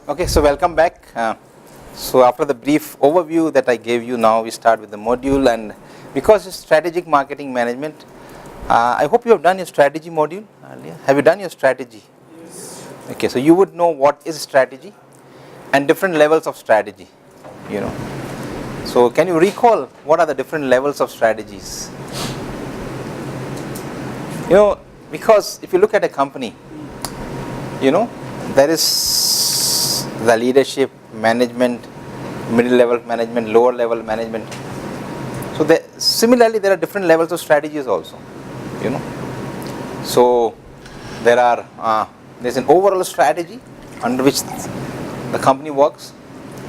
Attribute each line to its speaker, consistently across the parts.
Speaker 1: Okay, so welcome back. So after the brief overview that I gave you, now we start with the module, and because it's strategic marketing management, I hope you have done your strategy module earlier. Have you done your strategy? Yes. Okay, so you would know what is strategy and different levels of strategy, you know. So can you recall what are the different levels of strategies? You know, because if you look at a company, you know, there is the leadership, management, middle level management, lower level management. So similarly there are different levels of strategies also, you know. So there's an overall strategy under which the company works.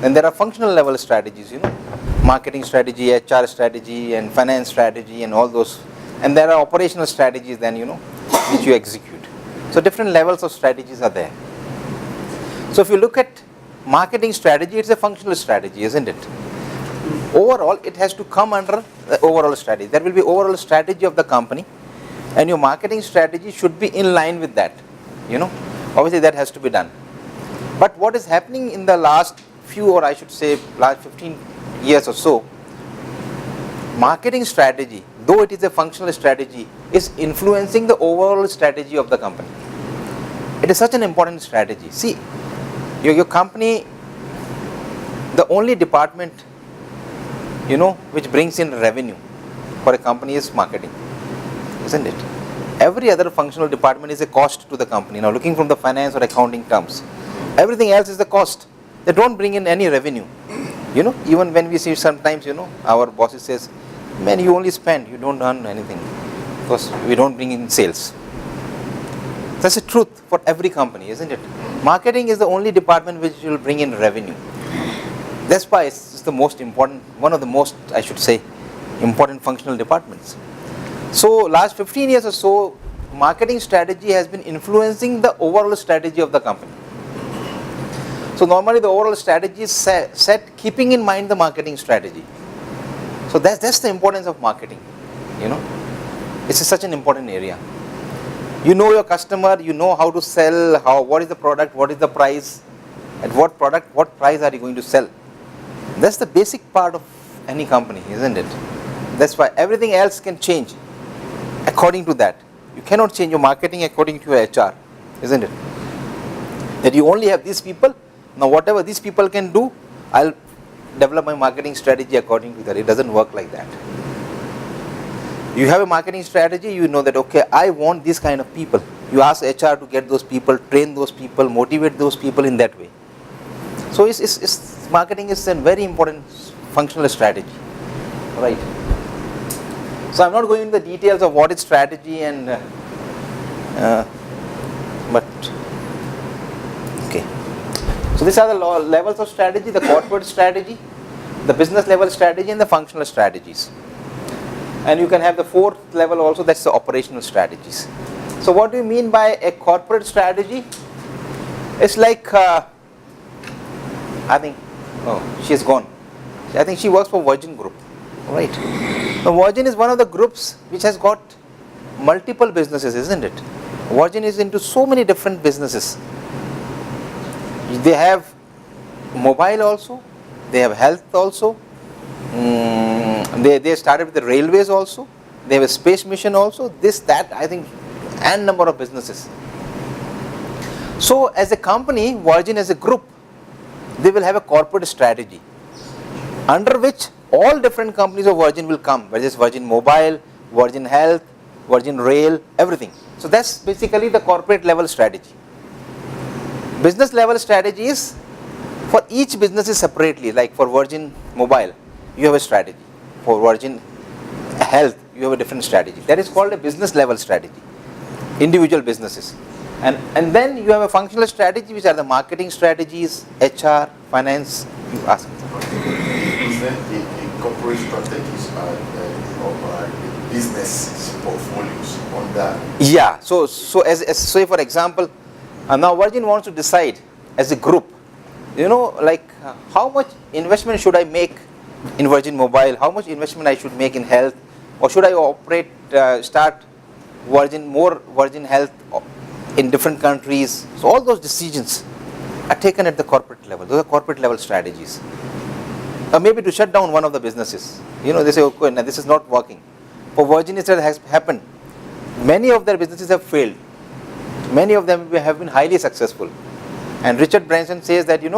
Speaker 1: Then there are functional level strategies, you know, marketing strategy, HR strategy, and finance strategy, and all those. And there are operational strategies then, you know, which you execute. So different levels of strategies are there. So if you look at marketing strategy, it's a functional strategy, isn't it? Overall, it has to come under the overall strategy. There will be overall strategy of the company, and your marketing strategy should be in line with that, you know. Obviously that has to be done. But what is happening in the last few, or I should say last 15 years or so, marketing strategy, though it is a functional strategy, is influencing the overall strategy of the company. It is such an important strategy. See, your company, the only department, you know, which brings in revenue for a company is marketing, isn't it? Every other functional department is a cost to the company. Now, looking from the finance or accounting terms, everything else is the cost. They don't bring in any revenue. You know, even when we see sometimes, you know, our bosses says, man, you only spend, you don't earn anything because we don't bring in sales. That's the truth for every company, isn't it? Marketing is the only department which will bring in revenue. That's why it's the most important, one of the most, I should say, important functional departments. So last 15 years or so, marketing strategy has been influencing the overall strategy of the company. So normally the overall strategy is set keeping in mind the marketing strategy. So that's the importance of marketing, you know. It's such an important area. You know your customer, you know how to sell, what is the product, what is the price, at what product, what price are you going to sell. That's the basic part of any company, isn't it? That's why everything else can change according to that. You cannot change your marketing according to your HR, isn't it? That you only have these people, now whatever these people can do, I'll develop my marketing strategy according to that. It doesn't work like that. You have a marketing strategy, you know that, okay, I want these kind of people. You ask HR to get those people, train those people, motivate those people in that way. So marketing is a very important functional strategy, right? So I'm not going into the details of what is strategy and, but, okay. So these are the levels of strategy: the corporate strategy, the business level strategy, and the functional strategies. And you can have the fourth level also, that's the operational strategies. So what do you mean by a corporate strategy? It's like, I think, she's gone. I think she works for Virgin Group, right? Now Virgin is one of the groups which has got multiple businesses, isn't it? Virgin is into so many different businesses. They have mobile also, they have health also. They started with the railways also. They have a space mission also. This, that, I think, and number of businesses. So as a company, Virgin as a group, they will have a corporate strategy under which all different companies of Virgin will come, whether it's Virgin Mobile, Virgin Health, Virgin Rail, everything. So that's basically the corporate level strategy. Business level strategy is for each business separately. Like for Virgin Mobile, you have a strategy. For Virgin Health, you have a different strategy. That is called a business level strategy, individual businesses. And then you have a functional strategy, which are the marketing strategies, HR, finance. You ask.
Speaker 2: The corporate strategies of business portfolios on that.
Speaker 1: Yeah. So as say for example, now Virgin wants to decide as a group, you know, like how much investment should I make in Virgin Mobile, how much investment I should make in health, or should I start Virgin Health in different countries. So all those decisions are taken at the corporate level. Those are corporate level strategies. Maybe to shut down one of the businesses. They say, okay, now this is not working. For Regenesys that has happened. Many of their businesses have failed. Many of them have been highly successful. And Richard Branson says that, he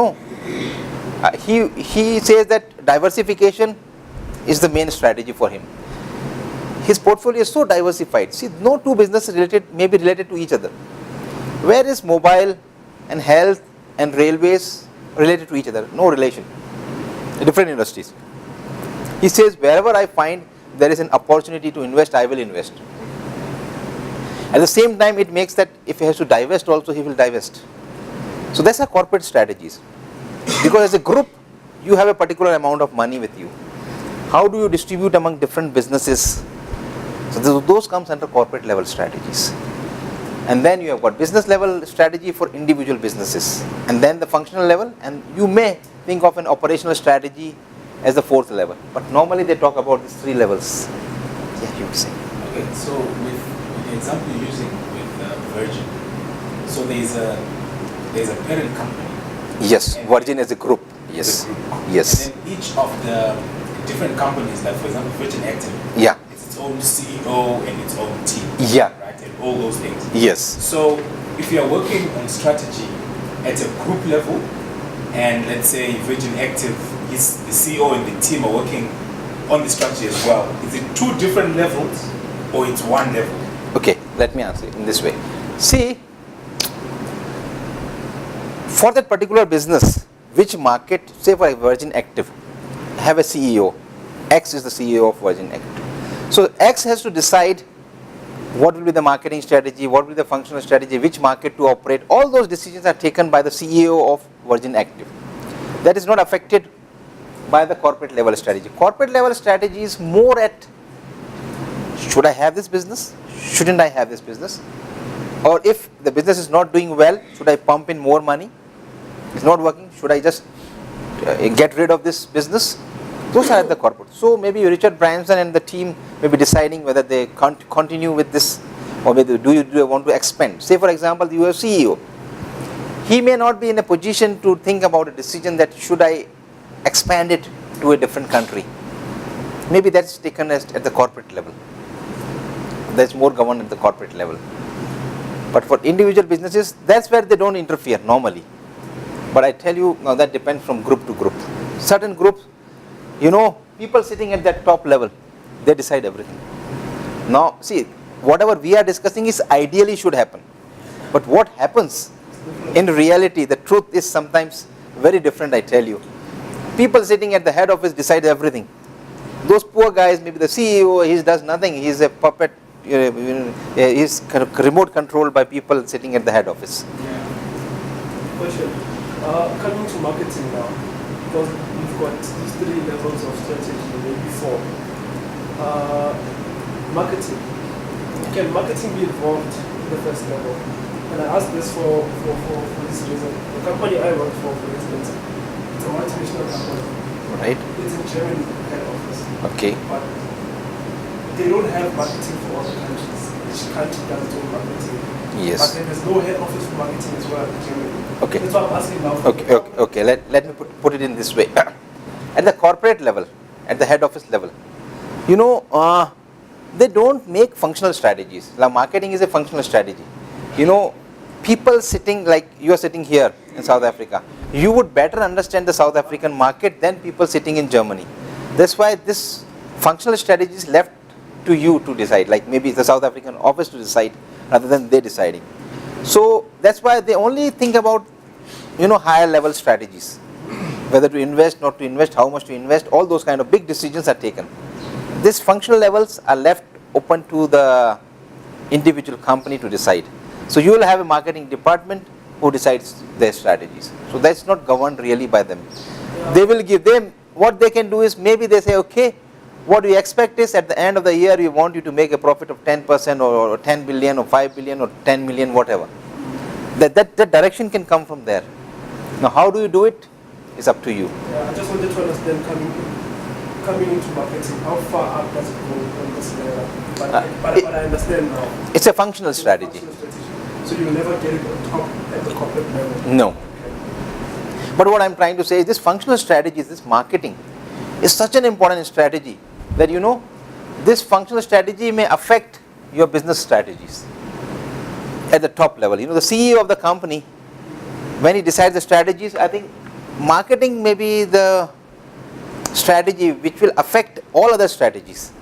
Speaker 1: says that diversification is the main strategy for him. His portfolio is so diversified. See, no two businesses may be related to each other. Where is mobile and health and railways related to each other? No relation. Different industries. He says, wherever I find there is an opportunity to invest, I will invest. At the same time, it makes that if he has to divest also, he will divest. So that's our corporate strategies. Because as a group, you have a particular amount of money with you. How do you distribute among different businesses? So those comes under corporate level strategies. And then you have got business level strategy for individual businesses. And then the functional level, and you may think of an operational strategy as the fourth level. But normally they talk about these three levels. Yeah, you say.
Speaker 3: Okay, so with the example you're using with Virgin, so there's a parent company.
Speaker 1: Yes, Virgin as a group. Yes. Yes.
Speaker 3: And then each of the different companies, like for example Virgin Active,
Speaker 1: yeah,
Speaker 3: it's its own CEO and its own team.
Speaker 1: Yeah.
Speaker 3: Right, and all those things.
Speaker 1: Yes.
Speaker 3: So if you are working on strategy at a group level, and let's say Virgin Active, the CEO and the team are working on the strategy as well, is it two different levels or it's one level?
Speaker 1: Okay, let me answer it in this way. See, for that particular business, which market, say for Virgin Active, have a CEO. X is the CEO of Virgin Active. So X has to decide what will be the marketing strategy, what will be the functional strategy, which market to operate. All those decisions are taken by the CEO of Virgin Active. That is not affected by the corporate level strategy. Corporate level strategy is more at, should I have this business? Shouldn't I have this business? Or if the business is not doing well, should I pump in more money? It's not working, should I just get rid of this business? Those are at the corporate. So maybe Richard Branson and the team may be deciding whether they continue with this or whether do you want to expand. Say for example, you are CEO. He may not be in a position to think about a decision that should I expand it to a different country. Maybe that's taken at the corporate level. That's more governed at the corporate level. But for individual businesses, that's where they don't interfere normally. But I tell you, now that depends from group to group. Certain groups, people sitting at that top level, they decide everything. Now, see, whatever we are discussing is ideally should happen. But what happens in reality, the truth is sometimes very different, I tell you. People sitting at the head office decide everything. Those poor guys, maybe the CEO, he does nothing. He's a puppet. He's kind of remote controlled by people sitting at the head office.
Speaker 4: Question. Coming to marketing now, because we've got these three levels of strategy, maybe four. Marketing. Can marketing be involved in the first level? And I ask this for this reason. The company I work for instance, it's a multinational company.
Speaker 1: Right.
Speaker 4: It's in Germany, head office.
Speaker 1: Okay.
Speaker 4: But they don't have marketing for other countries. Each country does its own marketing.
Speaker 1: Yes.
Speaker 4: But then there's no head office for marketing as well in Germany.
Speaker 1: Okay.
Speaker 4: That's what I'm asking now.
Speaker 1: Okay. Let me put it in this way. At the corporate level, at the head office level, they don't make functional strategies. Like marketing is a functional strategy. People sitting like you are sitting here in South Africa, you would better understand the South African market than people sitting in Germany. That's why this functional strategy is left to you to decide, like maybe the South African office to decide rather than they deciding. So that's why they only think about, higher level strategies, whether to invest, not to invest, how much to invest, all those kind of big decisions are taken. These functional levels are left open to the individual company to decide. So you will have a marketing department who decides their strategies. So that's not governed really by them. They will give them, what they can do is maybe they say, okay, what we expect is at the end of the year we want you to make a profit of 10% or 10 billion or 5 billion or 10 million, whatever. That direction can come from there. Now how do you do it is up to you.
Speaker 4: Yeah, I just wanted to understand coming into marketing, how far up does it go on this level? But I understand now.
Speaker 1: It's a functional strategy.
Speaker 4: So you will never get it on top at the corporate level?
Speaker 1: No.
Speaker 4: Okay.
Speaker 1: But what I'm trying to say is this functional strategy, this marketing is such an important strategy that this functional strategy may affect your business strategies at the top level. The CEO of the company, when he decides the strategies, I think marketing may be the strategy which will affect all other strategies,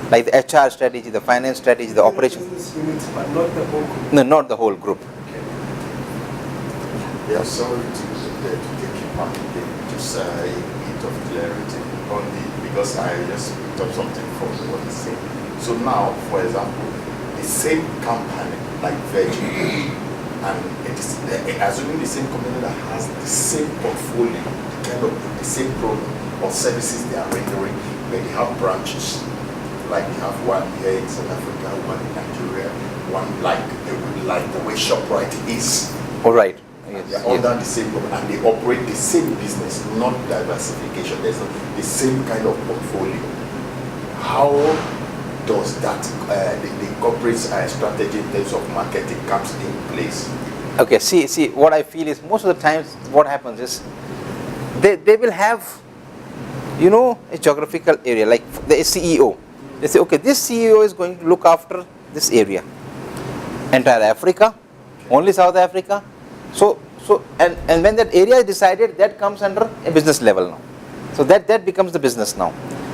Speaker 1: like the HR strategy, the finance strategy, the operations.
Speaker 4: Business units, but not the whole group.
Speaker 1: No, not the whole group.
Speaker 2: Yeah, sorry to take you back again. Just a bit of clarity on because I just picked up something from what he's saying. So now, for example, the same company like Virgin, and it is assuming the same company that has the same portfolio, the same product or services they are rendering, but they have branches. Like they have one here in South Africa, one in Nigeria, one like the way ShopRite is.
Speaker 1: All right.
Speaker 2: They are under the same group and they operate the same business, not diversification. There's the same kind of portfolio. How does that the corporate strategy in terms of marketing comes in place?
Speaker 1: Okay. See. What I feel is most of the times what happens is they will have a geographical area like the CEO. They say, okay, this CEO is going to look after this area, entire Africa, only South Africa. So and when that area is decided, that comes under a business level now. So that becomes the business now.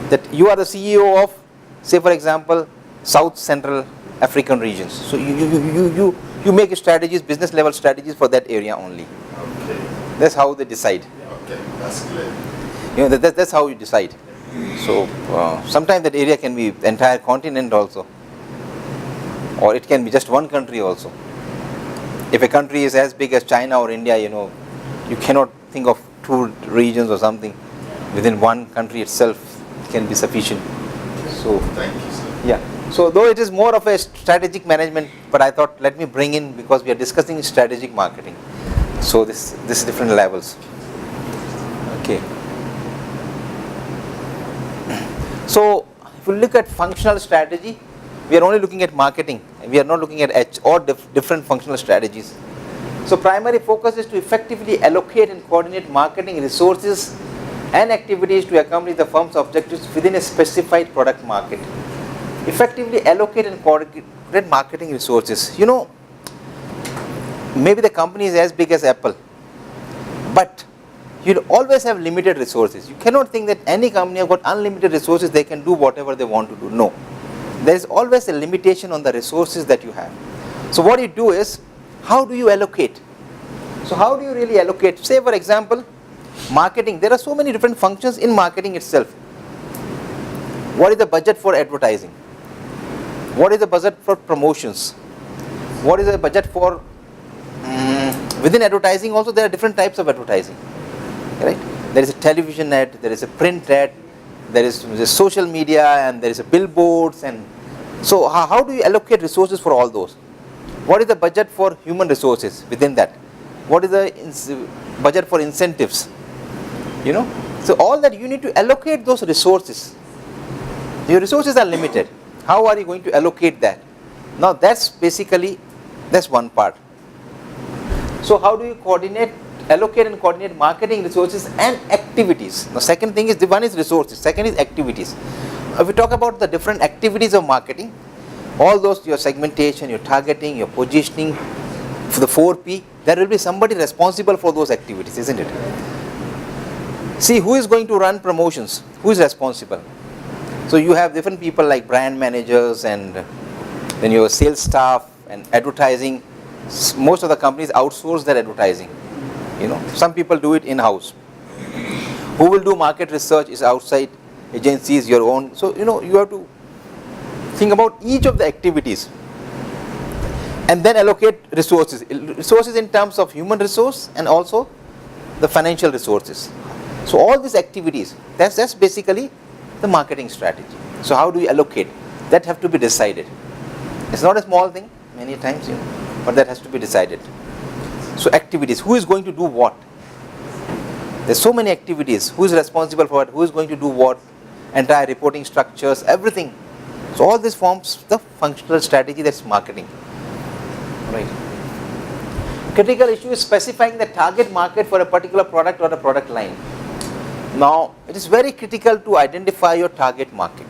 Speaker 1: That you are the CEO of, say for example, South Central African regions. So you make strategies, business level strategies for that area only.
Speaker 2: Okay.
Speaker 1: That's how they decide.
Speaker 2: Okay, that's clear.
Speaker 1: That's how you decide. So sometimes that area can be the entire continent also, or it can be just one country also. If a country is as big as China or India, you cannot think of two regions or something. Within one country itself, it can be sufficient. So
Speaker 2: Thank you, sir.
Speaker 1: yeah. So though it is more of a strategic management, but I thought let me bring in, because we are discussing strategic marketing. So this different levels. Okay. So if you look at functional strategy, we are only looking at marketing. We are not looking at different functional strategies. So primary focus is to effectively allocate and coordinate marketing resources and activities to accomplish the firm's objectives within a specified product market. Effectively allocate and coordinate marketing resources. Maybe the company is as big as Apple, but you always have limited resources. You cannot think that any company has got unlimited resources, they can do whatever they want to do. No. There is always a limitation on the resources that you have. So what you do is, how do you allocate? So how do you really allocate? Say for example, marketing. There are so many different functions in marketing itself. What is the budget for advertising? What is the budget for promotions? What is the budget for within advertising also there are different types of advertising. Right? There is a television ad, there is a print ad, there is social media, and there is a billboards. And so how do you allocate resources for all those? What is the budget for human resources within that? What is the budget for incentives? So all that you need to allocate those resources. Your resources are limited. How are you going to allocate that? Now that's one part. So how do you allocate and coordinate marketing resources and activities? Now second thing is, the one is resources, second is activities. If we talk about the different activities of marketing, all those, your segmentation, your targeting, your positioning, for the 4P, there will be somebody responsible for those activities, isn't it? See, who is going to run promotions? Who is responsible? So you have different people like brand managers, and then your sales staff and advertising. Most of the companies outsource their advertising. Some people do it in-house. Who will do market research is outside agencies, your own. So you have to think about each of the activities and then allocate resources. Resources in terms of human resource and also the financial resources. So all these activities, that's basically the marketing strategy. So how do you allocate? That have to be decided. It's not a small thing many times, but that has to be decided. So activities, who is going to do what? There's so many activities. Who is responsible for it? Who is going to do what? Entire reporting structures, everything. So all this forms the functional strategy, that's marketing. Right. Critical issue is specifying the target market for a particular product or a product line. Now, it is very critical to identify your target market.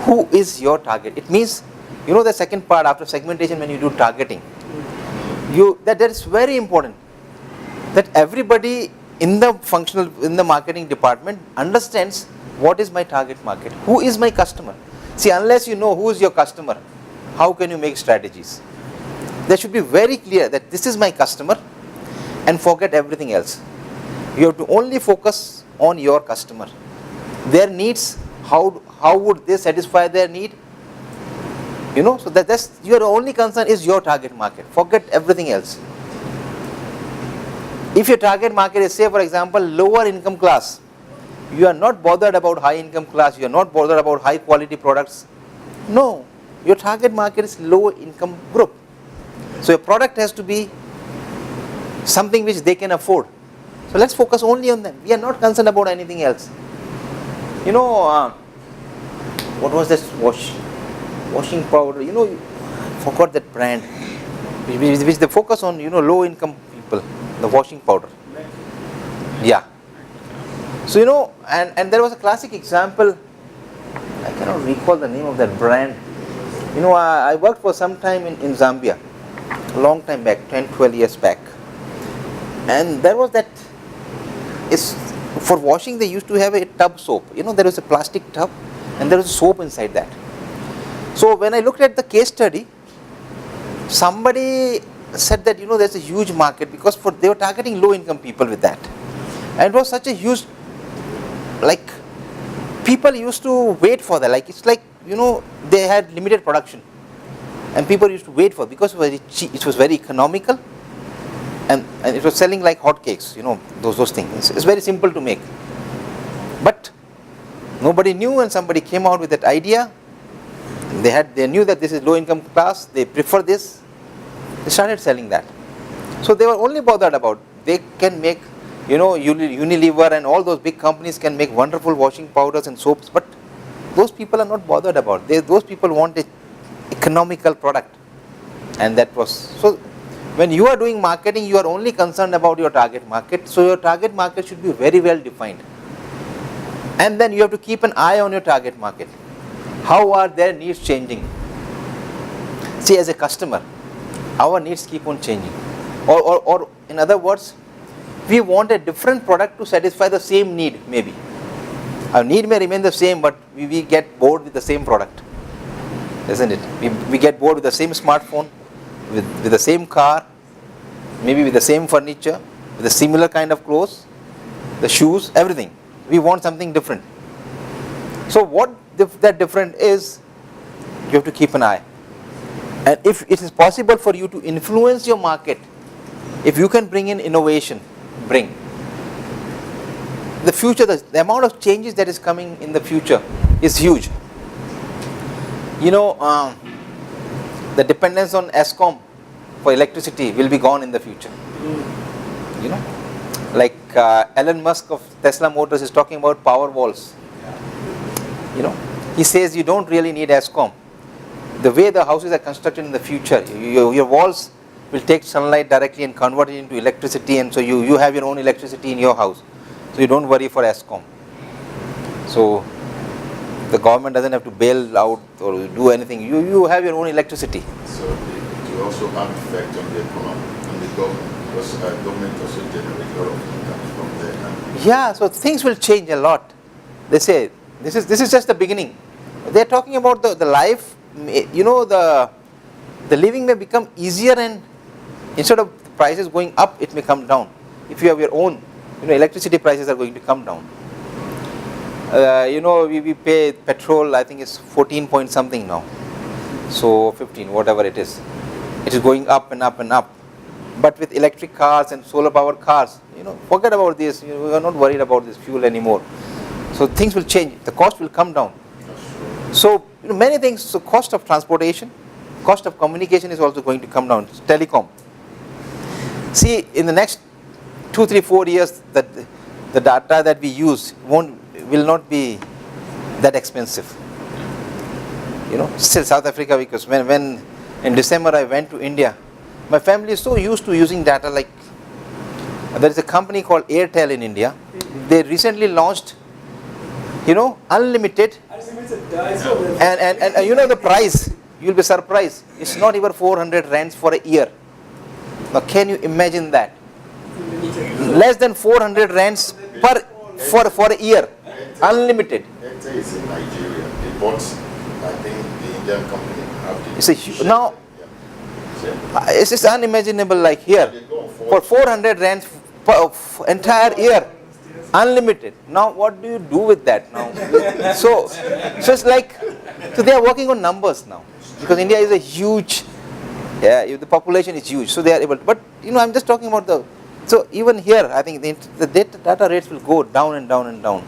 Speaker 1: Who is your target? It means, you know, the second part after segmentation, when you do targeting, that is very important, that everybody in the marketing department understands what is my target market, who is my customer. See, unless you know who is your customer, how can you make strategies? They should be very clear that this is my customer and forget everything else. You have to only focus on your customer. Their needs, how would they satisfy their need? You know, so that's your only concern is your target market. Forget everything else. If your target market is, say for example, lower income class, you are not bothered about high income class, you are not bothered about high quality products. No, your target market is low income group. So your product has to be something which they can afford. So let's focus only on them. We are not concerned about anything else. You know, what was this washing powder? You know, I forgot that brand, which they focus on, you know, low income people, the washing powder. Yeah. So, you know, and there was a classic example, I cannot recall the name of that brand. You know, I worked for some time in Zambia, a long time back, 10, 12 years back. And there was that, for washing they used to have a tub soap. You know, there was a plastic tub and there was a soap inside that. So when I looked at the case study, somebody said that, you know, there's a huge market because they were targeting low income people with that. And it was such a huge, like, people used to wait for that. Like, it's like, you know, they had limited production and people used to wait for it because it was very cheap, it was very economical, and it was selling like hotcakes, you know, those things. It's very simple to make. But nobody knew, and somebody came out with that idea. They knew that this is low income class, they prefer this, they started selling that. So they were only bothered about, they can make, you know, Unilever and all those big companies can make wonderful washing powders and soaps, but those people are not bothered about. Those people want a economical product. And that was, so when you are doing marketing, you are only concerned about your target market. So your target market should be very well defined. And then you have to keep an eye on your target market. How are their needs changing? See, as a customer, our needs keep on changing. Or in other words, we want a different product to satisfy the same need, maybe. Our need may remain the same, but we get bored with the same product, isn't it? We get bored with the same smartphone, with the same car, maybe with the same furniture, with a similar kind of clothes, the shoes, everything. We want something different. So what that different is, you have to keep an eye. And if it is possible for you to influence your market, if you can bring in innovation, bring. The future, the amount of changes that is coming in the future is huge. You know, the dependence on ESCOM for electricity will be gone in the future. You know, like Elon Musk of Tesla Motors is talking about power walls. You know, he says you don't really need ESCOM. The way the houses are constructed in the future, your walls will take sunlight directly and convert it into electricity, and so you have your own electricity in your house. So you don't worry for ESCOM. So the government doesn't have to bail out or do anything. You have your own electricity.
Speaker 2: So it will also have effect on the economy, on the government, because government also generates a lot of income from there.
Speaker 1: Yeah, so things will change a lot. They say this is just the beginning. They're talking about the life. You know, the living may become easier, and instead of the prices going up, it may come down. If you have your own, you know, electricity prices are going to come down. You know, we pay petrol, I think it's 14 point something now. So 15, whatever it is. It is going up and up and up. But with electric cars and solar power cars, you know, forget about this. You are not worried about this fuel anymore. So things will change. The cost will come down. So, you know, many things. So cost of transportation, cost of communication is also going to come down. Telecom. See, in the next 2, 3, 4 years, that the data that we use will not be that expensive. You know, still South Africa, because when in December I went to India, My family is so used to using data. Like there is a company called Airtel in India. They recently launched, unlimited, and the price. You'll be surprised. It's not even 400 rands for a year. Now, can you imagine that? Less than 400 rands for a year, unlimited.
Speaker 2: Airtel is in Nigeria. They bought, I think, the Indian company.
Speaker 1: It's now. It's just unimaginable. Like here, for 400 rands for entire year, unlimited. Now, what do you do with that now? so it's like, so they are working on numbers now, because India is a huge, the population is huge, so they are able to, but I'm just talking about so even here, I think the data rates will go down and down and down.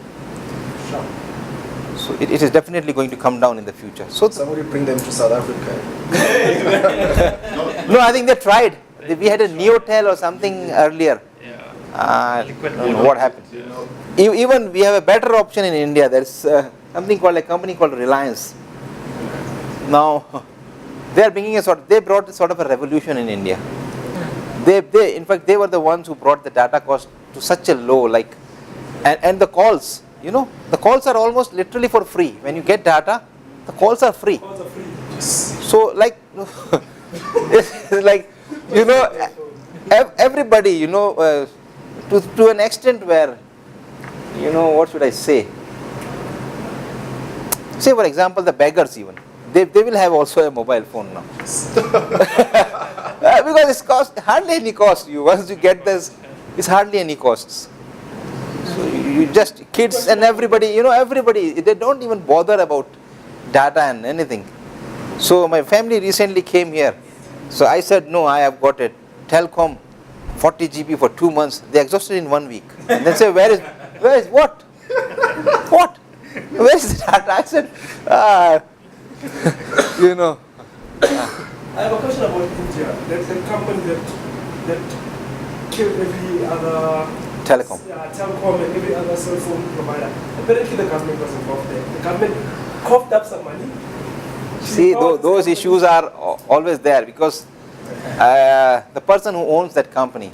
Speaker 5: Sure.
Speaker 1: So it is definitely going to come down in the future. So
Speaker 5: somebody bring them to South Africa.
Speaker 1: No, I think they tried. We had a Neotel or something earlier. I don't know what happened. Even we have a better option in India. There's something called a company called Reliance. Now they are bringing they brought a sort of a revolution in India. They in fact they were the ones who brought the data cost to such a low, like, and the calls. The calls are almost literally for free. When you get data, the calls are free. So like, it's like, everybody, to an extent where, what should I say? Say for example, the beggars even. They will have also a mobile phone now. Because it's hardly any cost. Once you get this, it's hardly any costs. So you just, kids and everybody, everybody, they don't even bother about data and anything. So my family recently came here. So I said, no, I have got it. Telecom, 40 GB for 2 months. They exhausted in 1 week. And then say, where is what? What? Where is the data? I said,
Speaker 4: I have a question about India. There's a company that killed every other
Speaker 1: Telecom.
Speaker 4: Telecom and every other cell phone provider. Apparently the government was involved there. The government coughed up some money.
Speaker 1: See, those issues are always there, because the person who owns that company,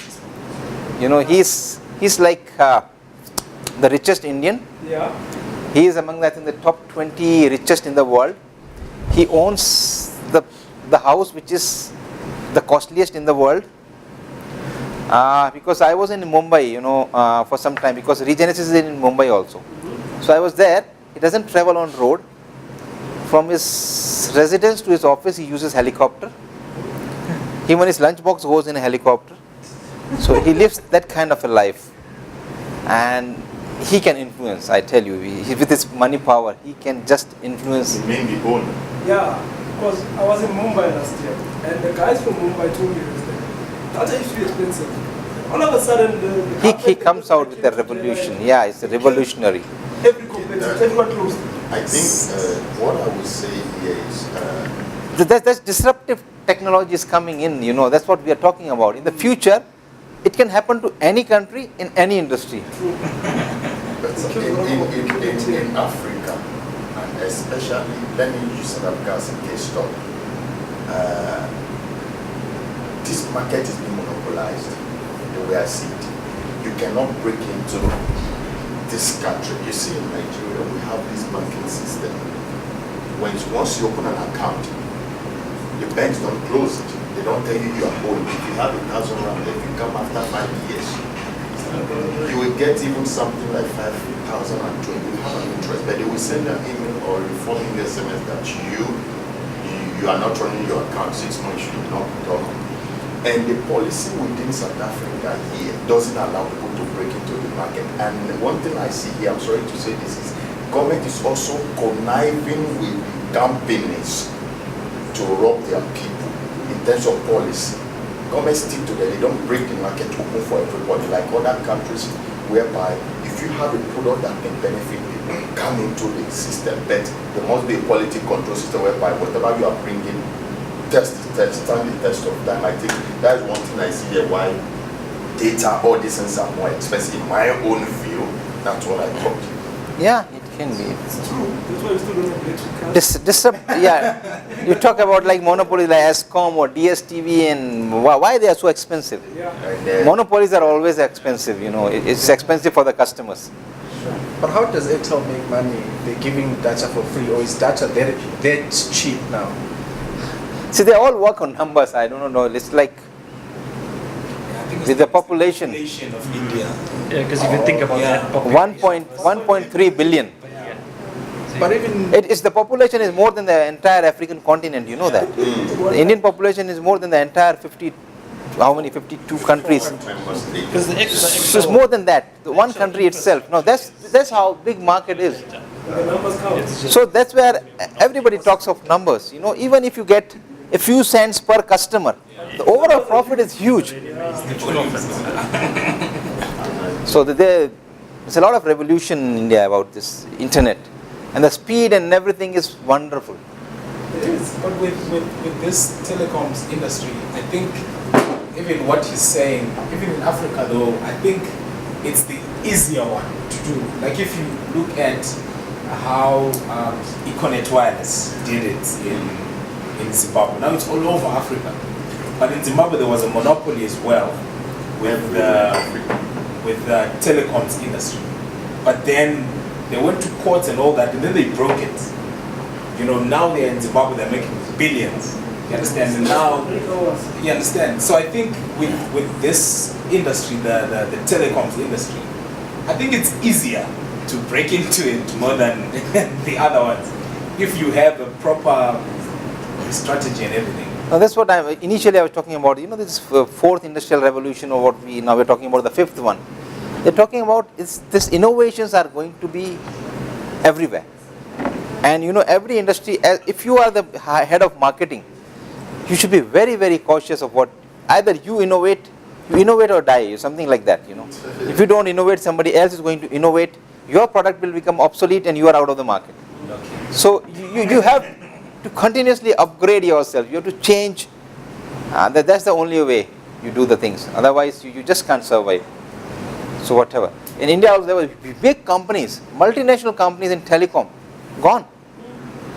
Speaker 1: he's like the richest Indian.
Speaker 4: Yeah.
Speaker 1: He is among, I think, the top 20 richest in the world. He owns the house which is the costliest in the world. Because I was in Mumbai, for some time, because Regenesys is in Mumbai also. So I was there. He doesn't travel on road. From his residence to his office, he uses helicopter. Even his lunchbox goes in a helicopter. So he lives that kind of a life. And he can influence, I tell you, with his money power, he can just influence.
Speaker 2: You mean the owner?
Speaker 4: Yeah, because I was in Mumbai last year, and the guys from Mumbai told me data is too expensive. All of a sudden,
Speaker 1: he comes out with a revolution. Yeah, it's a revolutionary.
Speaker 4: Every company, everyone closed.
Speaker 2: I think what I would say here is
Speaker 1: That's disruptive technology is coming in, that's what we are talking about. In the future, it can happen to any country in any industry.
Speaker 2: but in Africa, and especially, let me use South Africa as a case study. This market is being monopolized the way I see it. You cannot break into this country. You see, in Nigeria, we have this banking system. Once you open an account, the banks don't close it. They don't tell you are owing. If you have 1,000 rand, if you come after 5 years, you will get even something like 5,020. You have an interest, but they will send an email or informing the SMS that you are not running your account 6 months. You did not done. And the policy within South Africa here doesn't allow people to break into the market. And one thing I see here, I'm sorry to say this, is government is also conniving with companies to rob their people in terms of policy. Government stick to that, they don't break the market open for everybody like other countries, whereby if you have a product that can benefit people, come into the system, but there must be a quality control system whereby whatever you are bringing, stand the test of time. I think that is one thing I see here why data, all these things are more expensive. In my own view, that's what I thought.
Speaker 1: Yeah, Can be.
Speaker 4: It's true. That's why we still don't have electric cars.
Speaker 1: Yeah, you talk about like monopolies like Escom or DSTV, and why they are so expensive.
Speaker 4: Yeah.
Speaker 1: Monopolies are always expensive, it's expensive for the customers.
Speaker 5: But how does Airtel make money? They're giving data for free, or is data that cheap now?
Speaker 1: See, they all work on numbers, I don't know, it's like
Speaker 3: I think it's
Speaker 1: with the population,
Speaker 3: of India.
Speaker 6: Yeah, because if you think about
Speaker 3: Yeah.
Speaker 6: that, population,
Speaker 1: 1.3 billion.
Speaker 5: But even
Speaker 1: The population is more than the entire African continent, you know that. The Indian population is more than the entire 52 countries.
Speaker 6: because
Speaker 1: So it's more than that, the one country itself. No, that's how big market is.
Speaker 4: The numbers count.
Speaker 1: So that's where everybody talks of numbers. Even if you get a few cents per customer, the overall profit is huge. So there's a lot of revolution in India about this internet, and the speed and everything is wonderful.
Speaker 3: It is, but with this telecoms industry, I think even what he's saying, even in Africa though, I think it's the easier one to do. Like if you look at how Econet Wireless did it in Zimbabwe, now it's all over Africa. But in Zimbabwe there was a monopoly as well with the telecoms industry. But then they went to court and all that, and then they broke it. Now they're in Zimbabwe, they're making billions. You understand? And now, you understand? So I think with this industry, the telecoms industry, I think it's easier to break into it more than the other ones if you have a proper strategy and everything.
Speaker 1: Now that's what initially I was talking about. This fourth industrial revolution, or what now we're talking about the fifth one. They're talking about this innovations are going to be everywhere. And every industry, if you are the head of marketing, you should be very, very cautious of what, either you innovate or die, something like that. If you don't innovate, somebody else is going to innovate, your product will become obsolete and you are out of the market.
Speaker 3: Okay.
Speaker 1: So you have to continuously upgrade yourself, you have to change. That's the only way you do the things, otherwise you just can't survive. So whatever. In India also there were big companies, multinational companies in telecom, gone.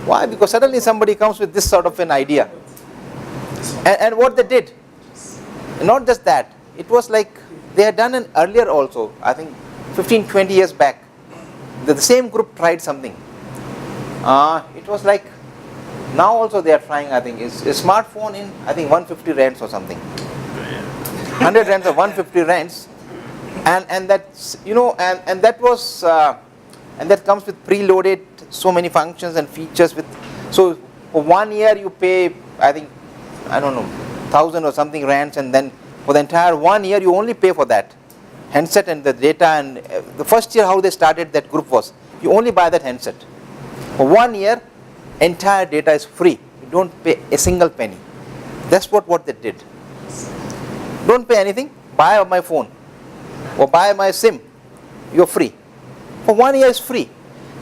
Speaker 1: Why? Because suddenly somebody comes with this sort of an idea. And what they did, not just that, it was like they had done an earlier also, I think 15-20 years back, the same group tried something. It was like, now also they are trying, I think, is a smartphone in, I think 150 rands or something. 100 rands or 150 rands. And that's, and that was, and that comes with preloaded so many functions and features so for 1 year you pay, I think, I don't know, 1,000 or something rands, and then for the entire 1 year you only pay for that handset and the data. And the first year how they started that group was, you only buy that handset. For 1 year, entire data is free. You don't pay a single penny. That's what they did. Don't pay anything, buy my phone or buy my SIM, you're free. For 1 year is free.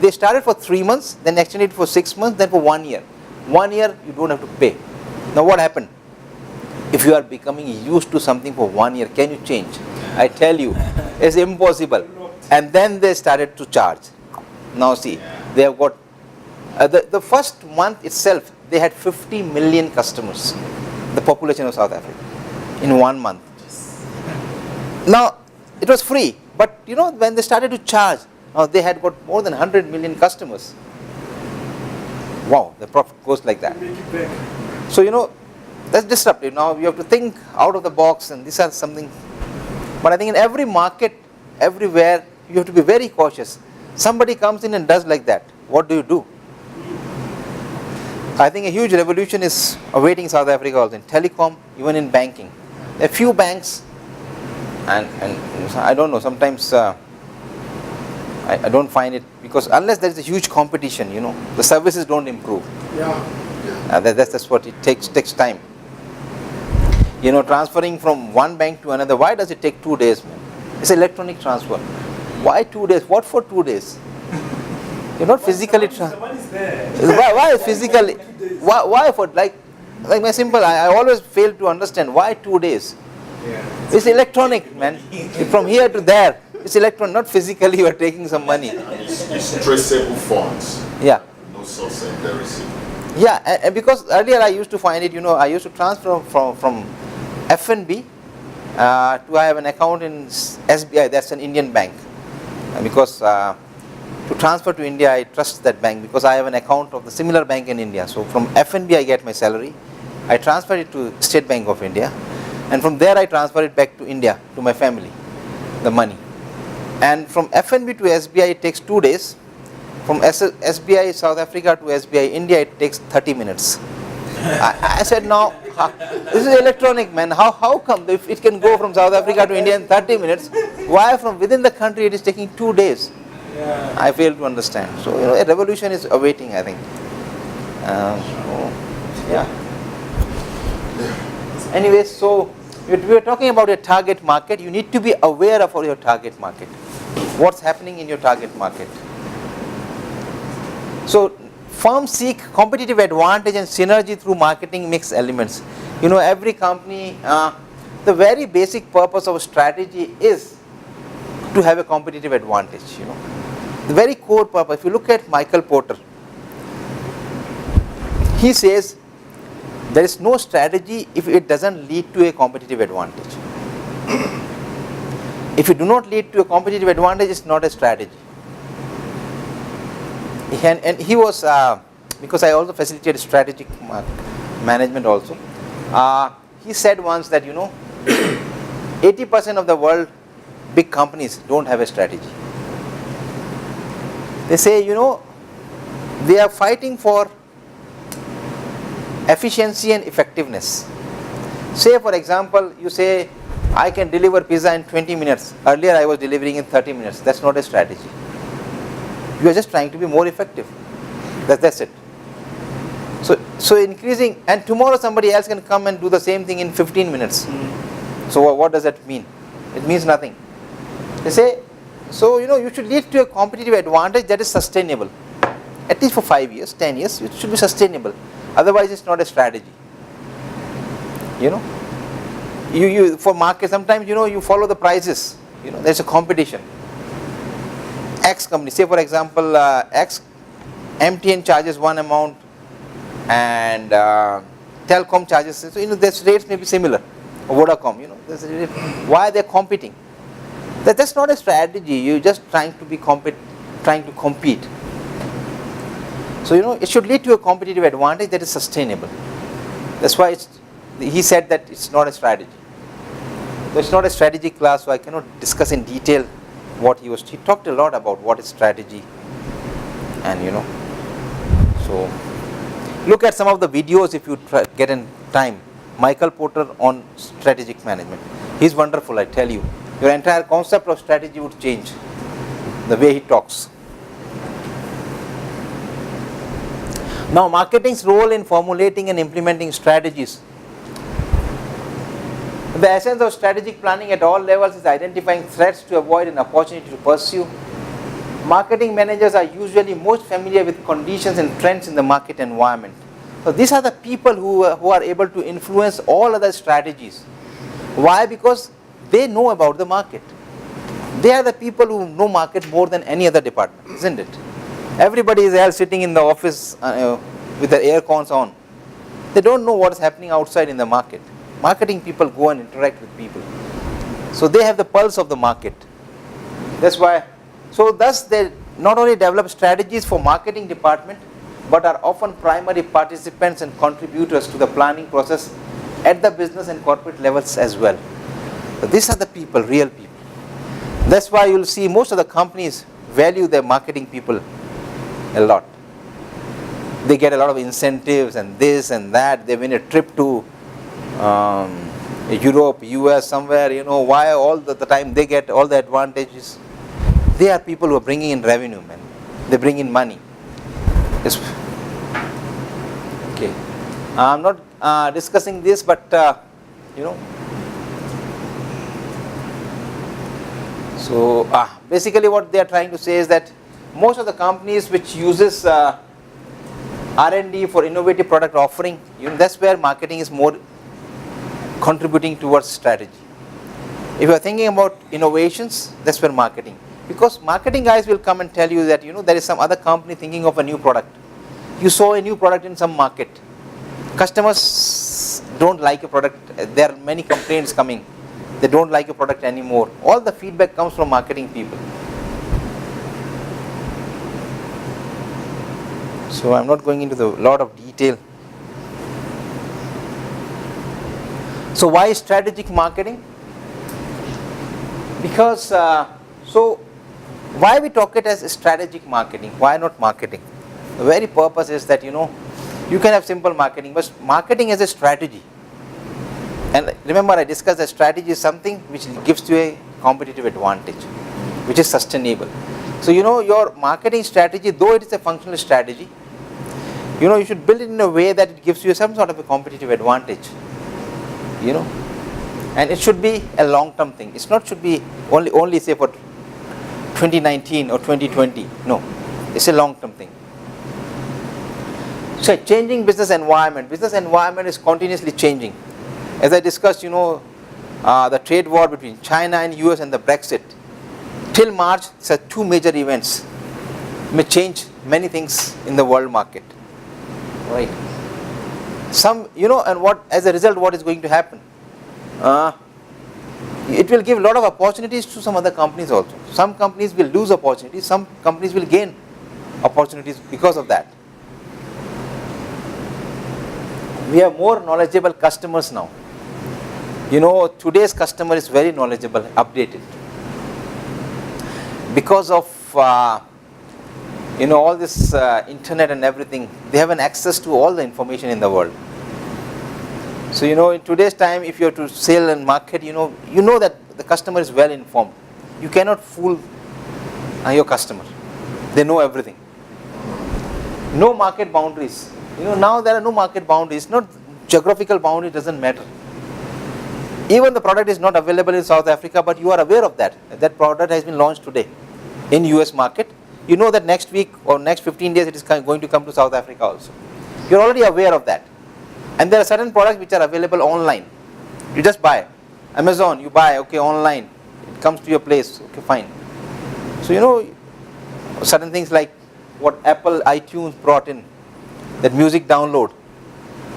Speaker 1: They started for 3 months, then extended for 6 months, then for 1 year. 1 year you don't have to pay. Now what happened? If you are becoming used to something for 1 year, can you change? I tell you, it's impossible. And then they started to charge. Now see, they have got, the first month itself, they had 50 million customers, the population of South Africa, in 1 month. Now, it was free, but when they started to charge, now they had got more than 100 million customers. Wow, the profit goes like that. So, that's disruptive. Now you have to think out of the box, and these are something. But I think in every market, everywhere, you have to be very cautious. Somebody comes in and does like that. What do you do? I think a huge revolution is awaiting South Africa also in telecom, even in banking. A few banks, and I don't know, sometimes I don't find it, because unless there is a huge competition, the services don't improve.
Speaker 4: Yeah.
Speaker 1: That's what it takes time. Transferring from one bank to another, why does it take 2 days, man? It's electronic transfer. Why 2 days? What for 2 days? You're not physically
Speaker 4: The money's there.
Speaker 1: why physically? Why for like my simple? I always fail to understand why 2 days.
Speaker 3: Yeah.
Speaker 1: It's electronic, man. From here to there. It's electronic, not physically you are taking some money.
Speaker 2: It's traceable funds.
Speaker 1: Yeah.
Speaker 2: No source and the receipt.
Speaker 1: Yeah, and because earlier I used to find it, I used to transfer from FNB to I have an account in SBI, that's an Indian bank. Because to transfer to India, I trust that bank because I have an account of the similar bank in India. So from FNB I get my salary, I transfer it to State Bank of India, and from there I transfer it back to India, to my family, the money. And from FNB to SBI it takes 2 days. From SBI South Africa to SBI India it takes 30 minutes. I said, no, this is electronic, man. How come if it can go from South Africa to India in 30 minutes, why from within the country it is taking 2 days?
Speaker 3: Yeah.
Speaker 1: I fail to understand. So a revolution is awaiting, I think. Yeah. Anyway, so we were talking about your target market. You need to be aware of your target market. What's happening in your target market? So firms seek competitive advantage and synergy through marketing mix elements. Every company, the very basic purpose of a strategy is to have a competitive advantage. The very core purpose. If you look at Michael Porter, he says there is no strategy if it doesn't lead to a competitive advantage. If you do not lead to a competitive advantage, it's not a strategy. And he was, because I also facilitated strategic management also, he said once that 80% of the world big companies don't have a strategy. They say they are fighting for efficiency and effectiveness. Say for example, you say I can deliver pizza in 20 minutes. Earlier I was delivering in 30 minutes. That's not a strategy. You are just trying to be more effective. That's it. So increasing, and tomorrow somebody else can come and do the same thing in 15 minutes. So what does that mean? It means nothing. They say, so you should lead to a competitive advantage that is sustainable. At least for 5 years, 10 years, it should be sustainable. Otherwise it's not a strategy. You for market, sometimes you follow the prices. There's a competition. X company, say for example, X MTN charges one amount and Telecom charges, so their rates may be similar, or Vodacom, why they're competing. That's not a strategy. You're just trying to compete. So it should lead to a competitive advantage that is sustainable. That's why he said that it's not a strategy. So it's not a strategy class, so I cannot discuss in detail what he talked a lot about what is strategy, and so look at some of the videos if you get in time. Michael Porter on strategic management. He's wonderful, I tell you. Your entire concept of strategy would change the way he talks. Now, marketing's role in formulating and implementing strategies. The essence of strategic planning at all levels is identifying threats to avoid an opportunity to pursue. Marketing managers are usually most familiar with conditions and trends in the market environment. So these are the people who are able to influence all other strategies. Why? Because they know about the market. They are the people who know market more than any other department, isn't it? Everybody is there sitting in the office with the air cons on. They don't know what is happening outside in the market. Marketing people go and interact with people. So they have the pulse of the market. That's why. So thus they not only develop strategies for marketing department, but are often primary participants and contributors to the planning process at the business and corporate levels as well. So these are the people, real people. That's why you'll see most of the companies value their marketing people a lot. They get a lot of incentives and this and that. They win a trip to Europe, US, somewhere, why all the time they get all the advantages. They are people who are bringing in revenue, man. They bring in money. Okay. I'm not discussing this, but so basically what they are trying to say is that most of the companies which uses R&D for innovative product offering, that's where marketing is more contributing towards strategy. If you are thinking about innovations, that's where marketing. Because marketing guys will come and tell you that there is some other company thinking of a new product. You saw a new product in some market. Customers don't like a product. There are many complaints coming. They don't like a product anymore. All the feedback comes from marketing people. So I'm not going into the lot of detail. So why strategic marketing? Because why we talk it as strategic marketing? Why not marketing? The very purpose is that you can have simple marketing, but marketing is a strategy. And remember, I discussed that strategy is something which gives you a competitive advantage, which is sustainable. So your marketing strategy, though it is a functional strategy, you should build it in a way that it gives you some sort of a competitive advantage. And it should be a long-term thing. It's not should be only say for 2019 or 2020. No, it's a long-term thing. So changing business environment. Business environment is continuously changing. As I discussed, the trade war between China and US and the Brexit. Till March, such two major events may change many things in the world market. Right. And what as a result, what is going to happen? It will give a lot of opportunities to some other companies also. Some companies will lose opportunities. Some companies will gain opportunities because of that. We have more knowledgeable customers now. Today's customer is very knowledgeable, updated. Because of all this internet and everything, they have an access to all the information in the world. So in today's time, if you have to sell and market, you know that the customer is well informed. You cannot fool your customer. They know everything. No market boundaries. Now there are no market boundaries. Not geographical boundary doesn't matter. Even the product is not available in South Africa, but you are aware of that. That product has been launched today in US market. You know that next week or next 15 days it is going to come to South Africa also. You're already aware of that. And there are certain products which are available online. You just buy. Amazon, you buy, okay, online. It comes to your place, okay, fine. So certain things like what Apple iTunes brought in, that music download.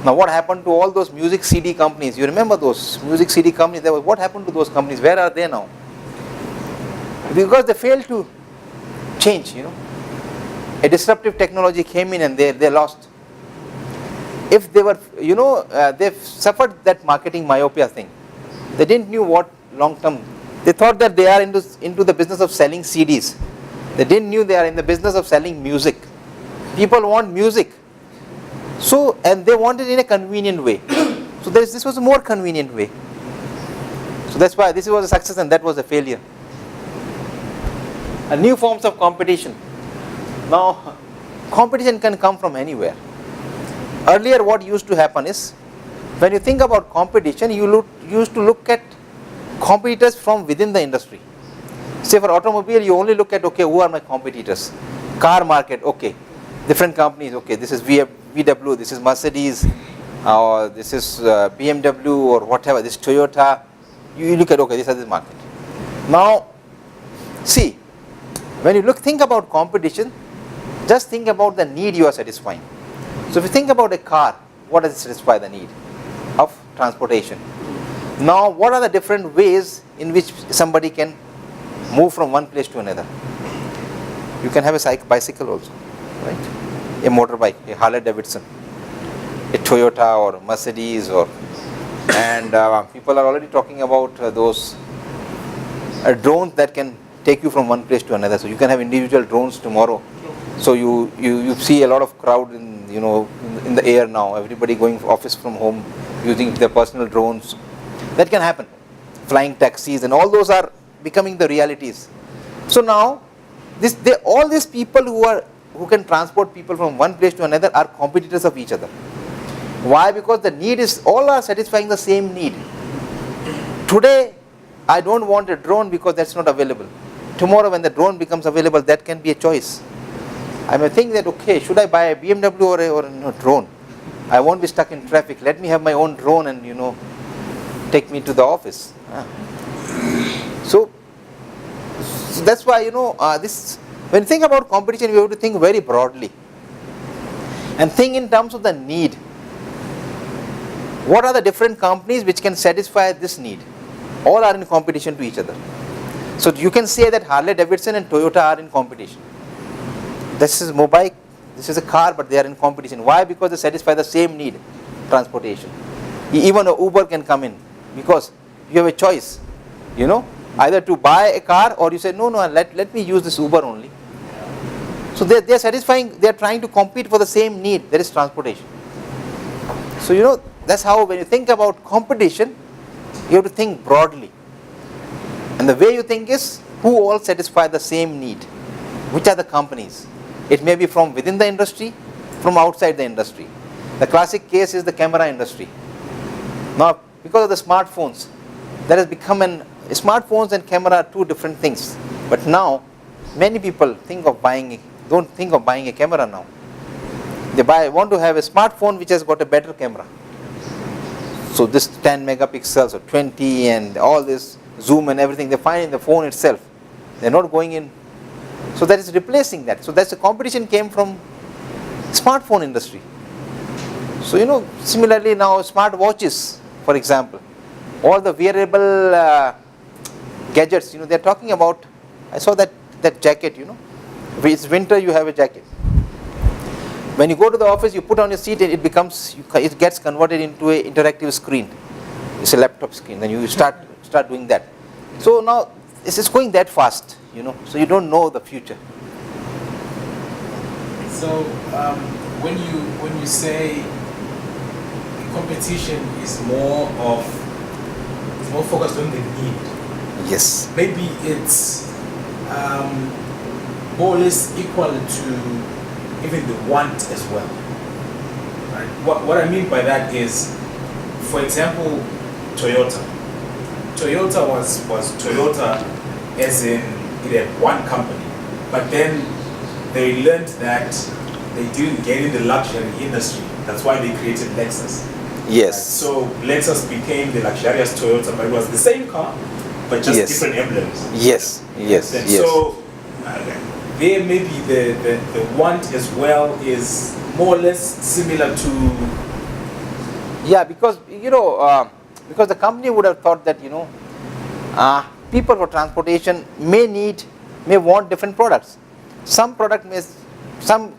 Speaker 1: Now what happened to all those music CD companies? You remember those music CD companies? What happened to those companies? Where are they now? Because they failed to change, A disruptive technology came in and they lost. If they were, they've suffered that marketing myopia thing. They didn't know what long term. They thought that they are into the business of selling CDs. They didn't know they are in the business of selling music. People want music. So, and they want it in a convenient way. So this was a more convenient way. So that's why this was a success and that was a failure. And new forms of competition. Now, competition can come from anywhere. Earlier what used to happen is, when you think about competition, you used to look at competitors from within the industry. Say for automobile, you only look at, okay, who are my competitors? Car market, okay. Different companies, okay, this is VW, this is Mercedes, or this is BMW or whatever, this Toyota. You look at, okay, this is the market. Now, see, when you think about competition, just think about the need you are satisfying. So if you think about a car, what does it satisfy the need of transportation? Now, what are the different ways in which somebody can move from one place to another? You can have a bicycle also, right? A motorbike, a Harley Davidson, a Toyota or Mercedes, and people are already talking about those drones that can take you from one place to another. So you can have individual drones tomorrow. So you see a lot of crowd in the air now. Everybody going office from home using their personal drones. That can happen. Flying taxis and all those are becoming the realities. So now all these people who can transport people from one place to another are competitors of each other. Why? Because the need is, all are satisfying the same need. Today, I don't want a drone because that's not available. Tomorrow when the drone becomes available, that can be a choice. I may think that, okay, should I buy a BMW or a drone? I won't be stuck in traffic. Let me have my own drone and, take me to the office. So that's why, this, when you think about competition, we have to think very broadly and think in terms of the need. What are the different companies which can satisfy this need? All are in competition to each other. So you can say that Harley Davidson and Toyota are in competition. This is mobile, this is a car, but they are in competition. Why? Because they satisfy the same need, transportation. Even a Uber can come in because you have a choice, either to buy a car or you say, no, let me use this Uber only. So they are satisfying, they are trying to compete for the same need, that is transportation. So that's how when you think about competition, you have to think broadly. And the way you think is, who all satisfy the same need? Which are the companies? It may be from within the industry, from outside the industry. The classic case is the camera industry. Now, because of the smartphones, that has become smartphones and camera are two different things. But now, many people don't think of buying a camera now. They want to have a smartphone which has got a better camera. So this 10 megapixels or 20 and all this zoom and everything, they find in the phone itself. They're not going in. So that is replacing that. So that's the competition came from smartphone industry. So similarly now smart watches, for example, all the wearable gadgets, they're talking about. I saw that jacket, if it's winter, you have a jacket. When you go to the office, you put on your seat, it gets converted into an interactive screen. It's a laptop screen. Then you start doing that. So now this is going that fast, So you don't know the future.
Speaker 3: So when you say competition is more focused on the need.
Speaker 1: Yes.
Speaker 3: Maybe it's more or less equal to even the want as well. Right? What I mean by that is, for example, Toyota. Toyota was Toyota as in it had one company, but then they learned that they didn't get in the luxury industry. That's why they created Lexus.
Speaker 1: Yes.
Speaker 3: Right? So Lexus became the luxurious Toyota, but it was the same car, but just different emblems.
Speaker 1: Yes.
Speaker 3: So there maybe the want as well is more or less similar to.
Speaker 1: Yeah, because because the company would have thought that people for transportation may want different products. Some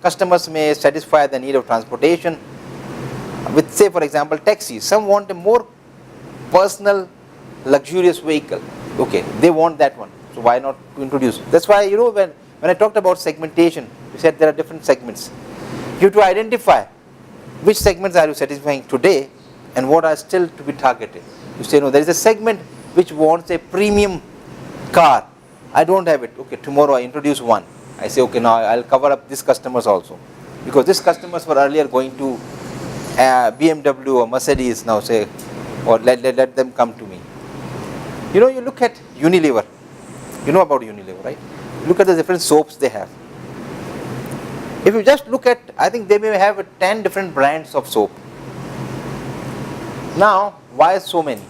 Speaker 1: customers may satisfy the need of transportation with, say, for example, taxis. Some want a more personal, luxurious vehicle. Okay, they want that one. So why not to introduce? That's why when I talked about segmentation, we said there are different segments. You have to identify which segments are you satisfying today and what are still to be targeted. You say, no, there is a segment which wants a premium car. I don't have it. Okay, tomorrow I introduce one. I say, okay, now I'll cover up these customers also. Because these customers were earlier going to BMW or Mercedes, now say, or let them come to me. You look at Unilever. You know about Unilever, right? Look at the different soaps they have. If you just look at, I think they may have 10 different brands of soap. Now, why so many?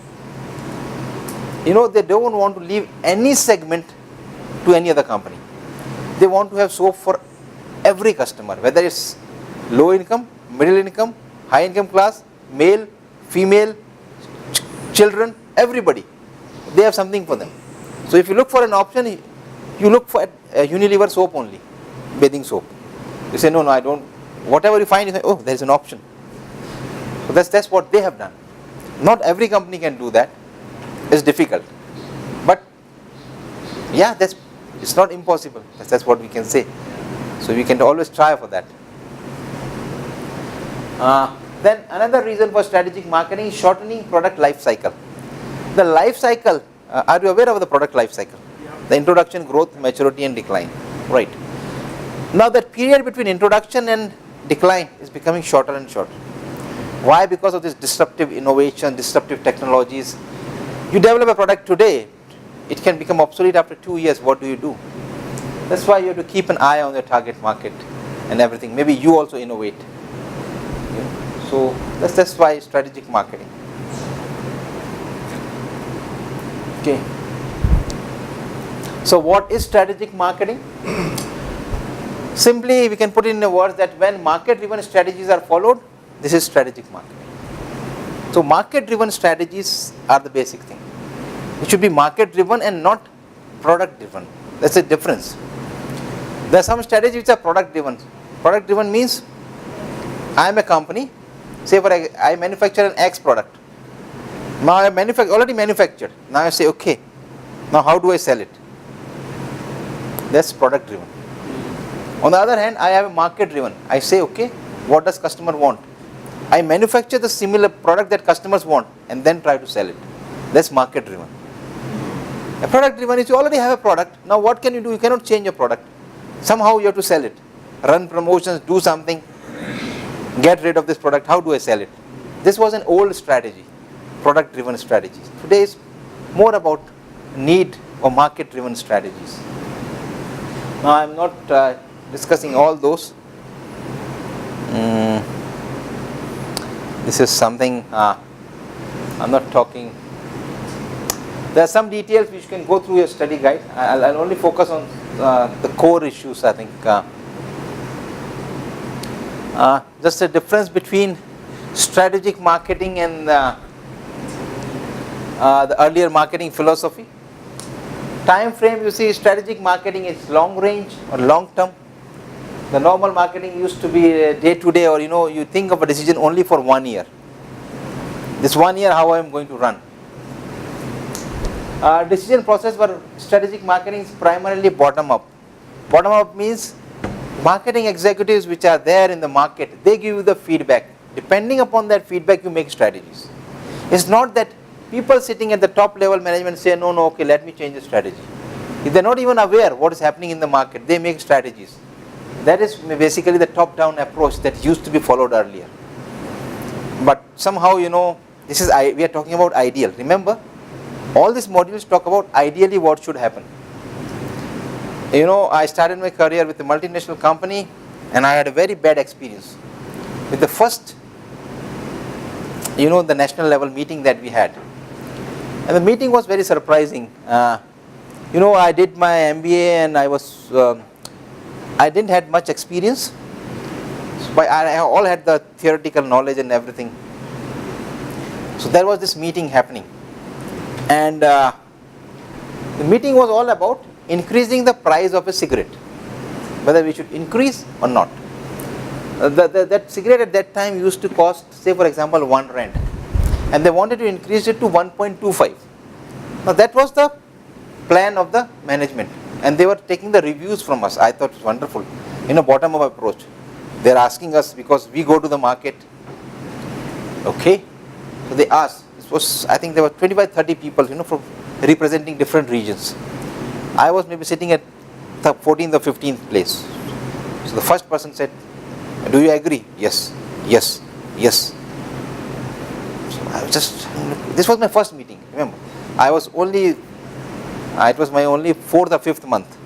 Speaker 1: They don't want to leave any segment to any other company. They want to have soap for every customer, whether it's low income, middle income, high income class, male, female, children, everybody. They have something for them. So if you look for an option, you look for a Unilever soap only, bathing soap. You say, no, I don't. Whatever you find, you say, oh, there is an option. So that's what they have done. Not every company can do that. It's difficult. But yeah, it's not impossible. That's what we can say. So we can always try for that. Then another reason for strategic marketing is shortening product life cycle. The life cycle, are you aware of the product life cycle?
Speaker 4: Yeah.
Speaker 1: The introduction, growth, maturity and decline. Right. Now that period between introduction and decline is becoming shorter and shorter. Why? Because of this disruptive innovation, disruptive technologies. You develop a product today, it can become obsolete after 2 years. What do you do? That's why you have to keep an eye on the target market and everything. Maybe you also innovate. So that's why strategic marketing. Okay. So what is strategic marketing? Simply we can put it in the words that when market driven strategies are followed, this is strategic marketing. So market driven strategies are the basic thing. It should be market driven and not product driven. That's a difference. There are some strategies which are product driven. Product driven means I am a company, say I manufacture an X product. Now I already manufactured. Now I say, okay, now how do I sell it? That's product driven. On the other hand, I have a market driven. I say, okay, what does customer want? I manufacture the similar product that customers want and then try to sell it. That's market driven. A product driven is you already have a product. Now what can you do? You cannot change your product. Somehow you have to sell it. Run promotions, do something, get rid of this product. How do I sell it? This was an old strategy, product driven strategies. Today is more about need or market driven strategies. Now I am not discussing all those. This is something I'm not talking. There are some details which you can go through your study guide. I'll only focus on the core issues, I think. Just a difference between strategic marketing and the earlier marketing philosophy. Time frame, you see, strategic marketing is long range or long term. The normal marketing used to be day to day, or you think of a decision only for 1 year. This 1 year, how I am going to run. Decision process for strategic marketing is primarily bottom up. Bottom up means marketing executives which are there in the market, they give you the feedback. Depending upon that feedback, you make strategies. It's not that people sitting at the top level management say, no, okay, let me change the strategy. If they're not even aware what is happening in the market, they make strategies. That is basically the top-down approach that used to be followed earlier. But somehow, this is we are talking about ideal. Remember, all these modules talk about ideally what should happen. I started my career with a multinational company and I had a very bad experience with the first, the national level meeting that we had. And the meeting was very surprising. I did my MBA and I didn't have much experience, but I all had the theoretical knowledge and everything. So there was this meeting happening, and the meeting was all about increasing the price of a cigarette, whether we should increase or not. That cigarette at that time used to cost, say for example, 1 rand, and they wanted to increase it to 1.25. Now that was the plan of the management. And they were taking the reviews from us. I thought it was wonderful. Bottom up approach. They're asking us because we go to the market. Okay. So they asked. I think there were 25-30 people, from representing different regions. I was maybe sitting at the 14th or 15th place. So the first person said, do you agree? Yes. Yes. Yes. So I was this was my first meeting. Remember, it was my only 4th or 5th month.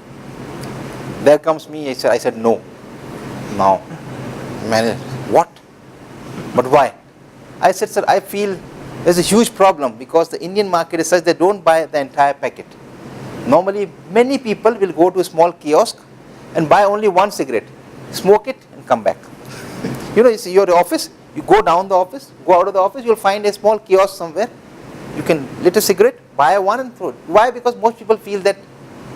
Speaker 1: There comes me, I said no. Now, manager, what? But why? I said, sir, I feel there's a huge problem because the Indian market is such they don't buy the entire packet. Normally, many people will go to a small kiosk and buy only 1 cigarette, smoke it and come back. You see your office, you go down the office, go out of the office, you'll find a small kiosk somewhere. You can lit a cigarette, buy one and throw it. Why? Because most people feel that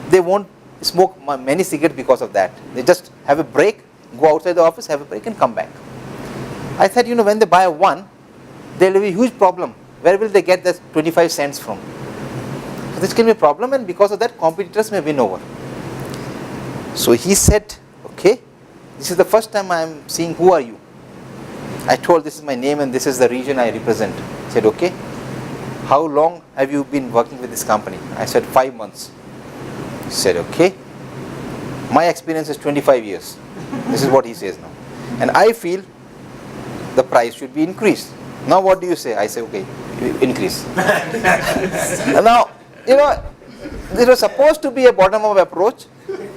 Speaker 1: they won't smoke many cigarettes because of that. They just have a break, go outside the office, have a break and come back. I said, when they buy one, there will be a huge problem. Where will they get that 25 cents from? So this can be a problem, and because of that, competitors may win over. So he said, okay, this is the first time I am seeing who are you. I told this is my name and this is the region I represent. He said, okay. How long have you been working with this company? I said 5 months. He said, okay. My experience is 25 years. This is what he says now. And I feel the price should be increased. Now what do you say? I say, okay, increase. And now, it was supposed to be a bottom-up approach,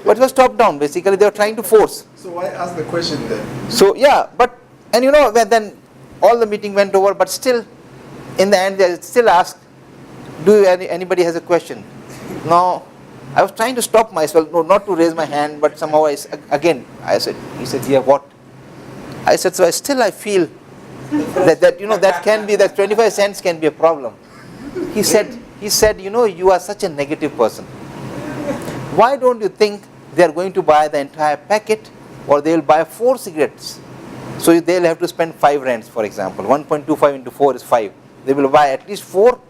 Speaker 1: but it was top-down. Basically, they were trying to force.
Speaker 5: So why ask the question then?
Speaker 1: So, yeah, then all the meeting went over, but still, in the end, they still asked, do anybody has a question? Now, I was trying to stop myself, no, not to raise my hand, but somehow I said, he said, yeah, what? I said, so I feel that can be, that 25 cents can be a problem. He said, you are such a negative person. Why don't you think they are going to buy the entire packet, or they will buy 4 cigarettes? So they'll have to spend 5 rands, for example. 1.25 into 4 is 5. They will buy at least 4,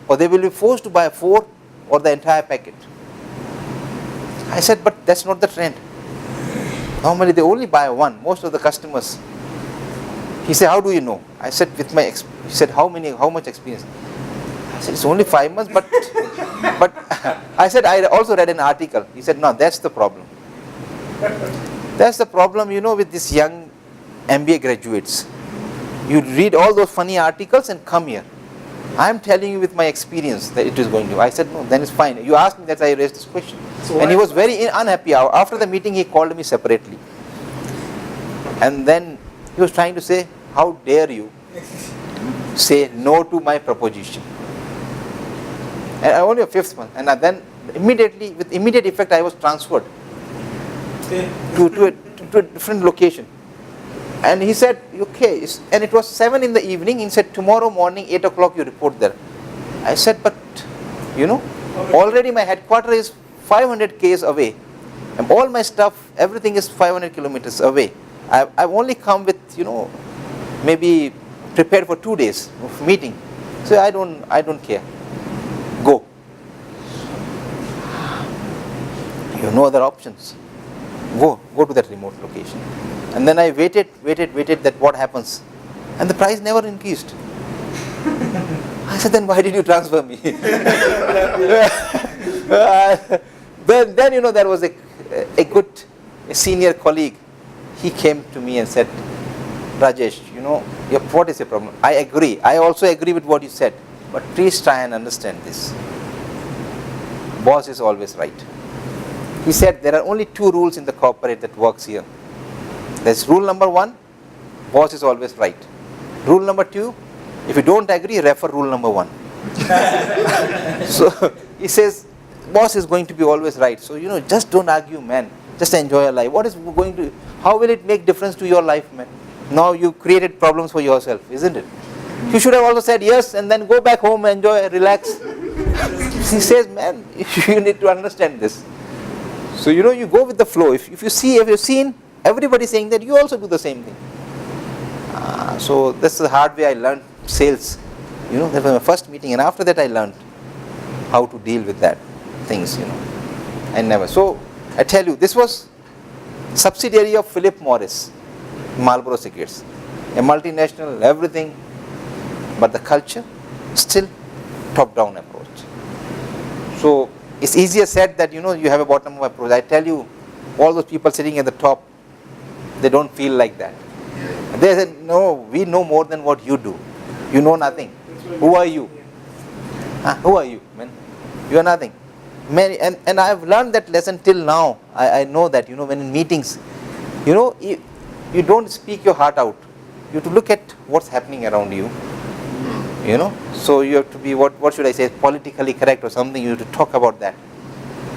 Speaker 1: or they will be forced to buy 4 or the entire packet. I said, but that's not the trend. Normally they only buy 1, most of the customers. He said, how do you know? I said, he said, how much experience? I said, it's only 5 months, but I said, I also read an article. He said, no, that's the problem. That's the problem, with these young MBA graduates. You read all those funny articles and come here. I am telling you with my experience that it is going to. I said, no, then it's fine. You asked me, that's why I raised this question.
Speaker 4: So
Speaker 1: and he was very unhappy. After the meeting, he called me separately. And then he was trying to say, how dare you say no to my proposition? And only a 5th month. And then immediately, with immediate effect, I was transferred to a different location. And he said, okay, and it was 7 in the evening. He said, tomorrow morning, 8 o'clock, you report there. I said, but, already my headquarters is 500 km away. And all my stuff, everything is 500 kilometers away. I've only come with, maybe prepared for 2 days of meeting. So I don't care. Go. You have no other options. Go to that remote location. And then I waited that what happens. And the price never increased. I said, then why did you transfer me? then there was a good senior colleague. He came to me and said, Rajesh, what is your problem? I agree. I also agree with what you said. But please try and understand this. Boss is always right. He said there are only 2 rules in the corporate that works here. There's rule number 1, boss is always right. Rule number 2, if you don't agree, refer rule number 1. So he says, boss is going to be always right. So, just don't argue, man. Just enjoy your life. How will it make difference to your life, man? Now you created problems for yourself, isn't it? You should have also said yes and then go back home, enjoy, relax. He says, man, you need to understand this. So, you go with the flow. If you've seen everybody saying that, you also do the same thing. So that's the hard way I learned sales. That was my first meeting, and after that I learned how to deal with that things. So I tell you, this was subsidiary of Philip Morris, Marlboro Cigarettes, a multinational, everything, but the culture still top-down approach. So it's easier said that you have a bottom-up approach. I tell you, all those people sitting at the top, they don't feel like that. They said, no, we know more than what you do. You know nothing. Who are you? Who are you, man? You are nothing. And I've learned that lesson till now. I know that, when in meetings, you don't speak your heart out. You have to look at what's happening around you. So you have to be, what should I say, politically correct or something. You have to talk about that.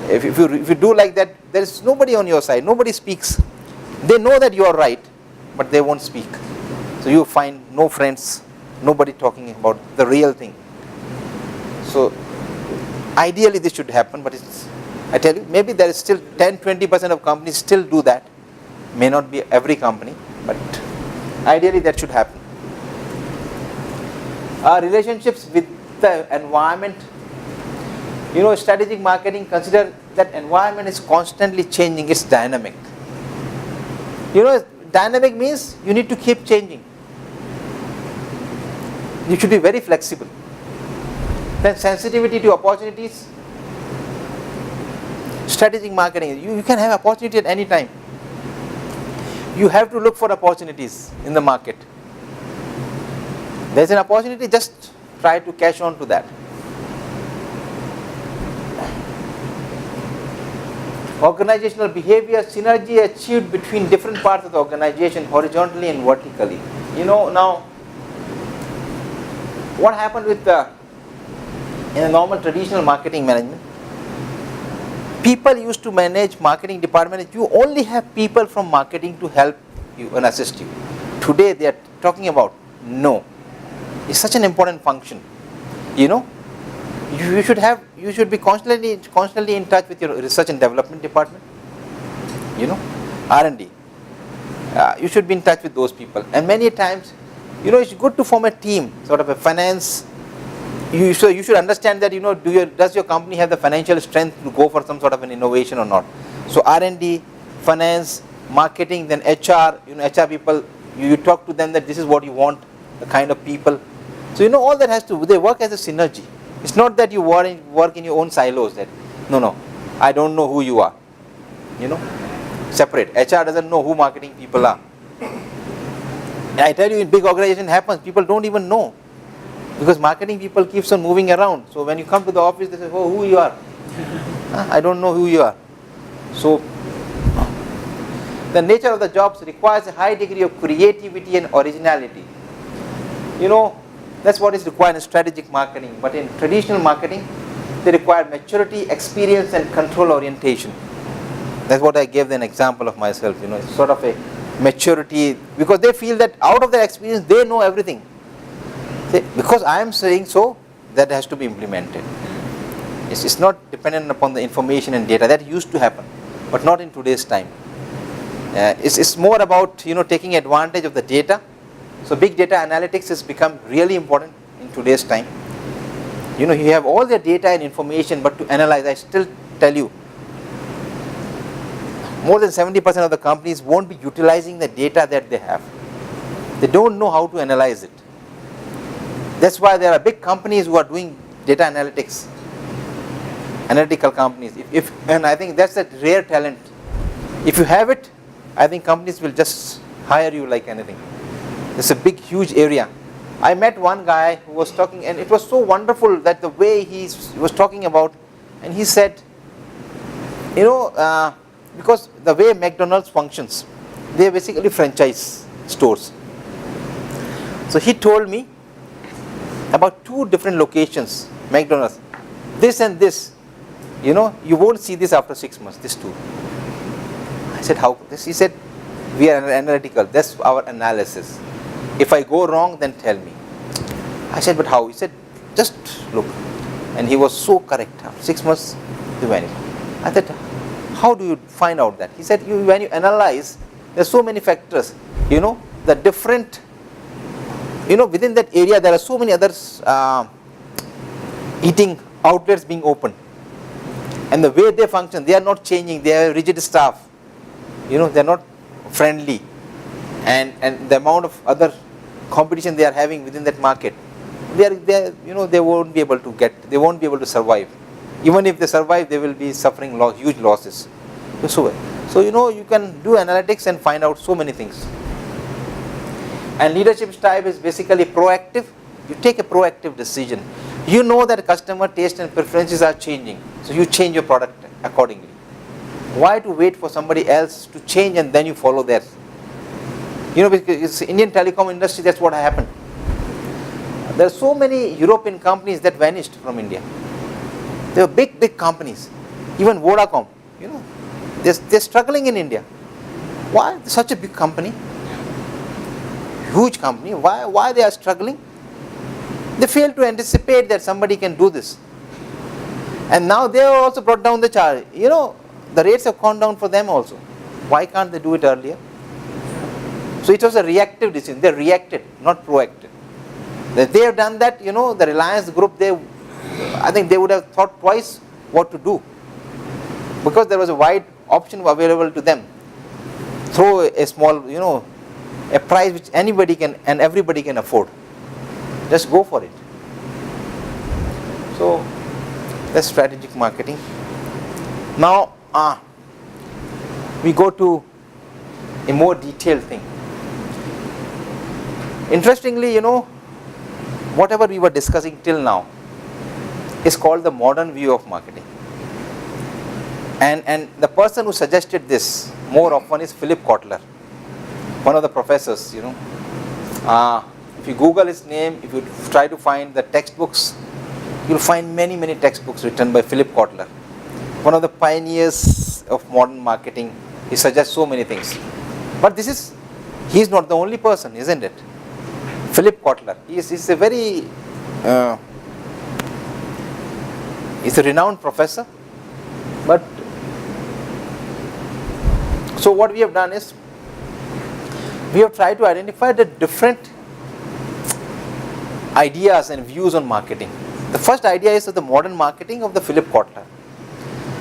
Speaker 1: If you do like that, there is nobody on your side. Nobody speaks. They know that you are right, but they won't speak. So you find no friends, nobody talking about the real thing. So ideally this should happen, but I tell you, maybe there is still 10-20% of companies still do that. May not be every company, but ideally that should happen. Our relationships with the environment. Strategic marketing, consider that environment is constantly changing, it's dynamic. Dynamic means you need to keep changing. You should be very flexible. Then sensitivity to opportunities. Strategic marketing, you can have opportunity at any time. You have to look for opportunities in the market. There's an opportunity, just try to catch on to that. Organizational behavior, synergy achieved between different parts of the organization, horizontally and vertically. Now, what happened with in a normal traditional marketing management? People used to manage marketing department. You only have people from marketing to help you and assist you. Today they are talking about no. It's such an important function. You know, you should be constantly in touch with your research and development department. You know, R&D. You should be in touch with those people. And many times, you know, it's good to form a team, sort of a finance. You should understand that, you know, does your company have the financial strength to go for some sort of an innovation or not? So R&D, finance, marketing, then HR. You know, HR people. You talk to them that this is what you want, the kind of people. So you know, all that they work as a synergy. It's not that you work in your own silos. That no, I don't know who you are. You know, separate. HR doesn't know who marketing people are. And I tell you, in big organization happens. People don't even know, because marketing people keeps on moving around. So when you come to the office, they say, "Oh, who you are?" I don't know who you are. So the nature of the jobs requires a high degree of creativity and originality. You know, that's what is required in strategic marketing. But in traditional marketing, they require maturity, experience, and control orientation. That's what I gave an example of myself. You know, it's sort of a maturity, because they feel that out of their experience, they know everything. Because I am saying so, that has to be implemented. It's not dependent upon the information and data. That used to happen, but not in today's time. It's more about, you know, taking advantage of the data. So big data analytics has become really important in today's time. You know, you have all the data and information, but to analyze, I still tell you, more than 70% of the companies won't be utilizing the data that they have. They don't know how to analyze it. That's why there are big companies who are doing data analytics, analytical companies. And I think that's a rare talent. If you have it, I think companies will just hire you like anything. It's a big, huge area. I met one guy who was talking, and it was so wonderful that the way he was talking about, and he said, you know, because the way McDonald's functions, they are basically franchise stores. So he told me about 2 different locations, McDonald's, this and this. You know, you won't see this after 6 months, this 2. I said, how this? He said, we are analytical, that's our analysis. If I go wrong, then tell me. I said, but how? He said, just look. And he was so correct. After 6 months, they vanished. I said, how do you find out that? He said, when you analyze, there are so many factors. You know, the different, you know, within that area, there are so many others eating outlets being opened. And the way they function, they are not changing. They are rigid staff. You know, they are not friendly. And the amount of other competition they are having within that market, they you know, they won't be able to survive. Even if they survive, they will be suffering huge losses. So you know, you can do analytics and find out so many things. And leadership style is basically proactive. You take a proactive decision. You know that customer taste and preferences are changing, so you change your product accordingly. Why to wait for somebody else to change and then you follow theirs? You know, because it's Indian telecom industry, that's what happened. There are so many European companies that vanished from India. They were big companies. Even Vodacom, you know, they're struggling in India. Why? Such a big company, huge company. Why they are struggling? They fail to anticipate that somebody can do this. And now they have also brought down the charge. You know, the rates have gone down for them also. Why can't they do it earlier? So it was a reactive decision. They reacted, not proactive. If they have done that, you know, the Reliance group, I think they would have thought twice what to do, because there was a wide option available to them. Throw a small, you know, a price which anybody can and everybody can afford. Just go for it. So that's strategic marketing. Now we go to a more detailed thing. Interestingly, you know, whatever we were discussing till now is called the modern view of marketing. And the person who suggested this more often is Philip Kotler, one of the professors, you know. If you Google his name, if you try to find the textbooks, you'll find many textbooks written by Philip Kotler. one of the pioneers of modern marketing. He suggests so many things. But he's not the only person, isn't it? Philip Kotler, he's a very, he's a renowned professor. But, so what we have done is, we have tried to identify the different ideas and views on marketing. The first idea is of the modern marketing of the Philip Kotler.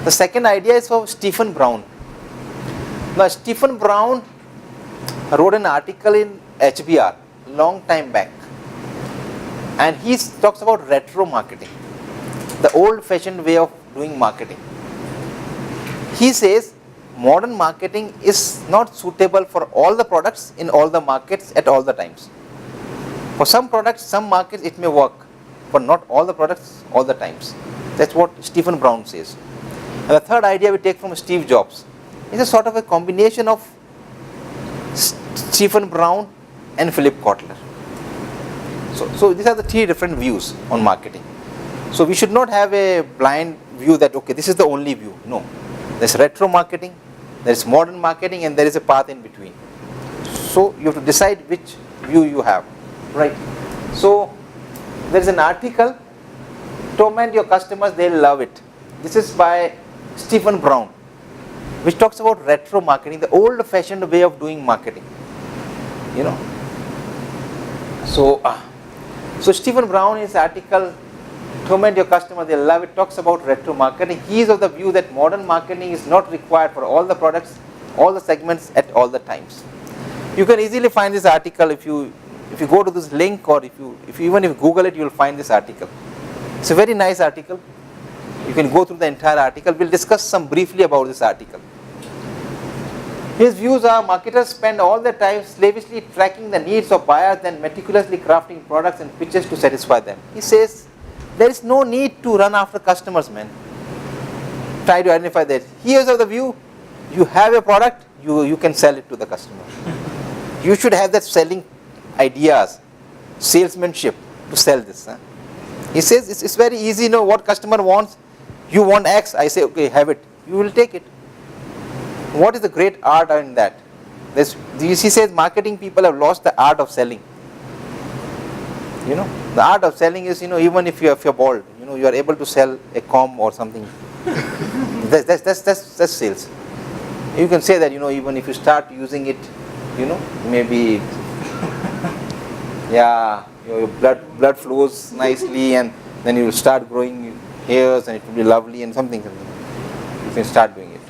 Speaker 1: The second idea is of Stephen Brown. Now Stephen Brown wrote an article in HBR long time back, and he talks about retro marketing, the old fashioned way of doing marketing. He says modern marketing is not suitable for all the products in all the markets at all the times. For some products, some markets it may work, but not all the products all the times. That's what Stephen Brown says. And the third idea we take from Steve Jobs. It's a sort of a combination of Stephen Brown and Philip Kotler. So these are the three different views on marketing. So we should not have a blind view that, okay, this is the only view. No. There's retro marketing, there's modern marketing, and there is a path in between. So you have to decide which view you have, right? So there is an article, torment your customers, they'll love it. This is by Stephen Brown, which talks about retro marketing, the old fashioned way of doing marketing, you know. So Stephen Brown, his article, torment your customer, they love it, talks about retro marketing. He is of the view that modern marketing is not required for all the products, all the segments at all the times. You can easily find this article if you go to this link, or if you Google it, you will find this article. It's a very nice article. You can go through the entire article. We'll discuss some briefly about this article. His views are marketers spend all their time slavishly tracking the needs of buyers and meticulously crafting products and pitches to satisfy them. He says there is no need to run after customers, man. Try to identify that. He is of the view, you have a product, you can sell it to the customer. You should have that selling ideas, salesmanship to sell this. He says it's very easy, what customer wants. You want X, I say, okay, have it. You will take it. What is the great art in that? He says marketing people have lost the art of selling. The art of selling is, even if you're bald, you are able to sell a comb or something. That's sales. You can say that, even if you start using it, maybe, yeah, your blood flows nicely, and then you will start growing hairs, and it will be lovely, and something. You can start doing it.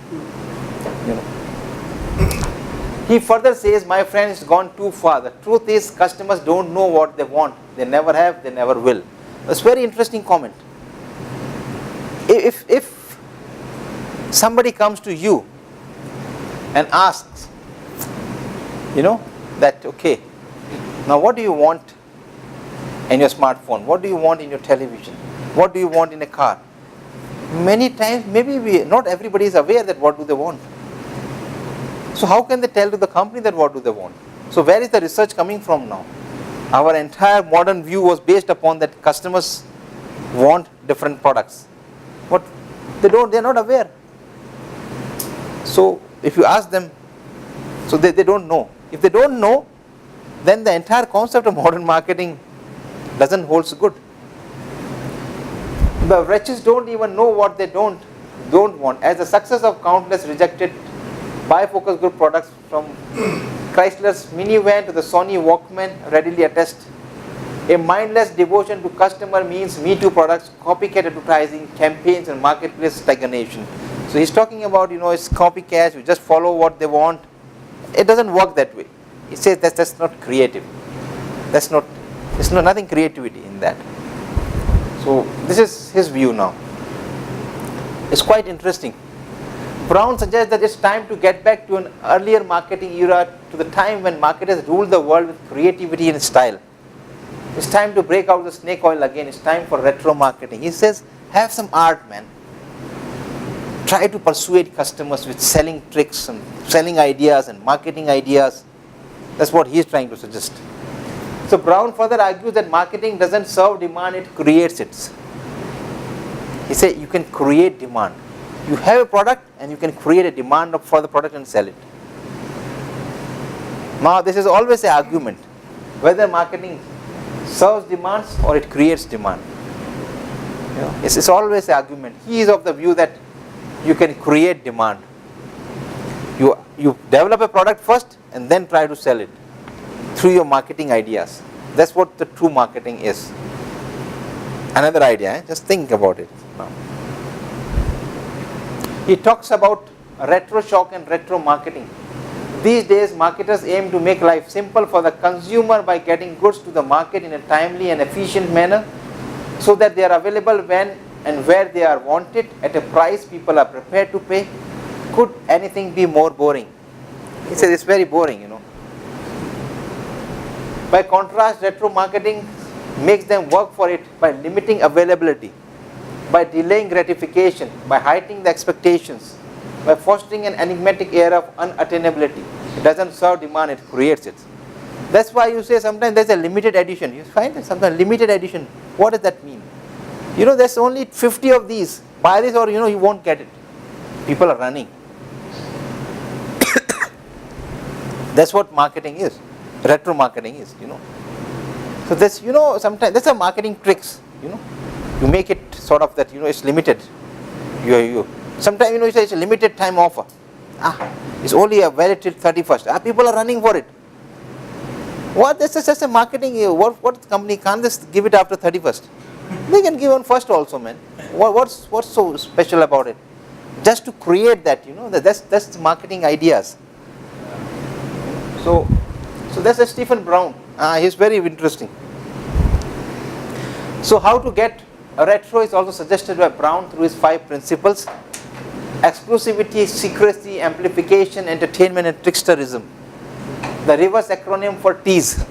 Speaker 1: He further says, my friend, it's gone too far. The truth is, customers don't know what they want. They never have, they never will. It's a very interesting comment. If somebody comes to you and asks, that, okay, now what do you want in your smartphone? What do you want in your television? What do you want in a car? Many times, maybe not everybody is aware that what do they want. So how can they tell to the company that what do they want? So where is the research coming from now? Our entire modern view was based upon that customers want different products. But they're not aware. So if you ask them, so they don't know. If they don't know, then the entire concept of modern marketing doesn't hold so good. The wretches don't even know what they don't want. As the success of countless rejected bifocus group products, from Chrysler's minivan to the Sony Walkman, readily attest, a mindless devotion to customer means Me Too products, copycat advertising, campaigns, and marketplace stagnation. So he's talking about, it's copycats, you just follow what they want. It doesn't work that way. He says that's not creative. There's nothing creativity in that. So this is his view now. It's quite interesting. Brown suggests that it's time to get back to an earlier marketing era, to the time when marketers ruled the world with creativity and style. It's time to break out the snake oil again. It's time for retro marketing. He says, have some art, man. Try to persuade customers with selling tricks and selling ideas and marketing ideas. That's what he's trying to suggest. So Brown further argues that marketing doesn't serve demand, it creates it. He says you can create demand. You have a product and you can create a demand for the product and sell it. Now this is always an argument, whether marketing serves demands or it creates demand. You know, it's always an argument. He is of the view that you can create demand. You develop a product first and then try to sell it through your marketing ideas. That's what the true marketing is. Another idea, just think about it now. He talks about retro shock and retro marketing. These days marketers aim to make life simple for the consumer by getting goods to the market in a timely and efficient manner so that they are available when and where they are wanted at a price people are prepared to pay. Could anything be more boring? He says it's very boring, you know. By contrast, retro marketing makes them work for it by limiting availability, by delaying gratification, by heightening the expectations, by fostering an enigmatic air of unattainability. It doesn't serve demand, it creates it. That's why you say sometimes there's a limited edition. You find it sometimes limited edition. What does that mean? You know, there's only 50 of these. Buy this or you won't get it. People are running. That's what marketing is. Retro marketing is, you know. So this, sometimes that's a marketing tricks, You make it sort of that, it's limited. Sometimes, you say it's a limited time offer. It's only valid till 31st. People are running for it. What? This is just a marketing. What company can't just give it after 31st? They can give on first also, man. What's so special about it? Just to create that, that's marketing ideas. So that's a Stephen Brown. He's very interesting. So how to get a retro is also suggested by Brown through his 5 principles: exclusivity, secrecy, amplification, entertainment, and tricksterism. The reverse acronym for tease.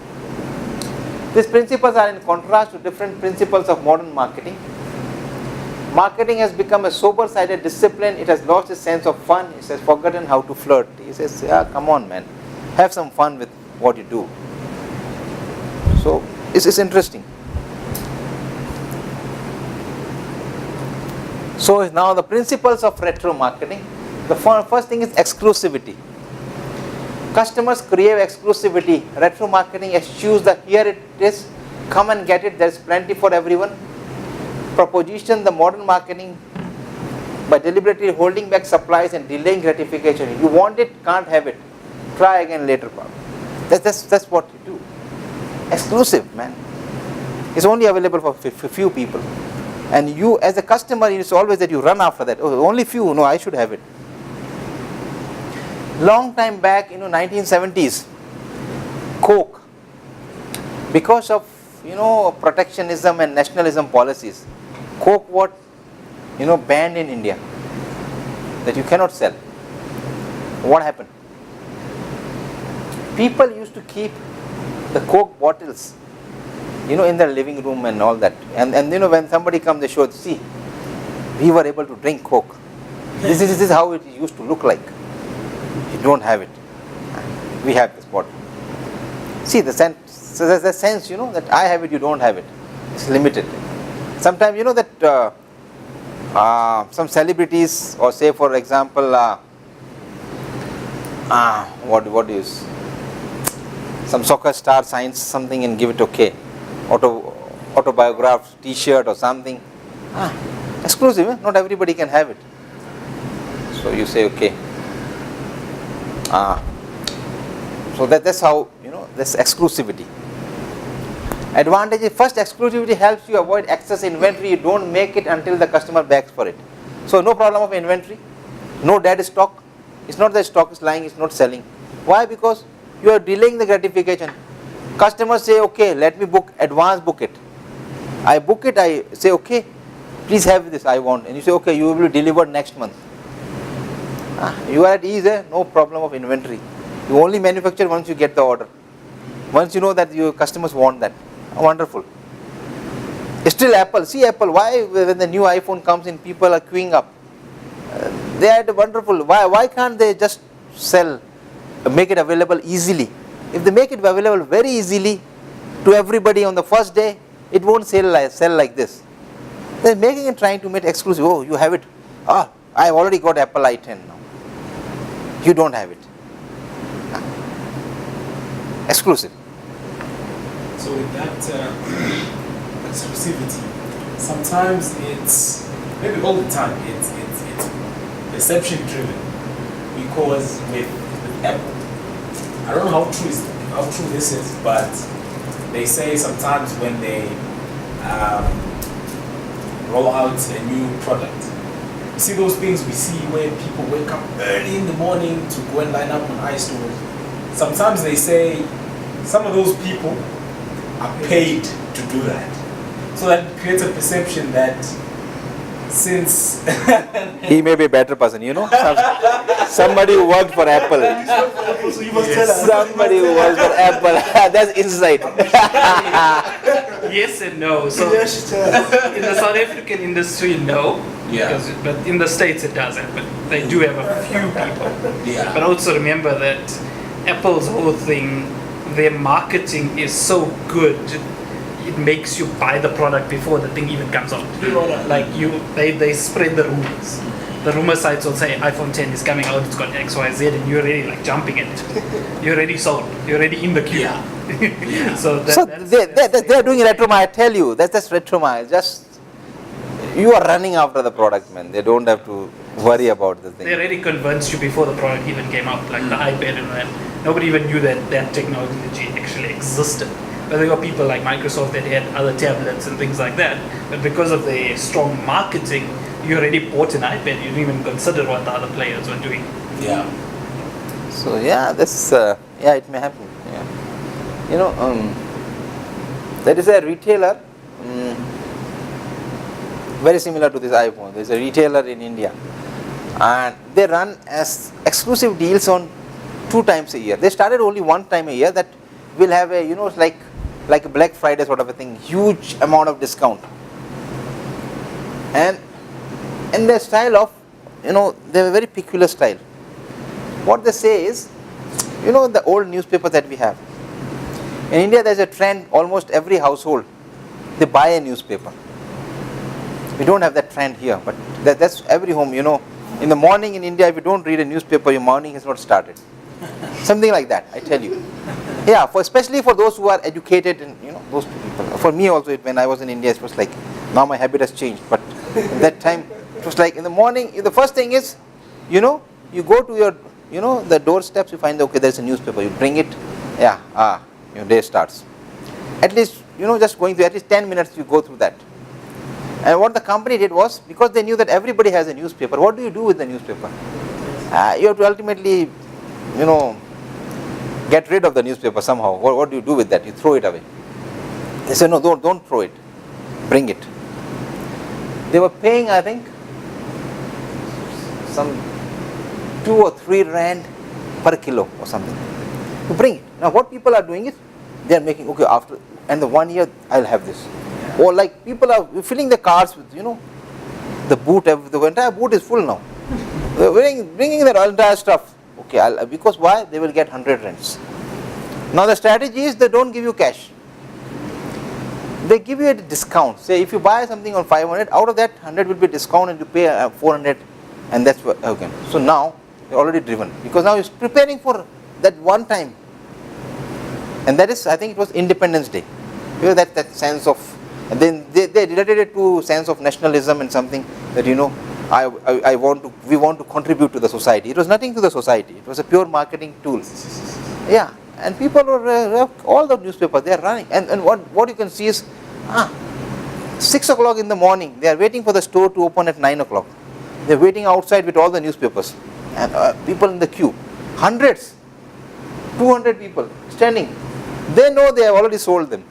Speaker 1: These principles are in contrast to different principles of modern marketing. Marketing has become a sober-sided discipline. It has lost its sense of fun. It has forgotten how to flirt. He says, come on, man. Have some fun with what you do. So, it's interesting. So, now the principles of retro marketing. The first thing is exclusivity. Customers crave exclusivity. Retro marketing eschews the here it is, come and get it, there's plenty for everyone. Proposition the modern marketing by deliberately holding back supplies and delaying gratification. You want it, can't have it. Try again later. That's what you do. Exclusive, man. It's only available for few people. And you as a customer, it's always that you run after that. Oh, only few, no, I should have it. Long time back, 1970s, Coke, because of, protectionism and nationalism policies, Coke was, banned in India, that you cannot sell. What happened? People used to keep the Coke bottles, in their living room and all that. And when somebody comes, they show, see, we were able to drink Coke. This is how it used to look like. You don't have it. We have this bottle. See the sense. So there's a sense, that I have it, you don't have it. It's limited. Sometimes, that some celebrities, or say for example, what is some soccer star signs something and give it okay, autobiograph T-shirt or something, exclusive. Not everybody can have it. So you say okay. So that's how, this exclusivity. Advantage is, first, exclusivity helps you avoid excess inventory. You don't make it until the customer begs for it. So no problem of inventory, no dead stock. It's not that stock is lying, it's not selling. Why? Because you are delaying the gratification. Customers say, okay, let me advance book it. I book it, I say, okay, please have this, I want. And you say, okay, you will be delivered next month. You are at ease, no problem of inventory. You only manufacture once you get the order. Once you know that your customers want that. Wonderful. Still Apple, see Apple, why when the new iPhone comes in, people are queuing up. They are wonderful. Why can't they just sell, make it available easily? If they make it available very easily to everybody on the first day, it won't sell like this. They're making it, trying to make exclusive. Oh, you have it. I've already got Apple i10 now. You don't have it. Exclusive.
Speaker 3: So with that exclusivity, sometimes it's, maybe all the time, it's perception driven. Because with Apple, I don't know how true this is, but they say sometimes when they roll out a new product, you see those things we see where people wake up early in the morning to go and line up on iStores. Sometimes they say some of those people are paid to do that. So that creates a perception that since
Speaker 1: He may be a better person, you know. Somebody who worked for Apple.
Speaker 4: So you must tell us.
Speaker 1: Somebody who works for Apple. That's insight.
Speaker 6: Yes and no. So
Speaker 4: Yes, tell us.
Speaker 6: in the South African industry, no.
Speaker 3: Yeah.
Speaker 6: Because, but in the States it does happen. They do have a few people.
Speaker 3: Yeah.
Speaker 6: But also remember that Apple's whole thing, their marketing is so good, it makes you buy the product before the thing even comes out. Like they spread the rumors. The rumor sites will say iPhone 10 is coming out, it's got XYZ, and you're already like jumping at it. You're already sold. You're already in the queue.
Speaker 3: Yeah.
Speaker 6: So
Speaker 1: They're doing retroma. I tell you, that's retroma. Just you are running after the product, man. They don't have to worry about the thing.
Speaker 6: they already convinced you before the product even came out, like the iPad and that. Nobody even knew that that technology actually existed. But there were people like Microsoft that had other tablets and things like that. But because of their strong marketing, you already bought an iPad. You didn't even consider what the other players were doing.
Speaker 3: Yeah.
Speaker 1: So yeah, this yeah, it may happen. Yeah. You know, there is a retailer very similar to this iPhone. There is a retailer in India, and they run as exclusive deals on 2 times a year. They started only 1 time a year. That will have a, you know, like a Black Friday sort of a thing, huge amount of discount. And in their style of, you know, they have a very peculiar style. What they say is, you know, the old newspapers that we have. In India, there's a trend, almost every household, they buy a newspaper. We don't have that trend here, but that's every home, you know. In the morning in India, if you don't read a newspaper, your morning has not started. Something like that, I tell you. Yeah, especially for those who are educated and, you know, those people. For me also, when I was in India, it was like, now my habit has changed, but at that time, it was like in the morning, the first thing is, you know, you go to your, you know, the doorsteps, you find, okay, there's a newspaper, you bring it, yeah, your day starts. At least, you know, just going through, at least 10 minutes you go through that. And what the company did was, because they knew that everybody has a newspaper, what do you do with the newspaper? You have to ultimately, you know, get rid of the newspaper somehow. What do you do with that? You throw it away. They said, no, don't throw it. Bring it. They were paying, I think, some 2 or 3 rand per kilo or something to bring it. Now what people are doing is, they are making, okay, after, and the 1 year, I'll have this. Or like people are filling the cars with, you know, the boot, the entire boot is full now. They're bringing their entire stuff. Okay, because why? They will get 100 rands. Now the strategy is they don't give you cash. They give you a discount. Say if you buy something on 500, out of that 100 will be discount and you pay 400, and that's what, okay. So now you're already driven, because now you're preparing for that one time. And that is, I think it was Independence Day. You know, that sense of, and then they related it to sense of nationalism and something that, you know, we want to contribute to the society. It was nothing to the society. It was a pure marketing tool. Yeah, and people were, all the newspapers, they are running. And what you can see is, 6 o'clock in the morning, they are waiting for the store to open at 9 o'clock. They are waiting outside with all the newspapers. And people in the queue. Hundreds, 200 people standing. They know they have already sold them.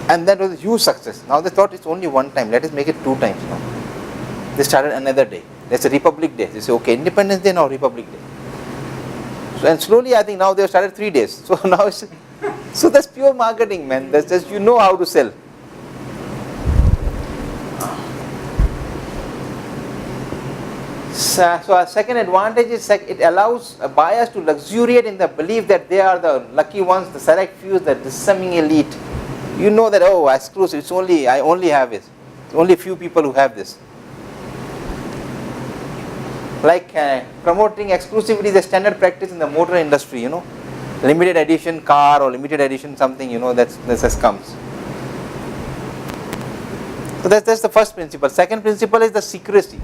Speaker 1: And that was a huge success. Now they thought it's only 1 time. Let us make it 2 times now. They started another day. There's a Republic Day. They say, okay, Independence Day, now Republic Day. So, and slowly, I think now they have started 3 days. So now it's, so that's pure marketing, man. That's just, you know how to sell. So our second advantage is it allows buyers to luxuriate in the belief that they are the lucky ones, the select few, the discerning elite. You know that, oh, exclusive, I only have it. Only a few people who have this. Like promoting exclusivity is a standard practice in the motor industry, limited edition car or limited edition something, that just comes. So that's the first principle. Second principle is the secrecy.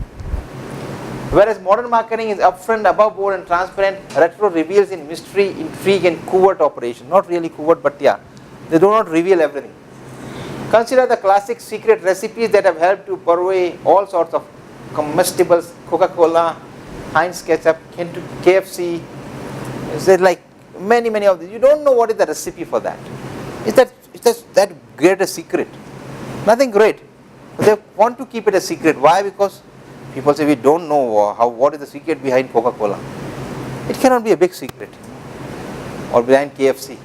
Speaker 1: Whereas modern marketing is upfront, above board and transparent, retro reveals in mystery, intrigue and covert operation. Not really covert, but yeah, they do not reveal everything. Consider the classic secret recipes that have helped to purvey all sorts of comestibles, Coca-Cola, Heinz ketchup, KFC. There's like many of these. You don't know what is the recipe for that. Is that great a secret? Nothing great. But they want to keep it a secret. Why? Because people say we don't know what is the secret behind Coca-Cola. It cannot be a big secret. Or behind KFC.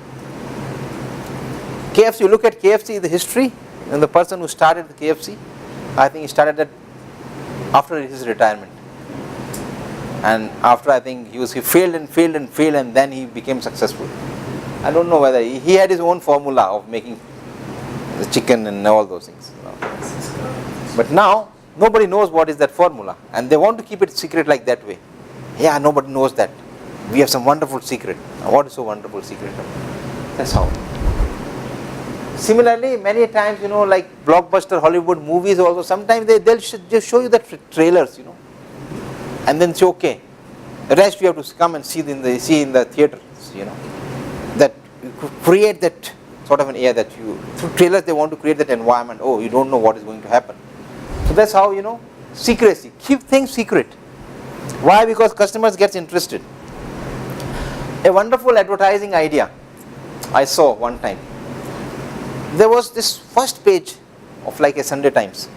Speaker 1: You look at KFC, the history, and the person who started the KFC, I think he started that after his retirement. And after, I think he failed and then he became successful. I don't know whether he had his own formula of making the chicken and all those things. But now nobody knows what is that formula, and they want to keep it secret like that way. Yeah, nobody knows that. We have some wonderful secret. What is so wonderful secret? That's how. Similarly, many times, like blockbuster Hollywood movies also, sometimes they'll just show you the trailers, and then say, okay, the rest you have to come and see in the theaters, that you could create that sort of an air that through trailers they want to create that environment. Oh, you don't know what is going to happen. So that's how, secrecy. Keep things secret. Why? Because customers get interested. A wonderful advertising idea I saw one time. There was this first page of like a Sunday Times.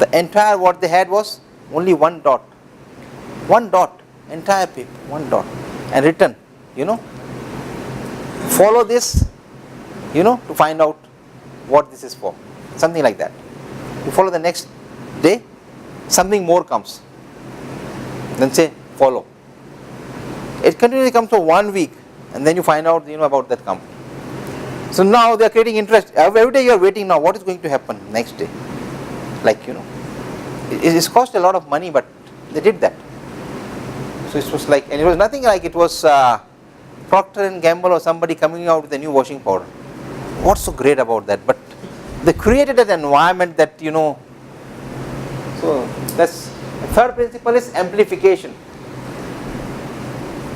Speaker 1: The entire what they had was only one dot, entire paper, one dot, and written, follow this, to find out what this is for, something like that. You follow the next day, something more comes, then say follow. It continually comes for 1 week, and then you find out, about that company. So now they are creating interest. Every day you are waiting now, what is going to happen next day? Like, it's cost a lot of money, but they did that. So it was like, and it was nothing like it was Procter and Gamble or somebody coming out with a new washing powder. What's so great about that? But they created an environment that, so that's, the third principle is amplification.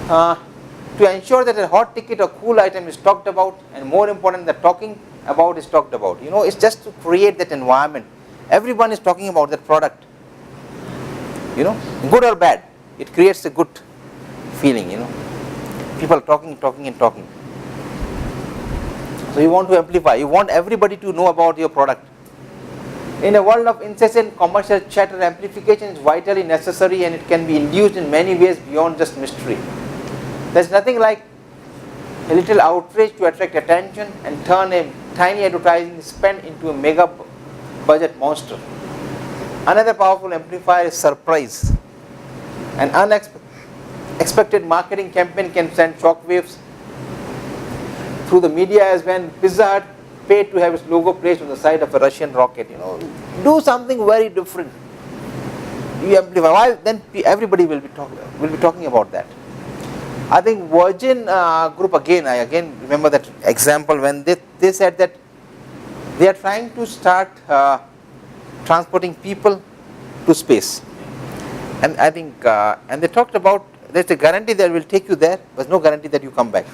Speaker 1: To ensure that a hot ticket or cool item is talked about, and more important, the talking about is talked about. It's just to create that environment. Everyone is talking about that product. Good or bad, it creates a good feeling. People talking. So you want to amplify. You want everybody to know about your product. In a world of incessant commercial chatter, amplification is vitally necessary, and it can be induced in many ways beyond just mystery. There's nothing like a little outrage to attract attention and turn a tiny advertising spend into a mega budget monster. Another powerful amplifier is surprise. An unexpected marketing campaign can send shockwaves through the media, as when Pizza Hut paid to have its logo placed on the side of a Russian rocket. Do something very different. You amplify. Why? Then everybody will be talking about that. I think Virgin Group, I again remember that example when they said that they are trying to start transporting people to space, and I think and they talked about there's a guarantee that will take you there, but no guarantee that you come back.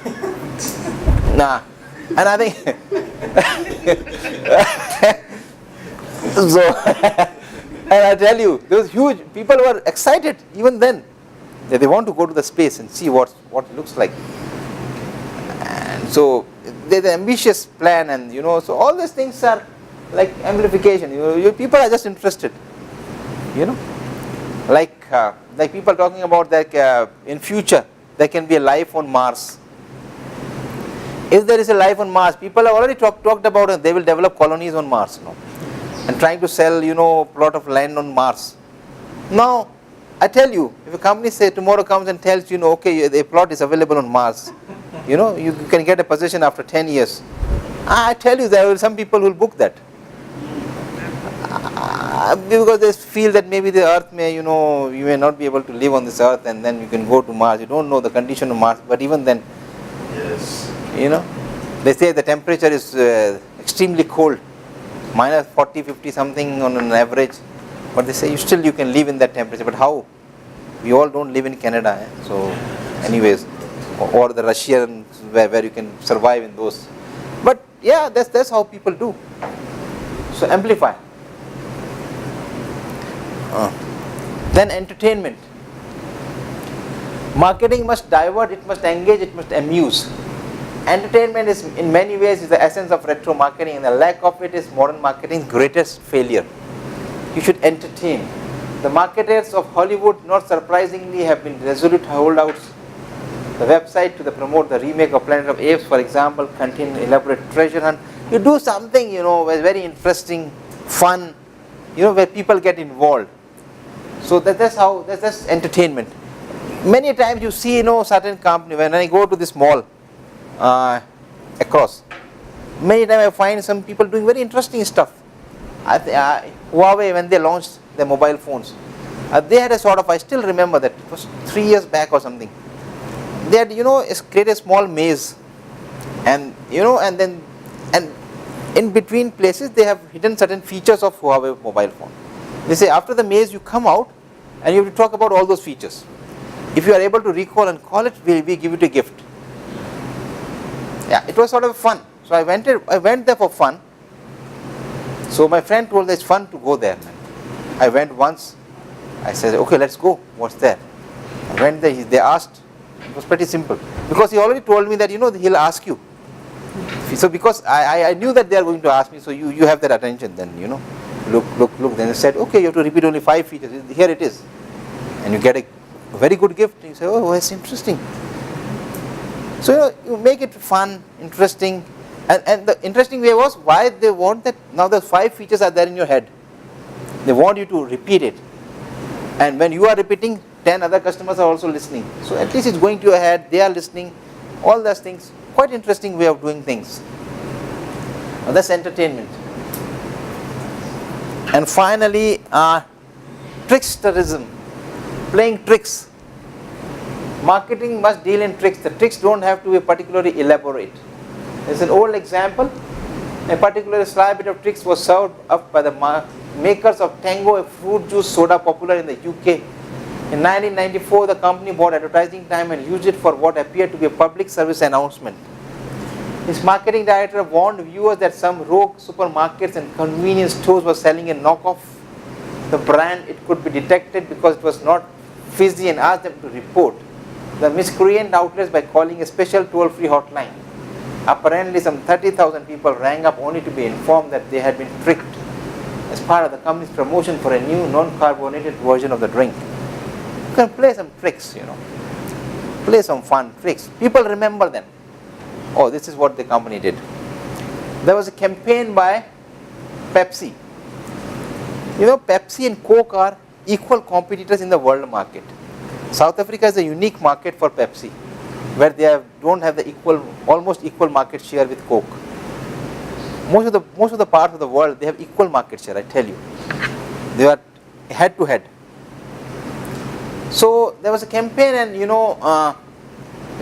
Speaker 1: Nah, and I think so. And I tell you, those huge people were excited even then. They want to go to the space and see what it looks like. And so there's an ambitious plan, and so all these things are like amplification. People are just interested. Like people talking about that in future there can be a life on Mars. If there is a life on Mars, people have already talked about it. They will develop colonies on Mars, and trying to sell plot of land on Mars. Now, I tell you, if a company say tomorrow comes and tells okay, the plot is available on Mars, you can get a position after 10 years. I tell you, there will some people who will book that. Because they feel that maybe the earth may, you may not be able to live on this earth, and then you can go to Mars. You don't know the condition of Mars, but even then,
Speaker 2: Yes.
Speaker 1: they say the temperature is extremely cold, minus 40, 50 something on an average, but they say you can live in that temperature. But how? We all don't live in Canada, so anyways, or the Russian where you can survive in those. But yeah, that's how people do. So amplify. Then entertainment. Marketing must divert, it must engage, it must amuse. Entertainment is in many ways is the essence of retro marketing, and the lack of it is modern marketing's greatest failure. You should entertain. The marketers of Hollywood, not surprisingly, have been resolute holdouts. The website to promote the remake of Planet of Apes, for example, contain elaborate treasure hunt. You do something, very interesting, fun, where people get involved. So that's entertainment. Many times you see, certain company, when I go to this mall, across, many times I find some people doing very interesting stuff. Huawei, when they launched their mobile phones, they had a sort of, I still remember that, it was 3 years back or something. They had, created a small maze, and and in between places they have hidden certain features of Huawei mobile phone. They say after the maze you come out and you have to talk about all those features. If you are able to recall and call it, we give it a gift. Yeah, it was sort of fun. So I went there for fun. So my friend told me it's fun to go there, man. I went once. I said, okay, let's go. What's there? I went there. They asked. It was pretty simple, because he already told me that he'll ask you. So because I knew that they are going to ask me, so you have that attention. Then look. Then they said, okay, you have to repeat only 5 features. Here it is, and you get a very good gift. You say, oh, it's interesting. So you make it fun, interesting, and the interesting way was why they want that. Now the 5 features are there in your head. They want you to repeat it, and when you are repeating, 10 other customers are also listening. So at least it's going to your head. They are listening. All those things. Quite interesting way of doing things. Now that's entertainment. And finally, tricksterism, playing tricks. Marketing must deal in tricks. The tricks don't have to be particularly elaborate. There's an old example. A particularly sly bit of tricks was served up by the makers of Tango, a fruit juice soda popular in the UK. In 1994, the company bought advertising time and used it for what appeared to be a public service announcement. His marketing director warned viewers that some rogue supermarkets and convenience stores were selling a knockoff the brand. It could be detected because it was not fizzy, and asked them to report the miscreant outlets by calling a special toll-free hotline. Apparently, some 30,000 people rang up only to be informed that they had been tricked as part of the company's promotion for a new non-carbonated version of the drink. You can play some tricks, play some fun tricks. People remember them. Oh, this is what the company did. There was a campaign by Pepsi. Pepsi and Coke are equal competitors in the world market. South Africa is a unique market for Pepsi, where they don't have the almost equal market share with Coke. Most of the parts of the world, they have equal market share, I tell you. They are head to head. So there was a campaign, and it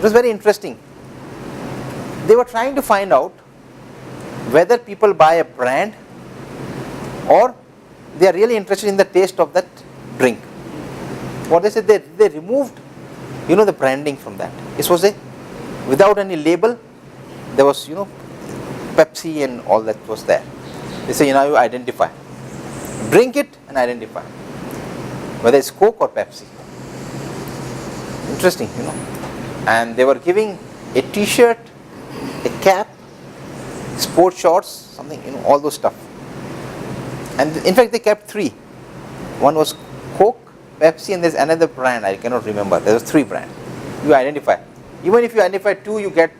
Speaker 1: was very interesting. They were trying to find out whether people buy a brand or they are really interested in the taste of that drink. What they said, they removed the branding from that. It was without any label. There was Pepsi and all that was there. They say you identify, drink it and identify whether it's Coke or Pepsi. Interesting, and they were giving a t-shirt, a cap, sport shorts, something, all those stuff. And in fact they kept 3. One was Coke, Pepsi, and there's another brand, I cannot remember. There was 3 brands. You identify. Even if you identify 2, you get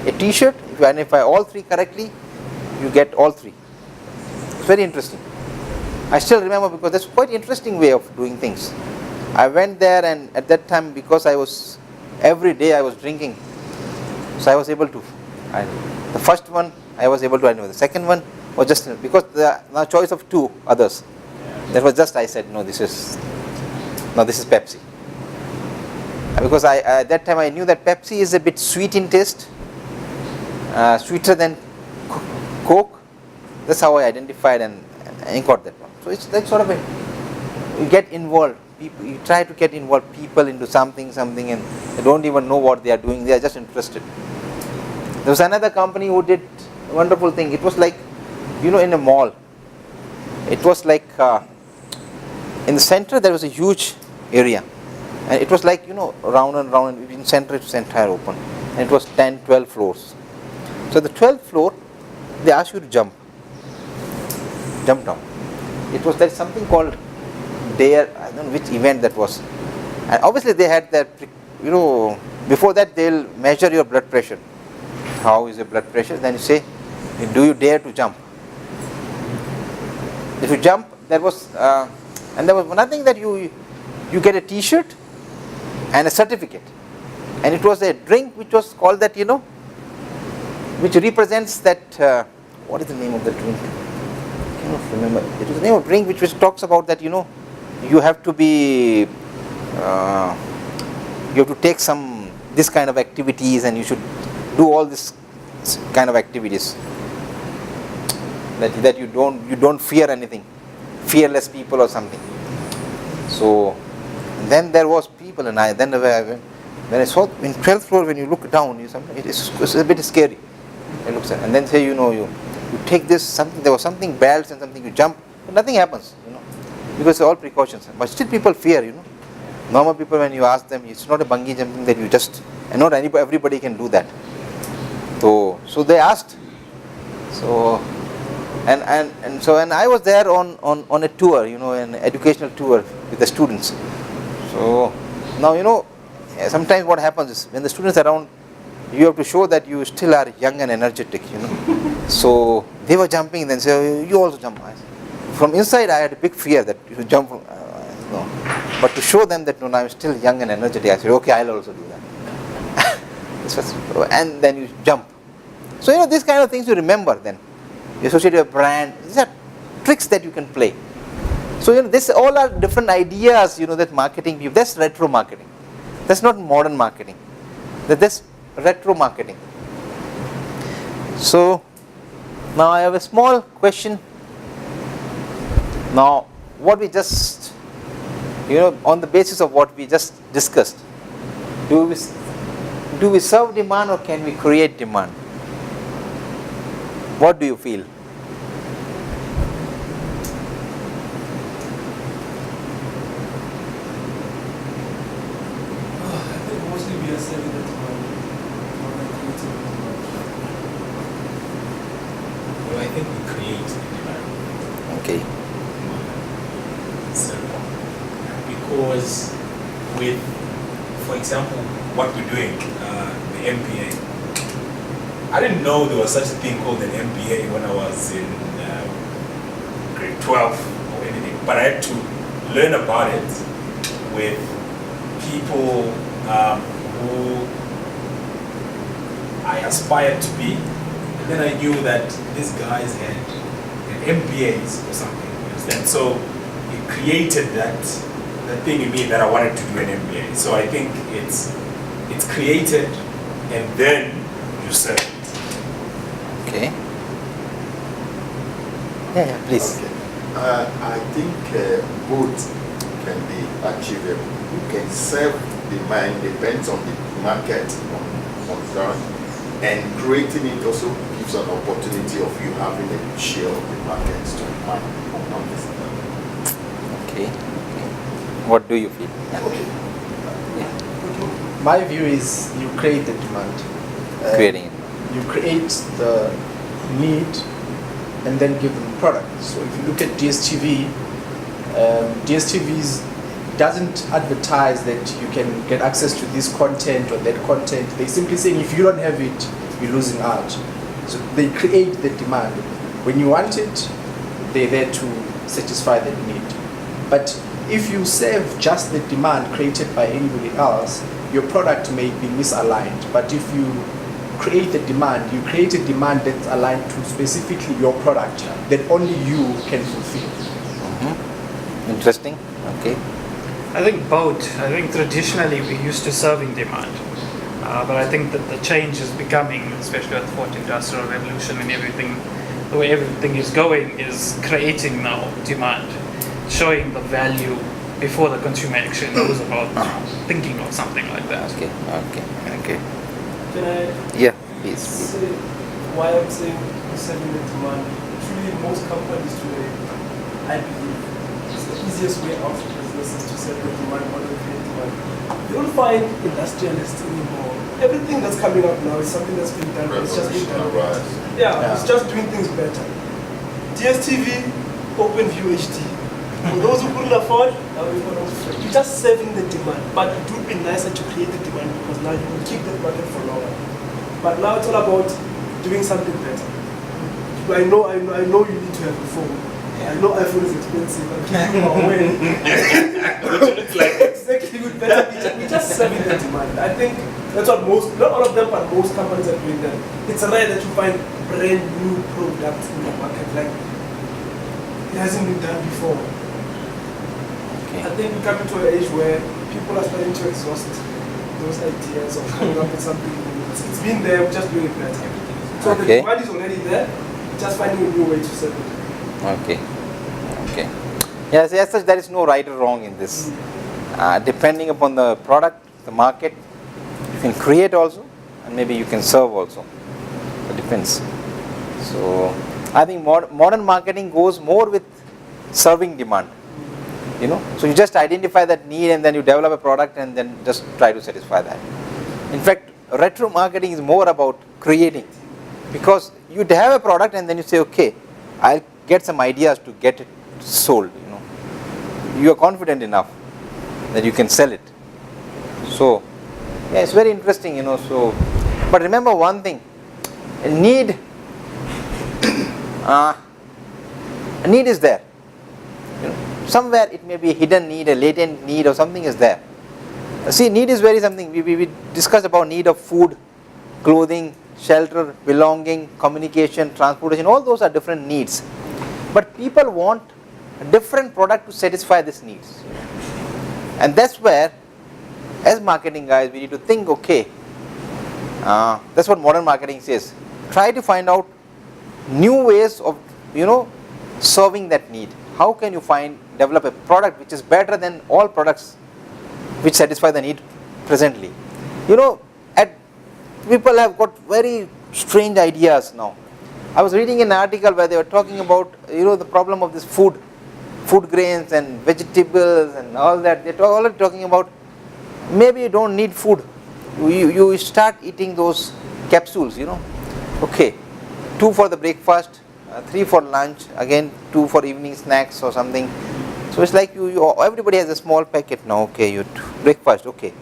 Speaker 1: a t-shirt. If you identify all 3 correctly, you get all 3. It's very interesting. I still remember, because that's quite interesting way of doing things. I went there, and at that time, because every day I was drinking, so I was able to, the first one I was able to identify. The second one was just, because there are choice of 2 others. That was just, I said, no, this is Pepsi. Because at that time I knew that Pepsi is a bit sweet in taste, sweeter than Coke. That's how I identified and got that one. So it's that sort of you get involved. You try to get involved people into something, and they don't even know what they are doing. They are just interested. There was another company who did a wonderful thing. It was like, in a mall. It was like in the center there was a huge area, and it was like round and round, and in center it was entire open, and it was 10, 12 floors. So the 12th floor, they asked you to jump down. It was like something called Dare. I don't know which event that was, and obviously they had that. Before that they'll measure your blood pressure. How is your blood pressure? Then you say, do you dare to jump? If you jump, there was nothing that you get a T-shirt and a certificate, and it was a drink which was called that which represents that. What is the name of the drink? I cannot remember. It was the name of drink which talks about that you have to be you have to take this kind of activities, and you should do all this kind of activities. That you don't fear anything, fearless people or something. So then there was people, and when I saw in 12th floor, when you look down, it's a bit scary. It looks, and then say you take this something. There was something bells and something. You jump, but nothing happens, because it's all precautions. But still people fear, Normal people, when you ask them, it's not a bungee jumping that you just, and not everybody can do that. So they asked. So and I was there on a tour, an educational tour with the students. So now sometimes what happens is when the students are around, you have to show that you still are young and energetic, So they were jumping, then say, you also jump. From inside I had a big fear that you jump, but to show them that I'm still young and energetic, I said, okay, I'll also do that. And then you jump. So these kind of things you remember then. You associate your brand. These are tricks that you can play. So this all are different ideas, that marketing. That's retro marketing. That's not modern marketing. That's retro marketing. So now I have a small question. Now what we just, on the basis of what we just discussed, do we serve demand or can we create demand? What do you feel?
Speaker 4: I think mostly we are serving the demand, more than creating demand.
Speaker 3: Well, I think we create the demand.
Speaker 1: Okay.
Speaker 3: So, because with, for example, what we're doing, the MBA, I didn't know there was such a thing called an MBA when I was in grade 12 or anything, but I had to learn about it with people who I aspired to be, and then I knew that these guys had MBAs or something. And so it created that thing in me that I wanted to do an MBA. So I think it's created and then you serve it.
Speaker 1: Okay. Yeah, please.
Speaker 2: Okay. I think both can be achievable. You can serve demand, depends on the market on ground, and creating it also gives an opportunity of you having a share of the market to understand.
Speaker 1: Okay. What do you feel?
Speaker 2: Okay.
Speaker 5: My view is you create the demand.
Speaker 1: Creating it.
Speaker 5: You create the need and then give them product. So if you look at DSTV, DSTV's doesn't advertise that you can get access to this content or that content. They simply saying if you don't have it, you're losing out. So they create the demand. When you want it, they're there to satisfy that need. But if you serve just the demand created by anybody else, your product may be misaligned. But if you create the demand, you create a demand that's aligned to specifically your product that only you can fulfill.
Speaker 1: Interesting. Okay.
Speaker 6: I think both. I think traditionally we're used to serving demand. But I think that the change is becoming, especially with the fourth industrial revolution and everything, the way everything is going is creating now demand, showing the value before the consumer actually knows about thinking of something like that.
Speaker 1: Okay.
Speaker 4: Can I
Speaker 1: Yeah, please.
Speaker 4: say why I'm saying serving the demand? Truly, most companies today, I believe, it's the easiest way out of business is to serve the demand or to create demand. You don't find industrialists anymore. Everything that's coming up now is something that's being done. It's just being done. Yeah, it's just doing things better. DSTV, OpenView HD. For those who couldn't afford, you're just serving the demand. But it would be nicer to create the demand because now you will keep the market for longer. But now it's all about doing something better. I know you need to have a phone. I know iPhone is expensive. I'm keeping you away. Exactly, we're just serving the demand. I think that's what not all of them, but most companies are doing that. It's rare that you find brand new products in the market. Like, it hasn't been done before.
Speaker 1: Okay.
Speaker 4: I think we're coming to an age where people are starting to exhaust those ideas of coming up with something new. It's been there, we're just doing it better. So the demand is already there, just finding a new way to serve it.
Speaker 1: Okay. Yes, as such, there is no right or wrong in this. Depending upon the product, the market, you can create also, and maybe you can serve also. It depends. So, I think modern marketing goes more with serving demand. So you just identify that need and then you develop a product and then just try to satisfy that. In fact, retro marketing is more about creating, because you have a product and then you say, okay, I'll get some ideas to get it sold. You are confident enough that you can sell it. So, yeah, it's very interesting. So, but remember one thing: a need is there. Somewhere it may be a hidden need, a latent need, or something is there. See, need is very something. We discussed about need of food, clothing, shelter, belonging, communication, transportation. All those are different needs. But people want a different product to satisfy these needs. And that's where, as marketing guys, we need to think, okay, that's what modern marketing says. Try to find out new ways of, serving that need. How can you develop a product which is better than all products which satisfy the need presently? People have got very strange ideas now. I was reading an article where they were talking about, the problem of this food grains and vegetables and all that. They're already talking about maybe you don't need food. You start eating those capsules, Okay, 2 for the breakfast, 3 for lunch, again 2 for evening snacks or something. So it's like everybody has a small packet now. Okay, you breakfast. Okay,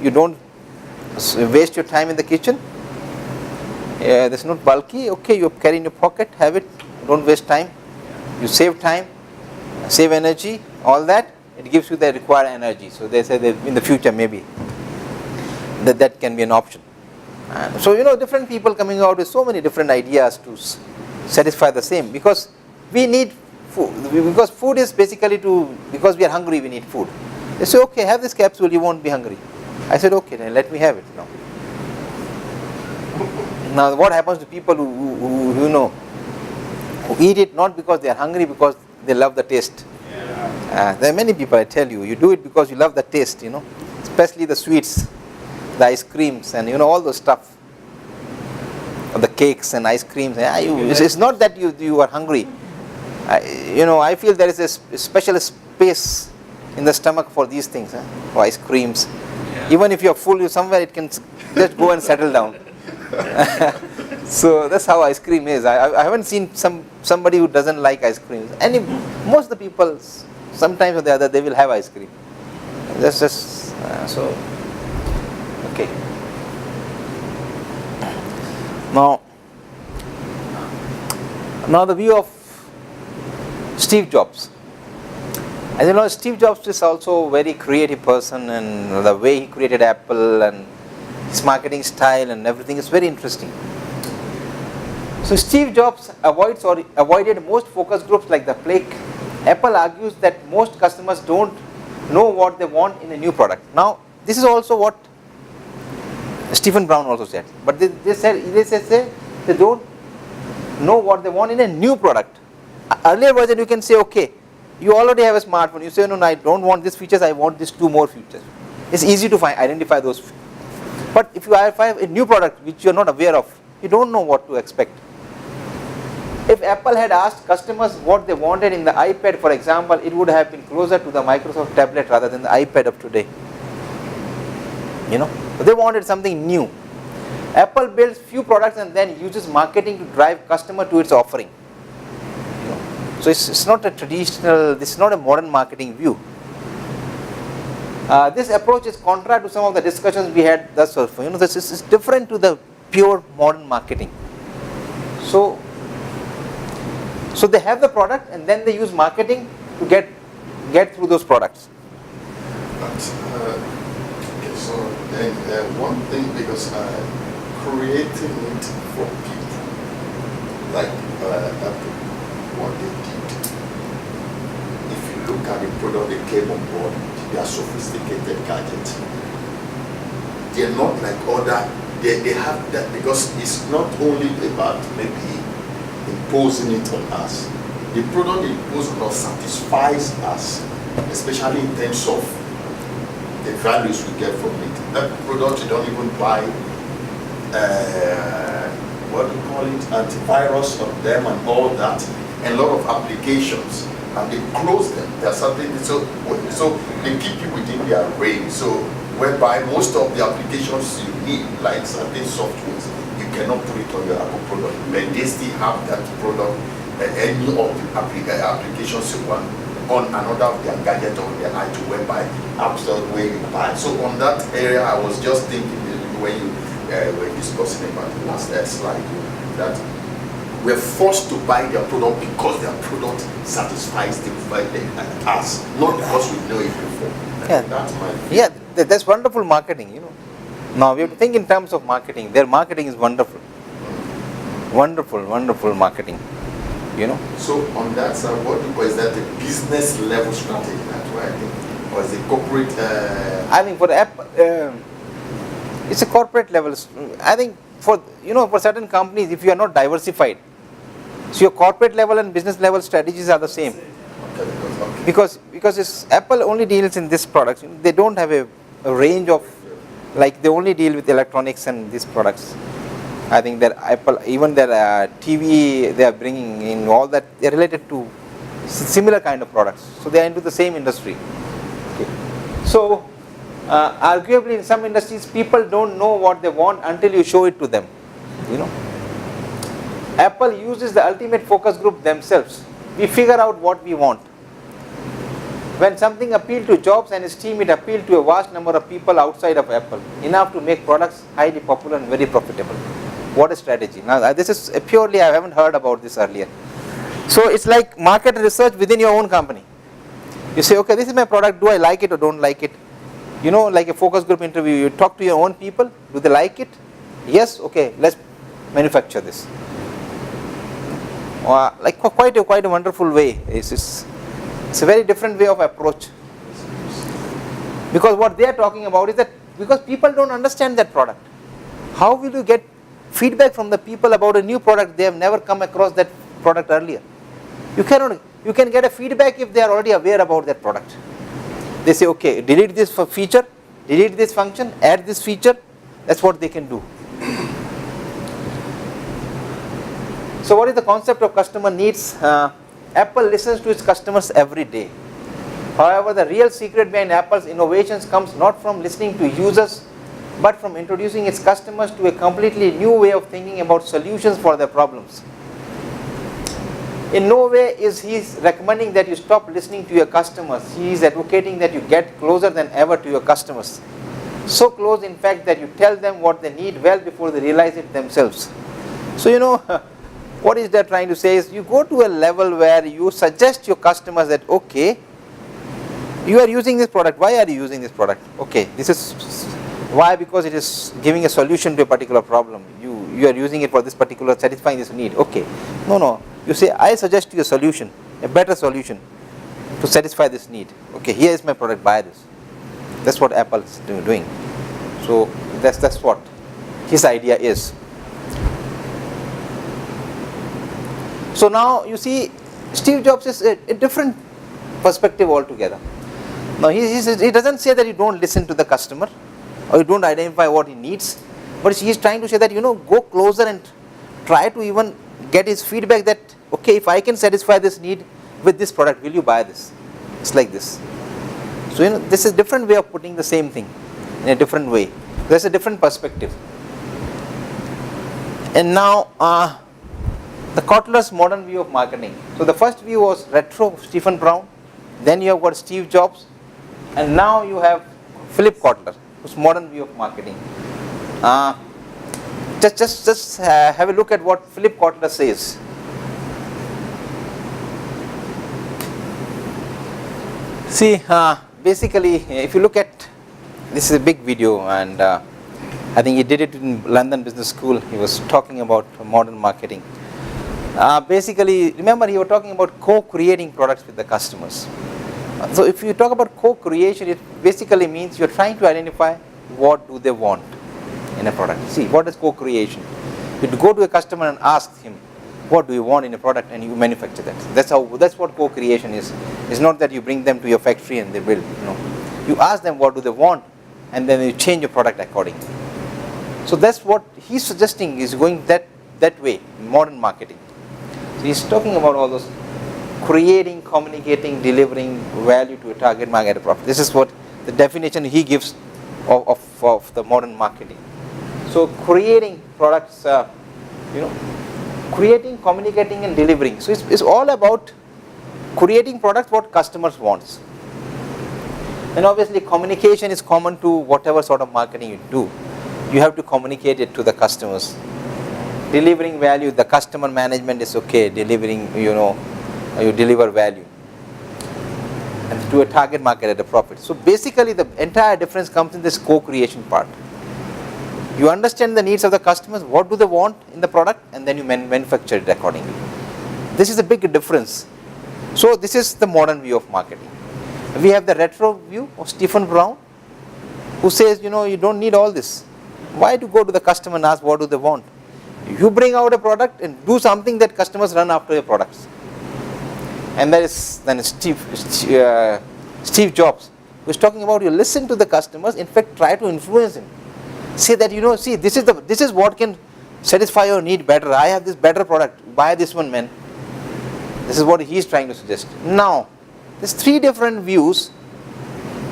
Speaker 1: you don't waste your time in the kitchen. There's not bulky. Okay, you carry in your pocket, have it. Don't waste time. You save time, save energy, all that. It gives you the required energy. So they say that in the future maybe that can be an option. And so different people coming out with so many different ideas to satisfy the same, because we need food. Because food is basically because we are hungry, we need food. They say, okay, have this capsule, you won't be hungry. I said, okay, then let me have it now. Now, what happens to people who eat it not because they are hungry, because they love the taste? There are many people, I tell you, you do it because you love the taste, especially the sweets, the ice creams, and all those stuff, or the cakes and ice creams. It's not that you are hungry. I feel there is a special space in the stomach for these things, for ice creams. Even if you are full, somewhere it can just go and settle down. So that's how ice cream is. I haven't seen somebody who doesn't like ice cream. Most of the people, sometimes or the other, they will have ice cream. That's just so. Okay. Now the view of Steve Jobs. As you know, Steve Jobs is also a very creative person, and the way he created Apple and his marketing style and everything is very interesting. So Steve Jobs avoided most focus groups like the plague Apple argues that most customers don't know what they want in a new product. Now, this is also what Stephen Brown also said. But they say they don't know what they want in a new product. Earlier version you can say, okay, you already have a smartphone. You say, no, I don't want these features, I want these 2 more features. It's easy to identify those. But if you identify a new product which you are not aware of, you don't know what to expect. If Apple had asked customers what they wanted in the iPad, for example, it would have been closer to the Microsoft tablet rather than the iPad of today. They wanted something new. Apple builds few products and then uses marketing to drive customer to its offering. So it's not a traditional, this is not a modern marketing view. This approach is contrary to some of the discussions we had thus far. This is different to the pure modern marketing. So they have the product and then they use marketing to get through those products.
Speaker 2: Okay, so then one thing, because creating it for people, like Apple, what they did, if you look at the product they came on board, they are sophisticated gadgets. They're not like other, they have that, because it's not only about maybe imposing it on us. The product they impose on us satisfies us, especially in terms of the values we get from it. That product you don't even buy, what do you call it, antivirus on them and all that, and a lot of applications, and they close them. There are certain, so they keep you within their range. So whereby most of the applications you need, like certain softwares, you cannot put it on your Apple product, but they still have that product, any of the applications you want on another of their gadget or their item, whereby apps where you buy. So on that area, I was just thinking when you were discussing about the last slide, that we're forced to buy their product because their product satisfies us, not because we know it before.
Speaker 1: Yeah.
Speaker 2: That's my view.
Speaker 1: Yeah, that's wonderful marketing, Now we have to think in terms of marketing. Their marketing is wonderful. Wonderful marketing,
Speaker 2: So on that side, what is that a business level strategy? That's why I think, or is it corporate?
Speaker 1: I think for the app, it's a corporate level. I think for certain companies, if you are not diversified, so your corporate level and business level strategies are the same.
Speaker 2: Okay.
Speaker 1: Because Apple only deals in this products. They don't have a range of, like they only deal with electronics and these products. I think that Apple, even their TV, they are bringing in all that, they are related to similar kind of products. So they are into the same industry. Okay. So arguably in some industries, people don't know what they want until you show it to them. Apple uses the ultimate focus group themselves. We figure out what we want. When something appealed to Jobs and his team, it appealed to a vast number of people outside of Apple, enough to make products highly popular and very profitable. What a strategy. Now this is purely, I haven't heard about this earlier. So it's like market research within your own company. You say, okay, this is my product, do I like it or don't like it? Like a focus group interview, you talk to your own people, do they like it? Yes, okay, let's manufacture this. Like quite a wonderful way. It's a very different way of approach. Because what they are talking about is that because people don't understand that product, how will you get feedback from the people about a new product? They have never come across that product earlier. You can get a feedback if they are already aware about that product. They say, okay, delete this feature, delete this function, add this feature. That's what they can do. So what is the concept of customer needs? Apple listens to its customers every day. However, the real secret behind Apple's innovations comes not from listening to users, but from introducing its customers to a completely new way of thinking about solutions for their problems. In no way is he recommending that you stop listening to your customers. He is advocating that you get closer than ever to your customers. So close, in fact, that you tell them what they need well before they realize it themselves. So what is that trying to say is you go to a level where you suggest your customers that, okay, you are using this product. Why are you using this product? Okay, this is why, because it is giving a solution to a particular problem. You are using it for this particular, satisfying this need. Okay, no, you say, I suggest you a solution, a better solution. to satisfy this need. Okay, here is my product, buy this. That's what Apple is doing. So that's what his idea is. So now you see, Steve Jobs is a different perspective altogether. Now he doesn't say that you don't listen to the customer or you don't identify what he needs, but he's trying to say that, go closer and try to even get his feedback that, okay, if I can satisfy this need with this product, will you buy this? It's like this. So this is a different way of putting the same thing in a different way. There's a different perspective. And now the Kotler's modern view of marketing. So the first view was retro, Stephen Brown. Then you have got Steve Jobs, and now you have Philip Kotler, whose modern view of marketing. Just have a look at what Philip Kotler says. See, basically, if you look at, this is a big video, and I think he did it in London Business School. He was talking about modern marketing. Basically, remember, he was talking about co-creating products with the customers. So if you talk about co-creation, it basically means you're trying to identify what do they want in a product. See, what is co-creation? You go to a customer and ask him, what do you want in a product, and you manufacture that. That's what co-creation is. It's not that you bring them to your factory and they build. You ask them what do they want, and then you change your product accordingly. So that's what he's suggesting, is going that way in modern marketing. So he's talking about all those creating, communicating, delivering value to a target market, a profit. This is what the definition he gives of the modern marketing. So creating products, creating, communicating, and delivering. So it's all about creating products what customers wants. And obviously communication is common to whatever sort of marketing you do. You have to communicate it to the customers. Delivering value, the customer management is okay. Delivering, you deliver value and to a target market at a profit. So basically the entire difference comes in this co-creation part. You understand the needs of the customers, what do they want in the product, and then you manufacture it accordingly. This is a big difference. So this is the modern view of marketing. We have the retro view of Stephen Brown, who says, you don't need all this. Why to go to the customer and ask what do they want? You bring out a product and do something that customers run after your products. And that is then Steve Jobs, who is talking about, you listen to the customers, in fact try to influence him. Say that, see, this is what can satisfy your need better. I have this better product, buy this one, man. This is what he is trying to suggest. Now, there's three different views.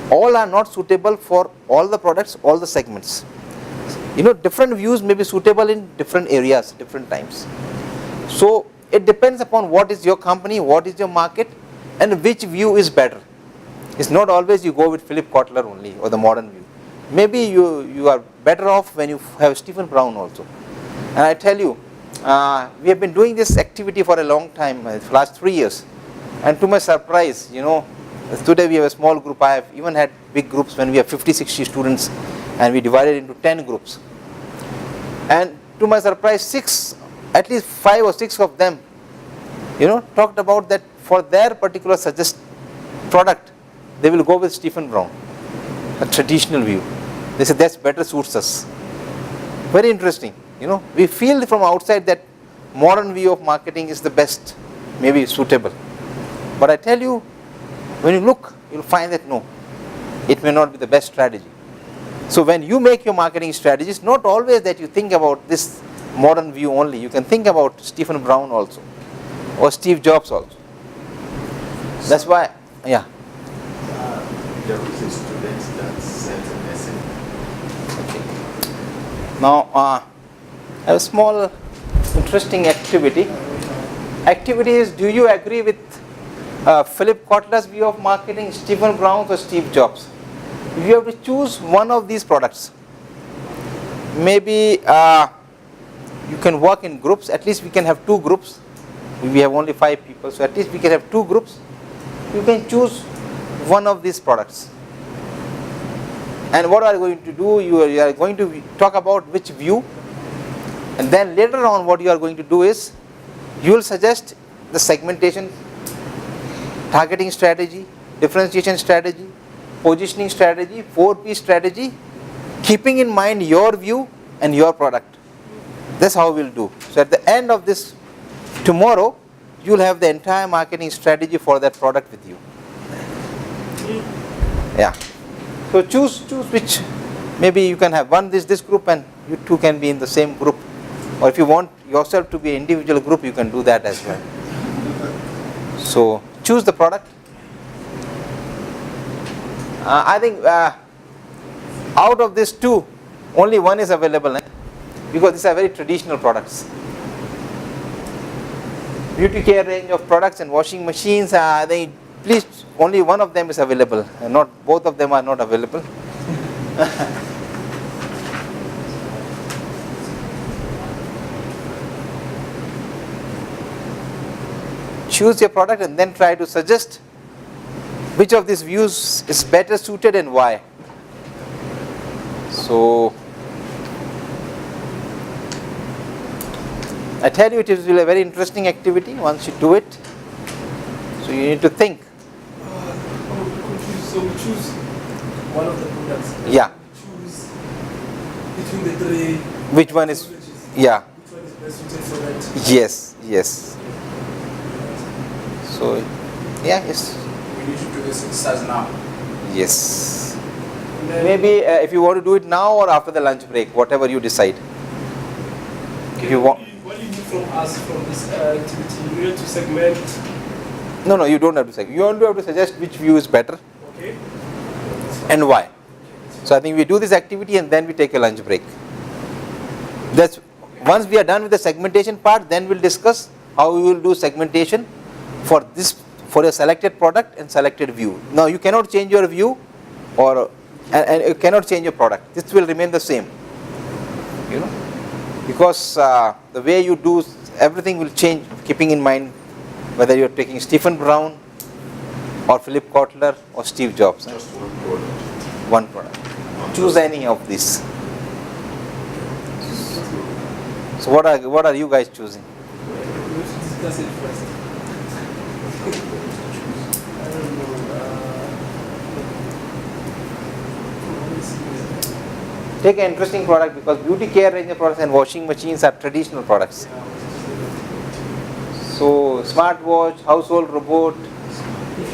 Speaker 1: All are not suitable for all the products, all the segments. Different views may be suitable in different areas, different times. So it depends upon what is your company, what is your market, and which view is better. It's not always you go with Philip Kotler only or the modern view. Maybe you are better off when you have Stephen Brown also. And I tell you, we have been doing this activity for a long time, the last 3 years. And to my surprise, today we have a small group. I have even had big groups when we have 50, 60 students, and we divided into 10 groups. And to my surprise, at least 5 or 6 of them, talked about that for their particular product, they will go with Stephen Brown, a traditional view. They said that's better suits us. Very interesting. We feel from outside that modern view of marketing is the best, maybe suitable. But I tell you, when you look, you'll find that no, it may not be the best strategy. So when you make your marketing strategy, it's not always that you think about this modern view only. You can think about Stephen Brown also, or Steve Jobs also. That's why, yeah.
Speaker 2: There is a student that sent a message.
Speaker 1: Okay. Now, I have a small interesting activity. Activity is, do you agree with Philip Kotler's view of marketing, Stephen Brown's, or Steve Jobs? You have to choose one of these products. Maybe you can work in groups. At least we can have 2 groups. We have only 5 people, so at least we can have 2 groups. You can choose one of these products. And what are you going to do? You are going to talk about which view, and then later on what you are going to do is, you will suggest the segmentation targeting strategy, differentiation strategy, positioning strategy, 4P strategy, keeping in mind your view and your product. That's how we'll do. So at the end of this tomorrow, you'll have the entire marketing strategy for that product with you. Yeah. So choose which. Maybe you can have one this group and you two can be in the same group. Or if you want yourself to be an individual group, you can do that as well. So choose the product. I think out of these two, only one is available, because these are very traditional products. Beauty care range of products and washing machines, they please only one of them is available, and not both of them are not available. Choose your product and then try to suggest which of these views is better suited and why. So I tell you, it is a very interesting activity once you do it. So you need to think.
Speaker 4: So we choose one of the products.
Speaker 1: Yeah.
Speaker 4: We choose between the three.
Speaker 1: Which one is? Yeah.
Speaker 4: Which one is best suited for that?
Speaker 1: Yes. Yes. So, yeah. Yes.
Speaker 5: We need to do this exercise now.
Speaker 1: Yes.
Speaker 4: And then
Speaker 1: Maybe if you want to do it now or after the lunch break, whatever you decide. If you want.
Speaker 4: What do you need from us from this activity? You need to segment.
Speaker 1: No, you don't have to say. You only have to suggest which view is better
Speaker 4: Okay.
Speaker 1: and why. So I think we do this activity and then we take a lunch break. That's once we are done with the segmentation part, then we'll discuss how we will do segmentation for a selected product and selected view. Now you cannot change your view, and you cannot change your product. This will remain the same. Because the way you do everything will change, keeping in mind whether you are taking Stephen Brown or Philip Kotler or Steve Jobs.
Speaker 2: Just one product.
Speaker 1: One product. Choose any of these. So what are you guys choosing?
Speaker 4: We have to discuss it first. I don't know.
Speaker 1: Take an interesting product, because beauty care range of products and washing machines are traditional products. So smartwatch, household robot,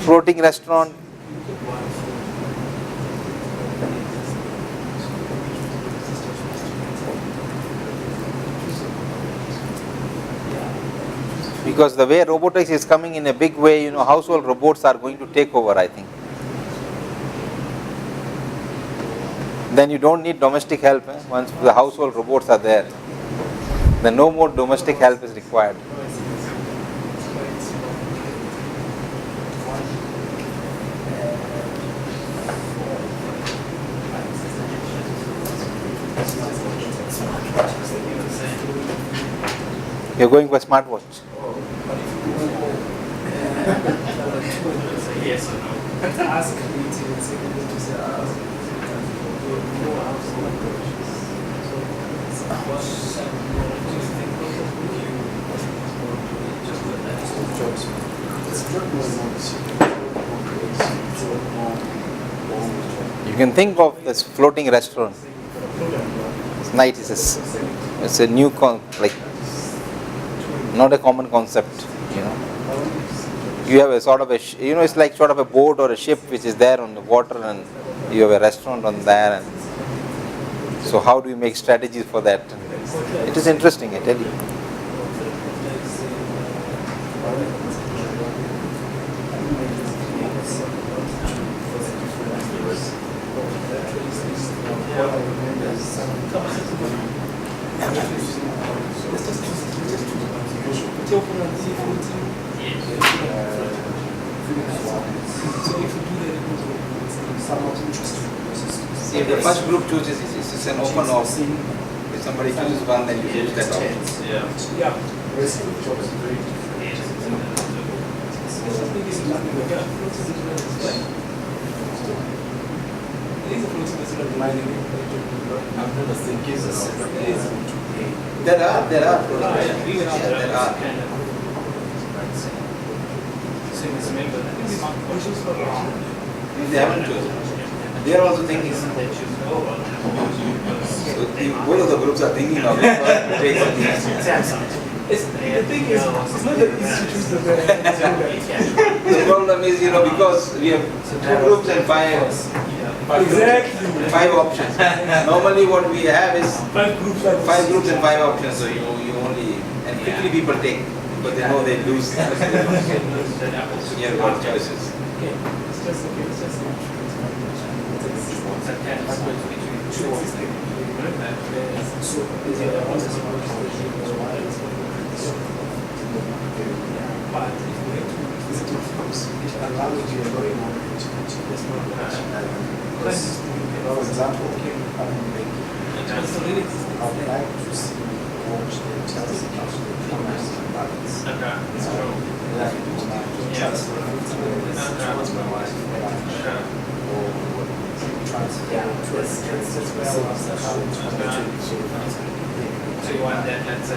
Speaker 1: floating restaurant. Because the way robotics is coming in a big way, household robots are going to take over, I think. Then you don't need domestic help. Once the household robots are there, then no more domestic help is required. You're going for smartwatch.
Speaker 6: Yes or no?
Speaker 4: Ask creative and second to say ask.
Speaker 1: You can think of this floating restaurant. It's nice. It's a new not a common concept. You have a sort of it's like sort of a boat or a ship which is there on the water, and you have a restaurant on there. And so how do you make strategies for that? It is interesting, I tell you. See, if the first group chooses, it's an open option. If somebody chooses one, then you choose that option.
Speaker 4: Yeah.
Speaker 1: There are.
Speaker 6: I agree with you.
Speaker 1: There are.
Speaker 6: Kind of.
Speaker 1: So They haven't chosen. They are also thinking. So both of the groups are thinking of it.
Speaker 4: The thing is, it's not that easy to choose the best.
Speaker 1: The problem is, because we have two groups and five options. Normally what we have is five groups and five options. So you only, and quickly people take, but they know they lose. So you have got choices.
Speaker 5: For example, I would like to see what the Telecoms Industry balance.
Speaker 6: So you want that, let's say,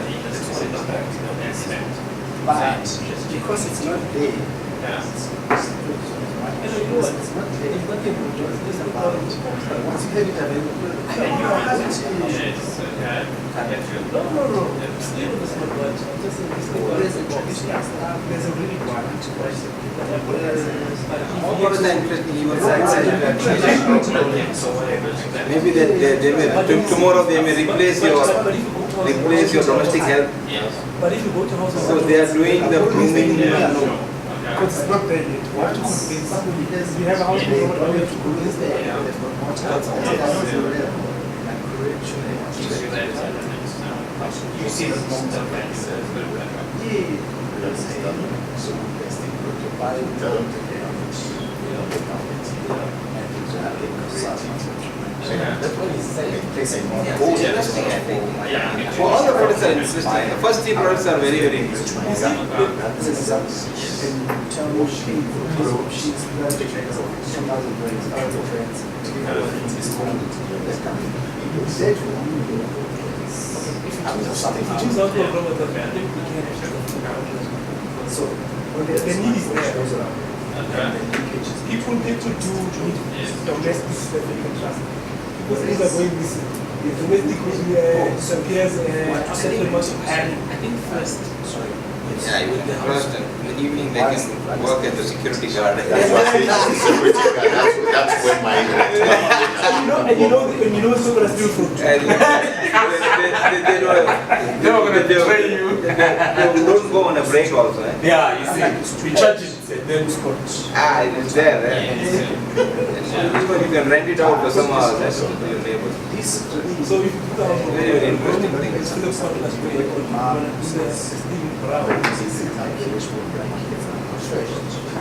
Speaker 5: But because it's not there, it's not there. It's about once you have it available, there's a traditional stuff, there's a really important question.
Speaker 1: What is the interesting maybe they may tomorrow they may replace your domestic help.
Speaker 4: But if you go to house,
Speaker 1: So they are doing the grooming.
Speaker 4: because it's not there yet. We have to convince somebody. We have a house we have to convince them.
Speaker 6: You see the long-term plans.
Speaker 5: That's what he's saying.
Speaker 1: Interesting, I think. Well, all the products are interesting. The first three products are very, very interesting.
Speaker 4: Choose out your robot, I think we can.
Speaker 5: So,
Speaker 4: The need is there. People need to do domestic stuff you can trust. Because things are going missing. The domestic disappears after the much of hiring.
Speaker 6: I think first, sorry.
Speaker 1: Yeah, you can first and in the evening they can work as a security guard.
Speaker 2: That's when my
Speaker 4: And you know it's not going to steal food.
Speaker 1: They're not going to train you. They don't go on a break also. Eh?
Speaker 3: Yeah, you see, we charge it and then
Speaker 1: Ah, it's there. You can rent it out to some others, to your neighbors.
Speaker 4: So if you put the house on
Speaker 1: Very, very interesting thing.
Speaker 4: it's still something that's very good. Stealing brown.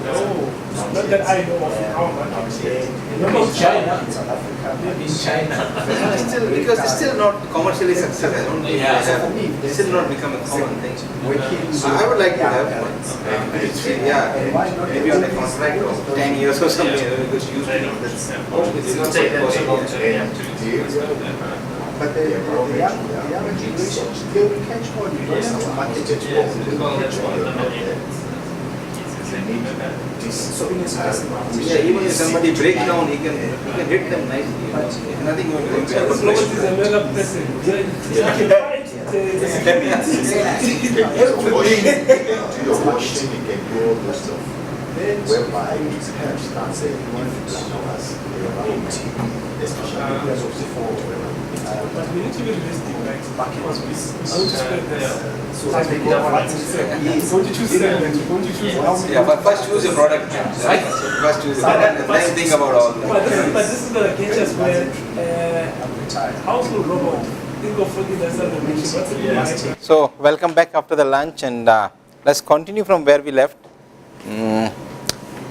Speaker 4: Oh, not that I know of how much.
Speaker 6: Maybe in China. Maybe in China.
Speaker 1: Because it's still not commercially successful. I don't think
Speaker 6: Yeah.
Speaker 1: it's still not become a common thing.
Speaker 5: So
Speaker 1: I would like to have one. Maybe on a contract of 10 years or something. Just use it. It's not
Speaker 6: Take that
Speaker 1: possible.
Speaker 5: but the young generation, they will catch on. You don't have to market it to So in his
Speaker 1: Yeah, even if somebody breaks down, he can hit them nicely. There's nothing going to
Speaker 4: This
Speaker 1: happen.
Speaker 4: robot is a mega person. He can fight the security.
Speaker 2: your washing, you can do all those stuff. Whereby you can start saying you want to plan hours, especially because of the fall.
Speaker 4: But we need to be realistic, right? Because we want to spread this.
Speaker 5: So
Speaker 4: Like we go for it. We're going to choose segments. We're going to choose how many.
Speaker 1: Yeah, but first choose your product. Right? First choose your product and then think about all
Speaker 4: But
Speaker 1: this.
Speaker 4: this is going to catch us where household robot. Think of what industrial revolution. What's the new
Speaker 1: So, welcome back after the lunch and let's continue from where we left.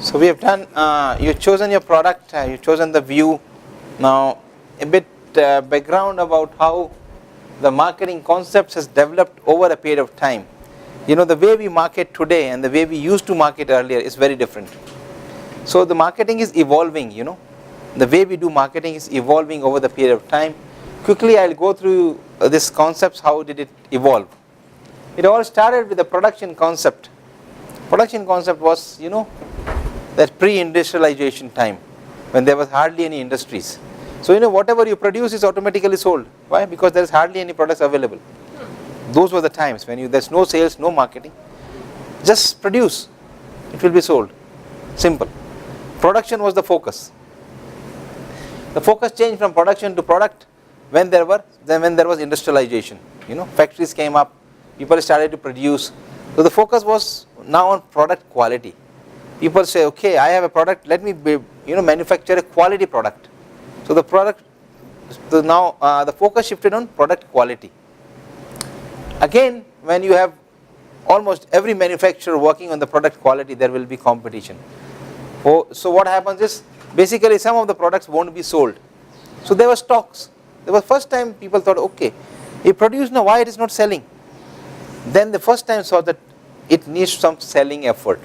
Speaker 1: So, we have done, you've chosen your product, you've chosen the view. Now, a bit background about how the marketing concepts has developed over a period of time. The way we market today and the way we used to market earlier is very different. So, the marketing is evolving, the way we do marketing is evolving over the period of time. Quickly, I'll go through these concepts, how did it evolve. It all started with the production concept. Production concept was, that pre-industrialization time when there was hardly any industries. So, whatever you produce is automatically sold. Why? Because there is hardly any products available. Those were the times when there's no sales, no marketing. Just produce, it will be sold. Simple. Production was the focus. The focus changed from production to product when there was industrialization. Factories came up, people started to produce. So the focus was now on product quality. People say, okay, I have a product, let me manufacture a quality product. So the focus shifted on product quality. Again, when you have almost every manufacturer working on the product quality, there will be competition. So what happens is, basically some of the products won't be sold. So there were stocks. There was first time people thought, okay, you produce now, why it is not selling? Then the first time saw that it needs some selling effort.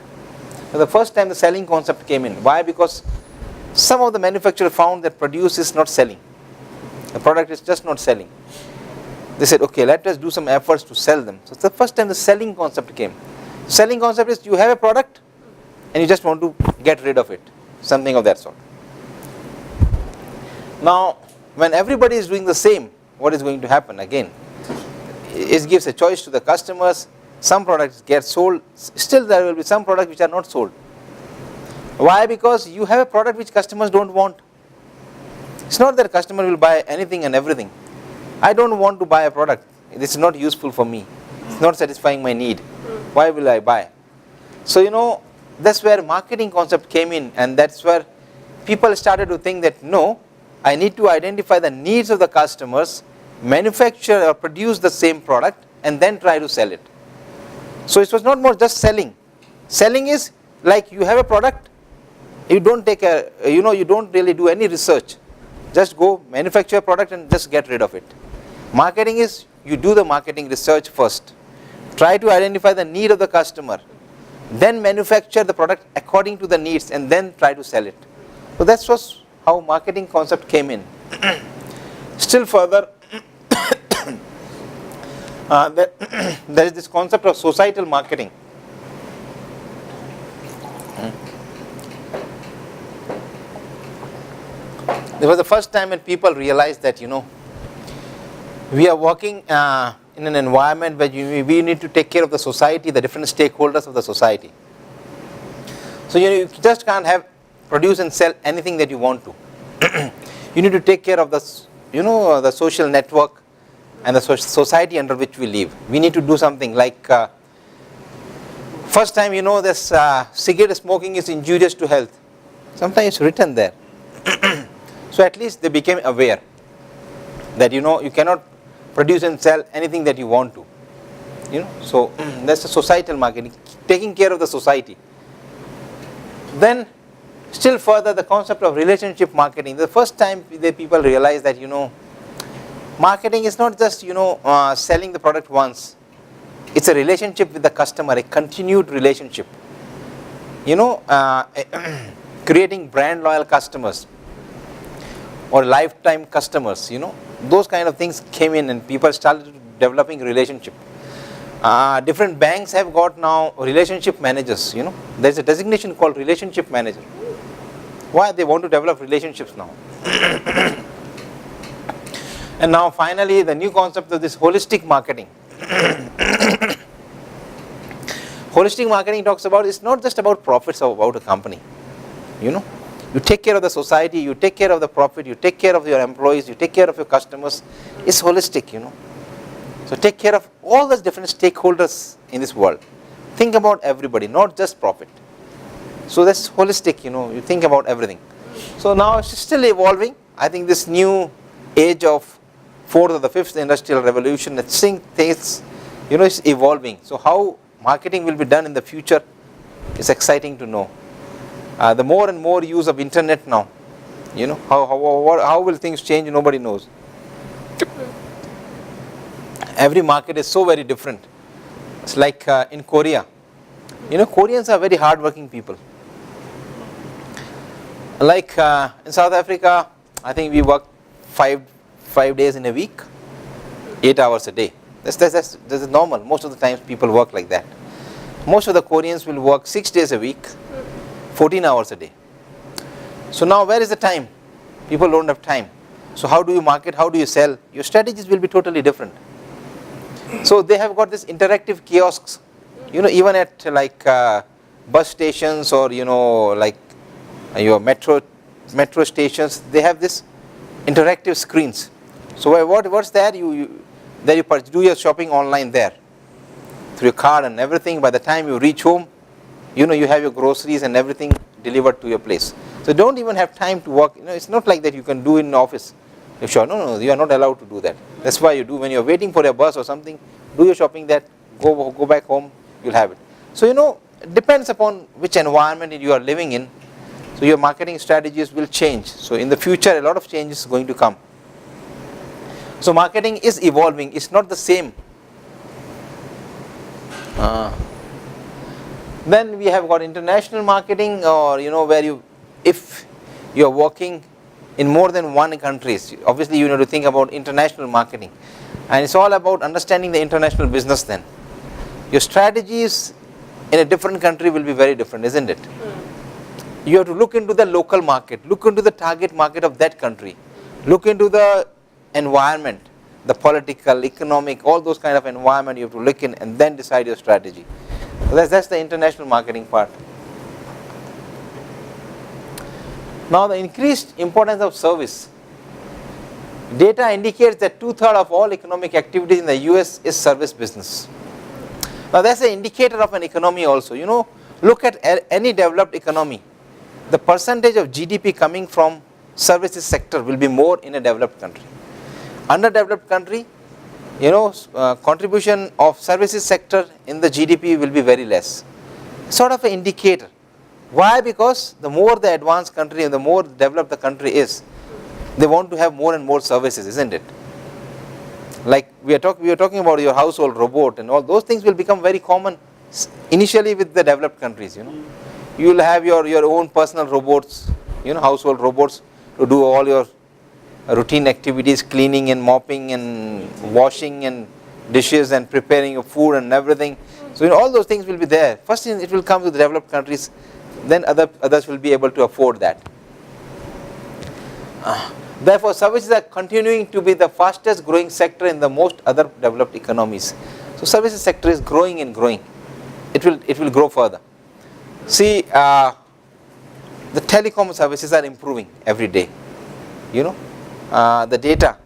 Speaker 1: So the first time the selling concept came in. Why? Because some of the manufacturers found that produce is not selling. The product is just not selling. They said, okay, let us do some efforts to sell them. So it's the first time the selling concept came. Selling concept is you have a product and you just want to get rid of it. Something of that sort. Now, when everybody is doing the same, what is going to happen? Again, it gives a choice to the customers. Some products get sold. Still there will be some products which are not sold. Why? Because you have a product which customers don't want. It's not that a customer will buy anything and everything. I don't want to buy a product. This is not useful for me. It's not satisfying my need. Why will I buy? So, that's where marketing concept came in, and that's where people started to think that, no, I need to identify the needs of the customers, manufacture or produce the same product, and then try to sell it. So it was not more just selling. Selling is like you have a product, you don't you don't really do any research. Just go manufacture a product and just get rid of it. Marketing is you do the marketing research first. Try to identify the need of the customer. Then manufacture the product according to the needs and then try to sell it. So that was how marketing concept came in. Still further, there is this concept of societal marketing. It was the first time when people realized that, we are working in an environment where we need to take care of the society, the different stakeholders of the society. So you just can't produce and sell anything that you want to. You need to take care of the social network and the society under which we live. We need to do something like, first time this cigarette smoking is injurious to health. Sometimes it's written there. So at least they became aware that you cannot produce and sell anything that you want to. So that's the societal marketing, taking care of the society. Then still further, the concept of relationship marketing. The first time the people realized that marketing is not just selling the product once. It's a relationship with the customer, a continued relationship. Creating brand loyal customers or lifetime customers, those kind of things came in and people started developing relationship. Different banks have got now relationship managers, there's a designation called relationship manager. Why? They want to develop relationships now. And now finally the new concept of this holistic marketing. Holistic marketing talks about, it's not just about profits or about a company. You take care of the society, you take care of the profit, you take care of your employees, you take care of your customers. It's holistic, So take care of all the different stakeholders in this world. Think about everybody, not just profit. So that's holistic, you think about everything. So now it's still evolving. I think this new age of fourth or the fifth industrial revolution, I think things, it's evolving. So how marketing will be done in the future is exciting to know. The more and more use of internet now, how will things change? Nobody knows. Every market is so very different. It's like in Korea. Koreans are very hardworking people. Like in South Africa, I think we work 5 days in a week, 8 hours a day. That's normal. Most of the times people work like that. Most of the Koreans will work 6 days a week, 14 hours a day. So now where is the time? People don't have time. So how do you market? How do you sell? Your strategies will be totally different. So they have got this interactive kiosks, even at like bus stations or like your metro stations. They have this interactive screens. So what's there? You do your shopping online there through your card and everything. By the time you reach home, you have your groceries and everything delivered to your place. So don't even have time to walk. It's not like that you can do in the office. You're sure? No, you are not allowed to do that. That's why you do when you're waiting for a bus or something. Do your shopping there. Go back home. You'll have it. So it depends upon which environment you are living in. So your marketing strategies will change. So in the future, a lot of change is going to come. So marketing is evolving. It's not the same. Then we have got international marketing, or where if you are working in more than one countries, obviously you need to think about international marketing, and it's all about understanding the international business. Then your strategies in a different country will be very different, isn't it? You have to look into the local market, look into the target market of that country, look into the environment, the political, economic, all those kind of environment you have to look in, and then decide your strategy. So that's the international marketing part. Now the increased importance of service. Data indicates that 2/3 of all economic activities in the US is service business. Now that's an indicator of an economy also. Look at any developed economy. The percentage of GDP coming from services sector will be more in a developed country. Underdeveloped country, contribution of services sector in the GDP will be very less. Sort of an indicator. Why? Because the more the advanced country and the more developed the country is, they want to have more and more services, isn't it? Like we are talking about your household robot and all those things will become very common initially with the developed countries. You will have your own personal robots, household robots to do all your routine activities, cleaning and mopping and washing and dishes and preparing your food and everything. So all those things will be there. First it will come to the developed countries, then others will be able to afford that. Therefore services are continuing to be the fastest growing sector in the most other developed economies. So services sector is growing and growing. It will grow further. See, the telecom services are improving every day. The data,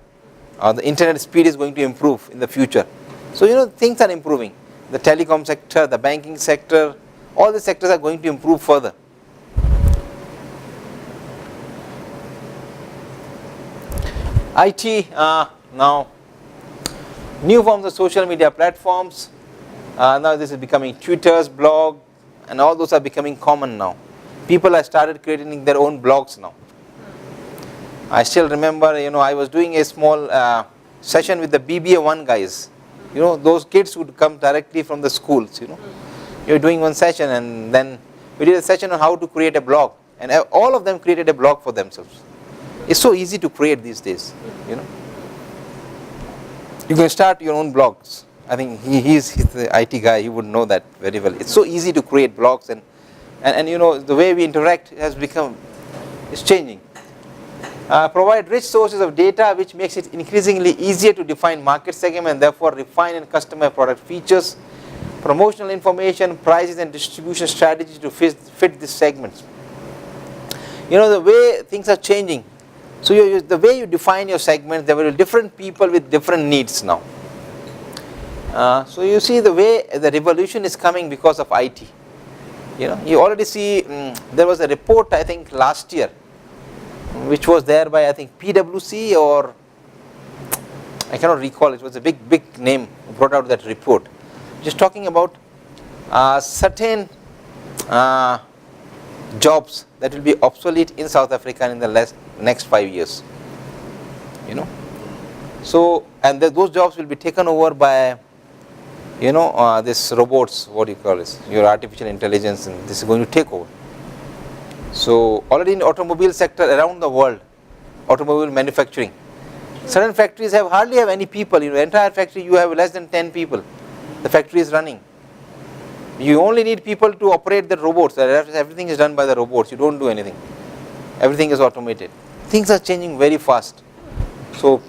Speaker 1: the internet speed is going to improve in the future. So things are improving. The telecom sector, the banking sector, all the sectors are going to improve further. IT, now new forms of social media platforms. Now this is becoming Twitter's, blog, and all those are becoming common now. People have started creating their own blogs now. I still remember, I was doing a small session with the BBA 1 guys. Those kids would come directly from the schools. You're doing one session, and then we did a session on how to create a blog, and all of them created a blog for themselves. It's so easy to create these days. You can start your own blogs. I think he's the IT guy. He would know that very well. It's so easy to create blogs, and the way we interact is changing. Provide rich sources of data which makes it increasingly easier to define market segment and therefore refine and customize product features, promotional information, prices and distribution strategies to fit these segments. The way things are changing. So the way you define your segments, there will be different people with different needs now. So you see the way the revolution is coming because of IT. You already see there was a report I think last year, which was there by I think PwC or I cannot recall. It was a big name who brought out that report, just talking about certain jobs that will be obsolete in South Africa in the next 5 years. So and those jobs will be taken over by this robots. What do you call this? Your artificial intelligence, and this is going to take over. So already in the automobile sector around the world, automobile manufacturing, certain factories hardly have any people. Entire factory you have less than 10 people. The factory is running. You only need people to operate the robots. Everything is done by the robots. You don't do anything. Everything is automated. Things are changing very fast. So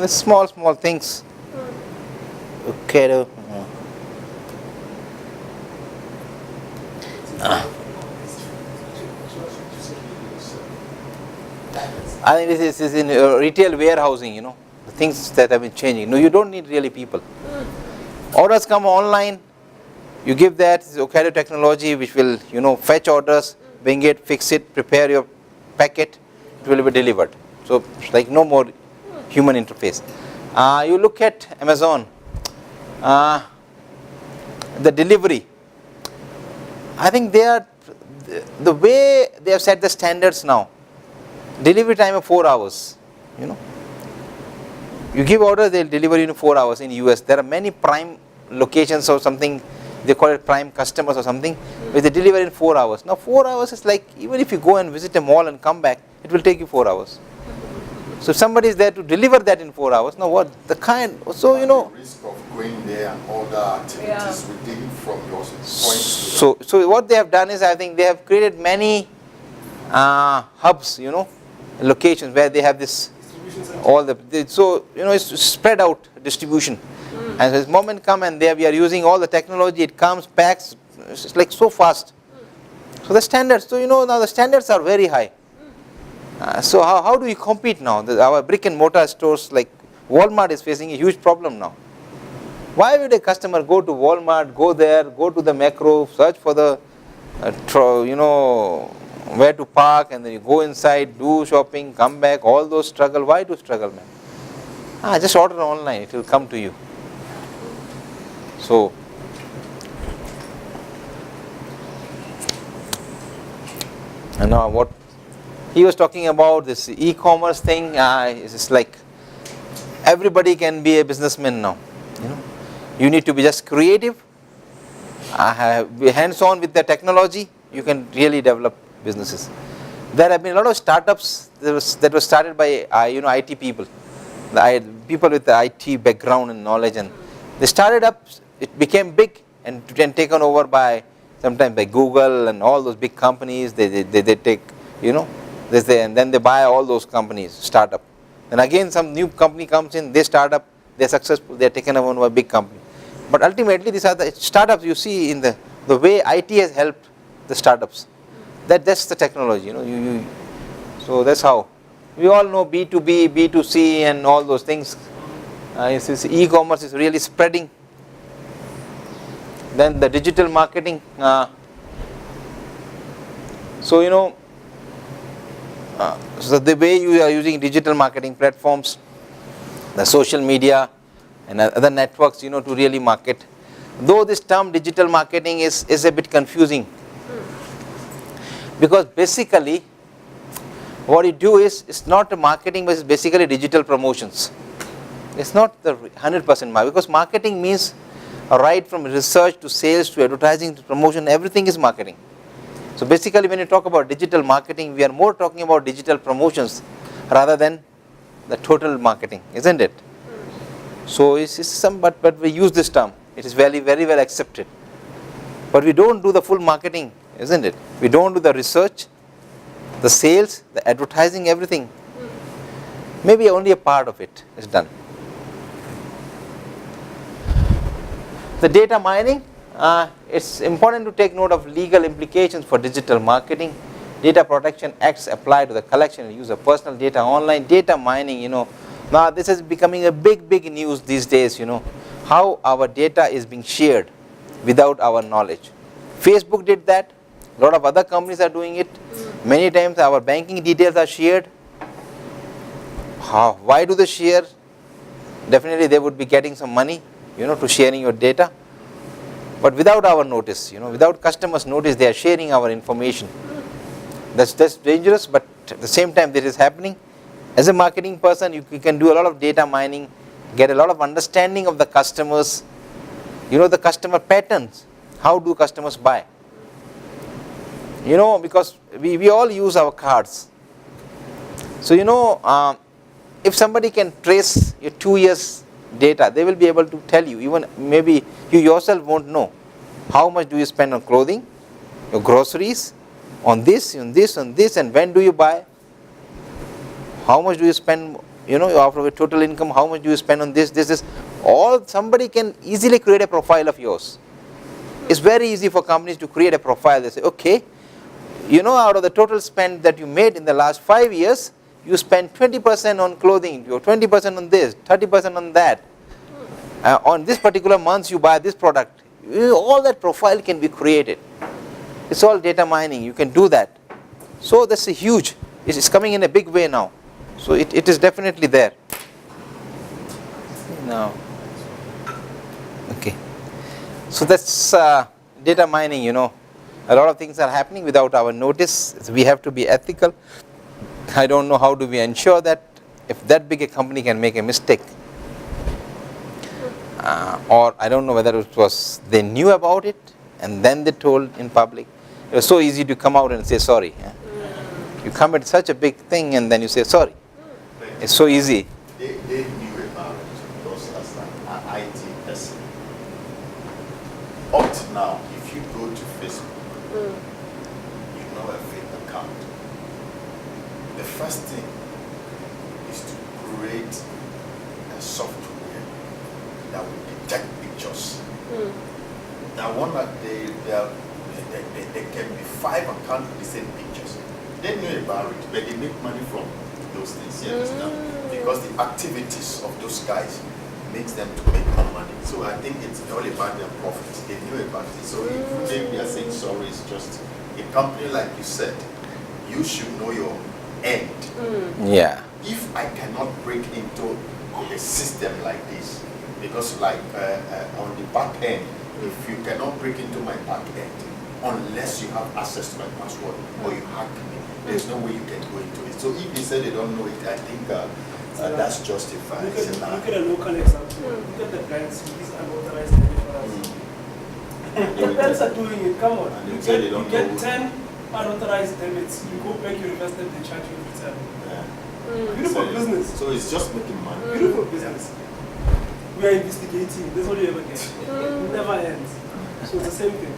Speaker 1: the small things. Okay. I think this is in retail warehousing. The things that have been changing. No, you don't need really people. Orders come online. You give that Ocado technology, which will fetch orders, bring it, fix it, prepare your packet. It will be delivered. So it's like no more human interface. You look at Amazon, the delivery. I think they are the way they have set the standards now. Delivery time of 4 hours. You give order, they'll deliver in 4 hours in US. There are many prime locations or something. They call it prime customers or something, where they deliver in 4 hours. Now 4 hours is like, even if you go and visit a mall and come back, it will take you 4 hours. So if somebody is there to deliver that in 4 hours, now what the kind, so
Speaker 2: The risk of going there and other activities within from your point.
Speaker 1: So what they have done is, I think they have created many hubs, locations where they have this, it's spread out distribution. And so this moment come and there we are using all the technology, it comes, packs, it's like so fast. So the standards, now the standards are very high. So how do we compete now? Our brick and mortar stores like Walmart is facing a huge problem now. Why would a customer go to Walmart, go there, go to the macro, search for the, where to park, and then you go inside, do shopping, come back, all those struggle. Why do struggle, man? Just order online, it will come to you. So, and now what he was talking about, this e-commerce thing, it's like everybody can be a businessman now. You need to be just creative, be hands-on with the technology. You can really develop businesses. There have been a lot of startups that were started by IT people, people with the IT background and knowledge, and they started up. It became big and taken over by sometimes by Google and all those big companies. They take and then they buy all those companies, startup. Then again some new company comes in, they start up, they're successful, they're taken over by a big company. But ultimately these are the startups you see in the way IT has helped the startups. That's the technology, so that's how. We all know B2B, B2C and all those things. E-commerce is really spreading. Then the digital marketing. So the way you are using digital marketing platforms, the social media and other networks, to really market. Though this term digital marketing is a bit confusing, because basically what you do is, it's not a marketing, but it's basically digital promotions. It's not the 100% marketing, because marketing means right from research to sales to advertising to promotion, everything is marketing. So basically when you talk about digital marketing, we are more talking about digital promotions rather than the total marketing, isn't it? So but we use this term. It is very, very well accepted. But we don't do the full marketing, isn't it? We don't do the research, the sales, the advertising, everything. Maybe only a part of it is done. The data mining, it's important to take note of legal implications for digital marketing. Data protection acts apply to the collection and use of personal data online. Data mining, now this is becoming a big news these days, how our data is being shared without our knowledge. Facebook did that, a lot of other companies are doing it. Many times our banking details are shared. Why do they share? Definitely they would be getting some money, to sharing your data. But without our notice, without customers' notice, they are sharing our information. That's dangerous, but at the same time this is happening. As a marketing person, you can do a lot of data mining, get a lot of understanding of the customers, the customer patterns. How do customers buy? Because we all use our cards. So if somebody can trace your 2 years data, they will be able to tell you, even maybe you yourself won't know, how much do you spend on clothing, your groceries, on this, and when do you buy, how much do you spend, after your total income, how much do you spend on this, all. Somebody can easily create a profile of yours. It's very easy for companies to create a profile. They say, okay, out of the total spend that you made in the last 5 years, you spend 20% on clothing, or 20% on this, 30% on that. On this particular month, you buy this product. All that profile can be created. It's all data mining. You can do that. So that's a huge. It's coming in a big way now. So it is definitely there. Now, okay. So that's data mining. A lot of things are happening without our notice. We have to be ethical. I don't know how do we ensure that if that big a company can make a mistake, or I don't know whether it was they knew about it and then they told in public. It was so easy to come out and say sorry. You commit such a big thing and then you say sorry. It's so easy.
Speaker 2: They knew about it because as an IT person. Up to now, if you go to Facebook, you know a fake account. The first thing is to create a software that will detect pictures. Now, one that there can be 5 accounts with the same pictures. They know about it, but they make money from those things. You understand? Because the activities of those guys makes them to make more money. So I think it's all about their profits. They knew about it. So if you think they are saying sorry, it's just a company like you said. You should know your end.
Speaker 1: Yeah.
Speaker 2: If I cannot break into a system like this, because like on the back end, if you cannot break into my back end, unless you have access to my password or you hack me, there's no way you can go into it. So if they say they don't know it, I think that's justified.
Speaker 4: Look at a local example. Look at the banks who use unauthorized debit for us. The banks are doing it. Come on. You get 10 unauthorized debits. You go back, you reverse them, they charge you every time. Beautiful business.
Speaker 2: So it's just making money.
Speaker 4: Beautiful business. We are investigating. That's all you ever get. It never ends. So it's the same thing.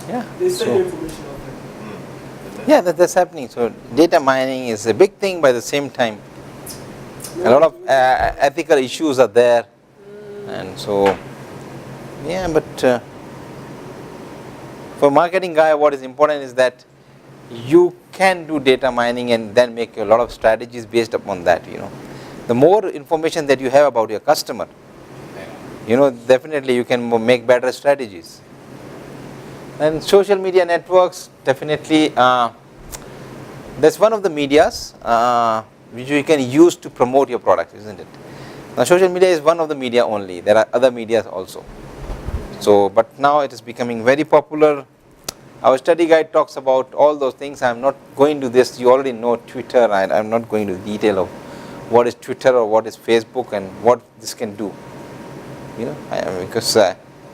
Speaker 1: Yeah.
Speaker 4: They send you information out there.
Speaker 1: Yeah, that's happening. So data mining is a big thing, but at the same time, a lot of ethical issues are there, and so yeah. But for marketing guy, what is important is that you can do data mining and then make a lot of strategies based upon that. The more information that you have about your customer, definitely you can make better strategies. And social media networks, definitely, that's one of the medias which you can use to promote your product, isn't it? Now, social media is one of the media only. There are other medias also. So, but now it is becoming very popular. Our study guide talks about all those things. I am not going to this. You already know Twitter. I am not going to the detail of what is Twitter or what is Facebook and what this can do. Because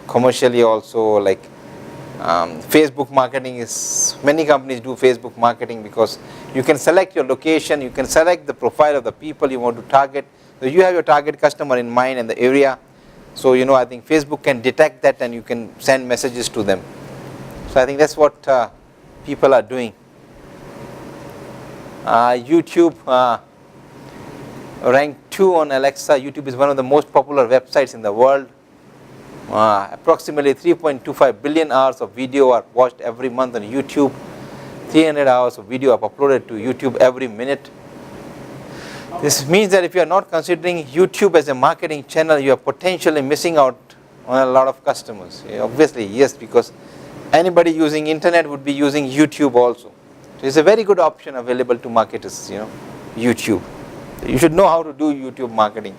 Speaker 1: commercially also, like Facebook marketing is, many companies do Facebook marketing because you can select your location, you can select the profile of the people you want to target. So you have your target customer in mind and the area. So I think Facebook can detect that and you can send messages to them. So I think that's what people are doing. YouTube ranked 2 on Alexa. YouTube is one of the most popular websites in the world. Approximately 3.25 billion hours of video are watched every month on YouTube. 300 hours of video are uploaded to YouTube every minute. This means that if you are not considering YouTube as a marketing channel, you are potentially missing out on a lot of customers. Obviously, yes, because anybody using internet would be using YouTube also. So it's a very good option available to marketers, YouTube. You should know how to do YouTube marketing.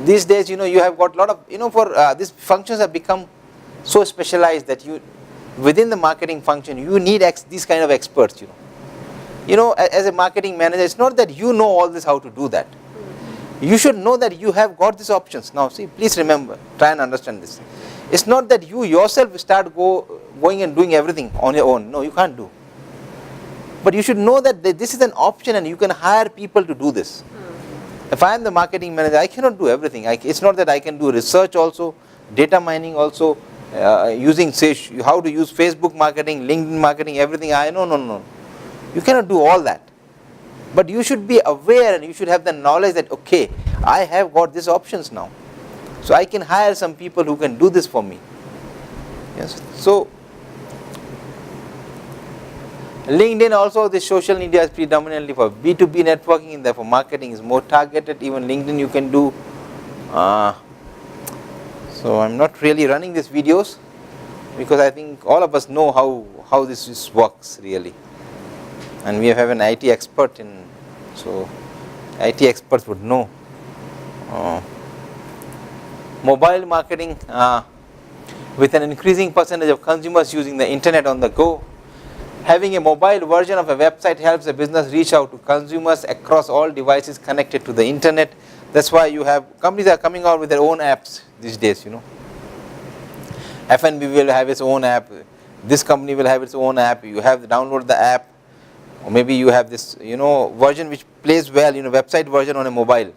Speaker 1: These days, you have got a lot of, for these functions have become so specialized that within the marketing function, you need these kind of experts, as a marketing manager, it's not that you know all this how to do that. You should know that you have got these options. Now see, please remember, try and understand this. It's not that you yourself start going and doing everything on your own. No, you can't do. But you should know that this is an option and you can hire people to do this. If I am the marketing manager, I cannot do everything. It's not that I can do research also, data mining also, using how to use Facebook marketing, LinkedIn marketing, everything. No. You cannot do all that. But you should be aware and you should have the knowledge that, okay, I have got these options now. So I can hire some people who can do this for me. Yes. So LinkedIn also, this social media is predominantly for B2B networking, and therefore marketing is more targeted. Even LinkedIn you can do. So I'm not really running these videos because I think all of us know how this works really. And we have an IT expert so IT experts would know. Mobile marketing, with an increasing percentage of consumers using the internet on the go, having a mobile version of a website helps a business reach out to consumers across all devices connected to the internet. That's why you have companies are coming out with their own apps these days. F&B will have its own app. This company will have its own app. You have to download the app. Or maybe you have this, version which plays well, website version on a mobile,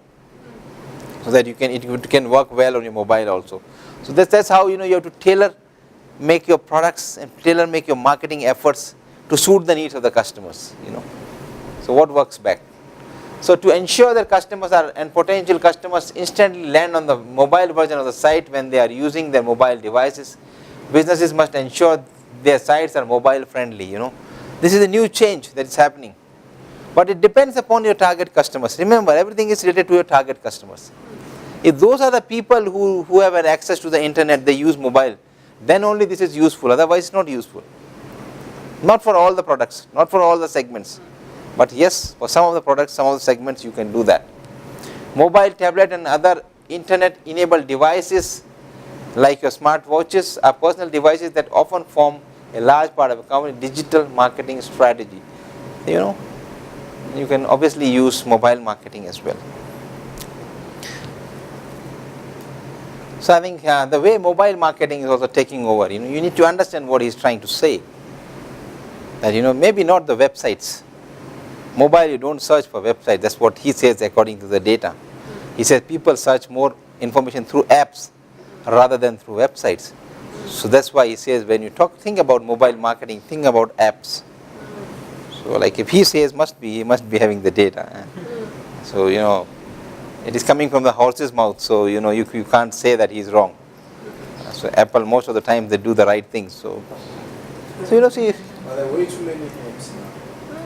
Speaker 1: so that it can work well on your mobile also. So that's how you have to make your products and make your marketing efforts to suit the needs of the customers. So what works back? So to ensure that customers and potential customers instantly land on the mobile version of the site when they are using their mobile devices, businesses must ensure their sites are mobile friendly. This is a new change that is happening, but it depends upon your target customers. Remember, everything is related to your target customers. If those are the people who have an access to the internet, they use mobile, then only this is useful, otherwise it's not useful. Not for all the products, not for all the segments, but yes, for some of the products, some of the segments you can do that. Mobile, tablet and other internet enabled devices like your smart watches are personal devices that often form a large part of a company's digital marketing strategy. You can obviously use mobile marketing as well. So I think the way mobile marketing is also taking over, you need to understand what he's trying to say. That maybe not the websites. Mobile, you don't search for websites. That's what he says according to the data. He says people search more information through apps rather than through websites. So that's why he says when you think about mobile marketing, think about apps. So like if he says he must be having the data. So it is coming from the horse's mouth. So you can't say that he's wrong. So Apple most of the time they do the right things. So see.
Speaker 5: Well, there are way too many apps now.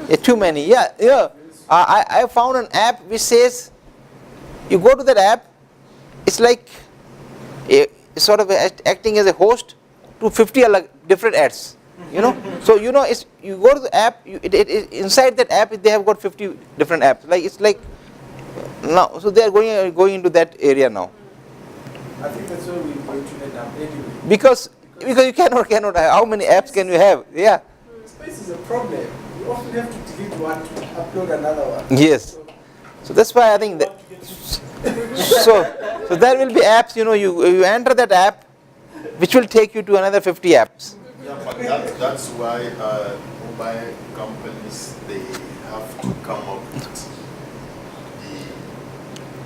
Speaker 1: Yeah, too many. Yeah. I found an app which says you go to that app, it's like sort of acting as a host to 50 different ads. So it's you go to the app. Inside that app they have got 50 different apps. It's like now. So they are going into that area now.
Speaker 5: I think that's where we're going to end up anyway.
Speaker 1: Because you cannot. How many apps can you have? Yeah.
Speaker 5: Space is a problem. You often have to delete one to upload another one.
Speaker 1: Yes. So that's why I think that. So there will be apps. You enter that app, which will take you to another 50 apps.
Speaker 2: Yeah, but that's why mobile companies they have to come up with the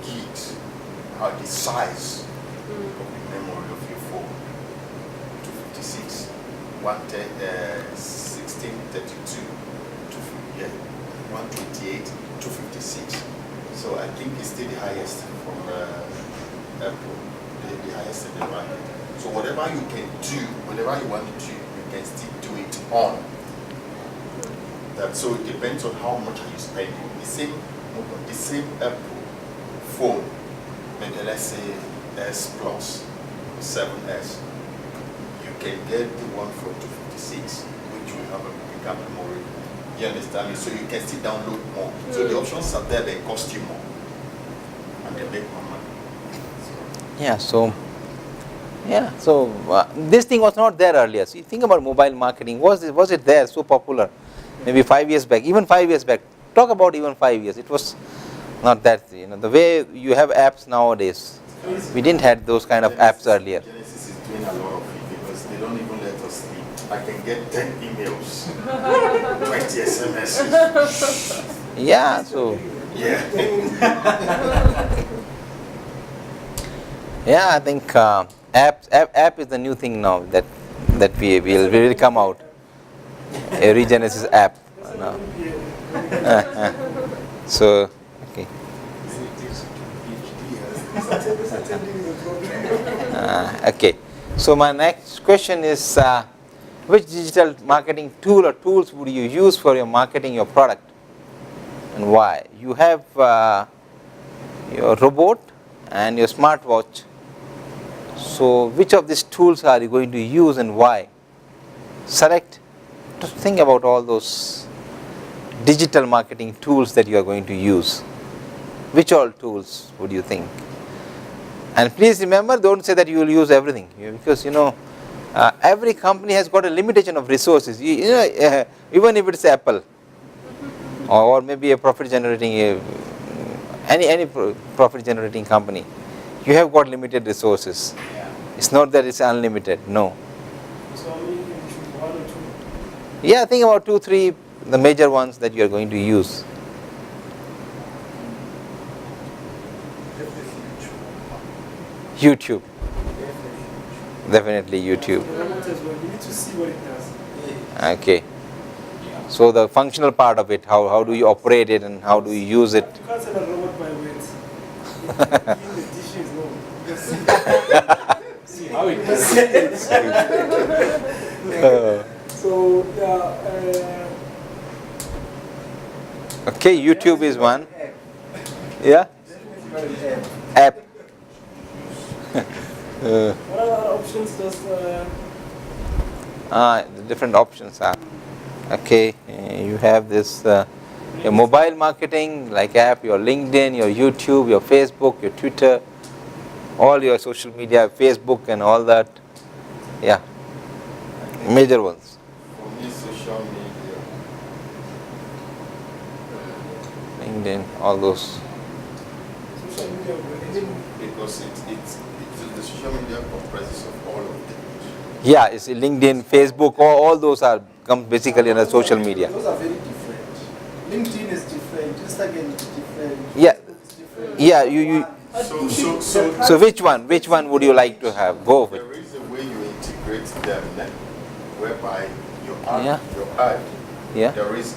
Speaker 2: kit, the size of the memory of your phone. 256, 1632, 128, 256. So I think it's still the highest from Apple, the highest in the market. So whatever you can do, whatever you want to do, you can still do it on. So it depends on how much are you spending. The same Apple phone, maybe let's say S Plus, 7S, you can get the one for 256, which will have a bigger memory. You understand me? So you can still download more. So the options are there, they cost you more. And they make more money.
Speaker 1: So this thing was not there earlier. So you think about mobile marketing, was it there so popular? Maybe 5 years back, even 5 years back. Talk about even 5 years. It was not that, the way you have apps nowadays. We didn't have those kind of apps earlier.
Speaker 2: Regenesys is doing a lot of it because they don't even let us sleep. I can get 10 emails, 20 SMSs.
Speaker 1: Yeah, so
Speaker 2: Yeah.
Speaker 1: yeah, I think app is the new thing now that will really come out. A Regenesys app now. So okay. Okay. So my next question is, which digital marketing tool or tools would you use for your marketing your product, and why? You have your robot and your smartwatch. So which of these tools are you going to use and why? Select. Just think about all those digital marketing tools that you are going to use. Which all tools would you think? And please remember, don't say that you will use everything, because every company has got a limitation of resources. Even if it's Apple or maybe a profit generating any profit generating company, you have got limited resources. It's not that it's unlimited. No.
Speaker 4: So I mean, one or two.
Speaker 1: Yeah, think about 2, 3 the major ones that you are going to use. YouTube. Definitely YouTube.
Speaker 4: You need to see what it does.
Speaker 1: Okay. So the functional part of it, how do you operate it and how do you use it?
Speaker 4: You can't sell a robot by weight. Clean the dishes, no. You see
Speaker 3: How it
Speaker 4: So
Speaker 1: Okay, YouTube is one. Yeah? App.
Speaker 4: what other options does
Speaker 1: The different options are. Okay, you have this your mobile marketing like app, your LinkedIn, your YouTube, your Facebook, your Twitter, all your social media, Facebook and all that. Yeah, major ones.
Speaker 2: For me, social media.
Speaker 1: LinkedIn, all those.
Speaker 4: social media already?
Speaker 2: Because the social media comprises of all of them.
Speaker 1: Yeah, it's LinkedIn, Facebook, all those are come basically under social media.
Speaker 5: Those are very different. LinkedIn is different. Instagram is different.
Speaker 1: Yeah.
Speaker 5: Facebook is different.
Speaker 1: Yeah, you. So which one would you like to have? Go with.
Speaker 2: There is a way you integrate them then, whereby your ad,
Speaker 1: Yeah. Yeah.
Speaker 2: there is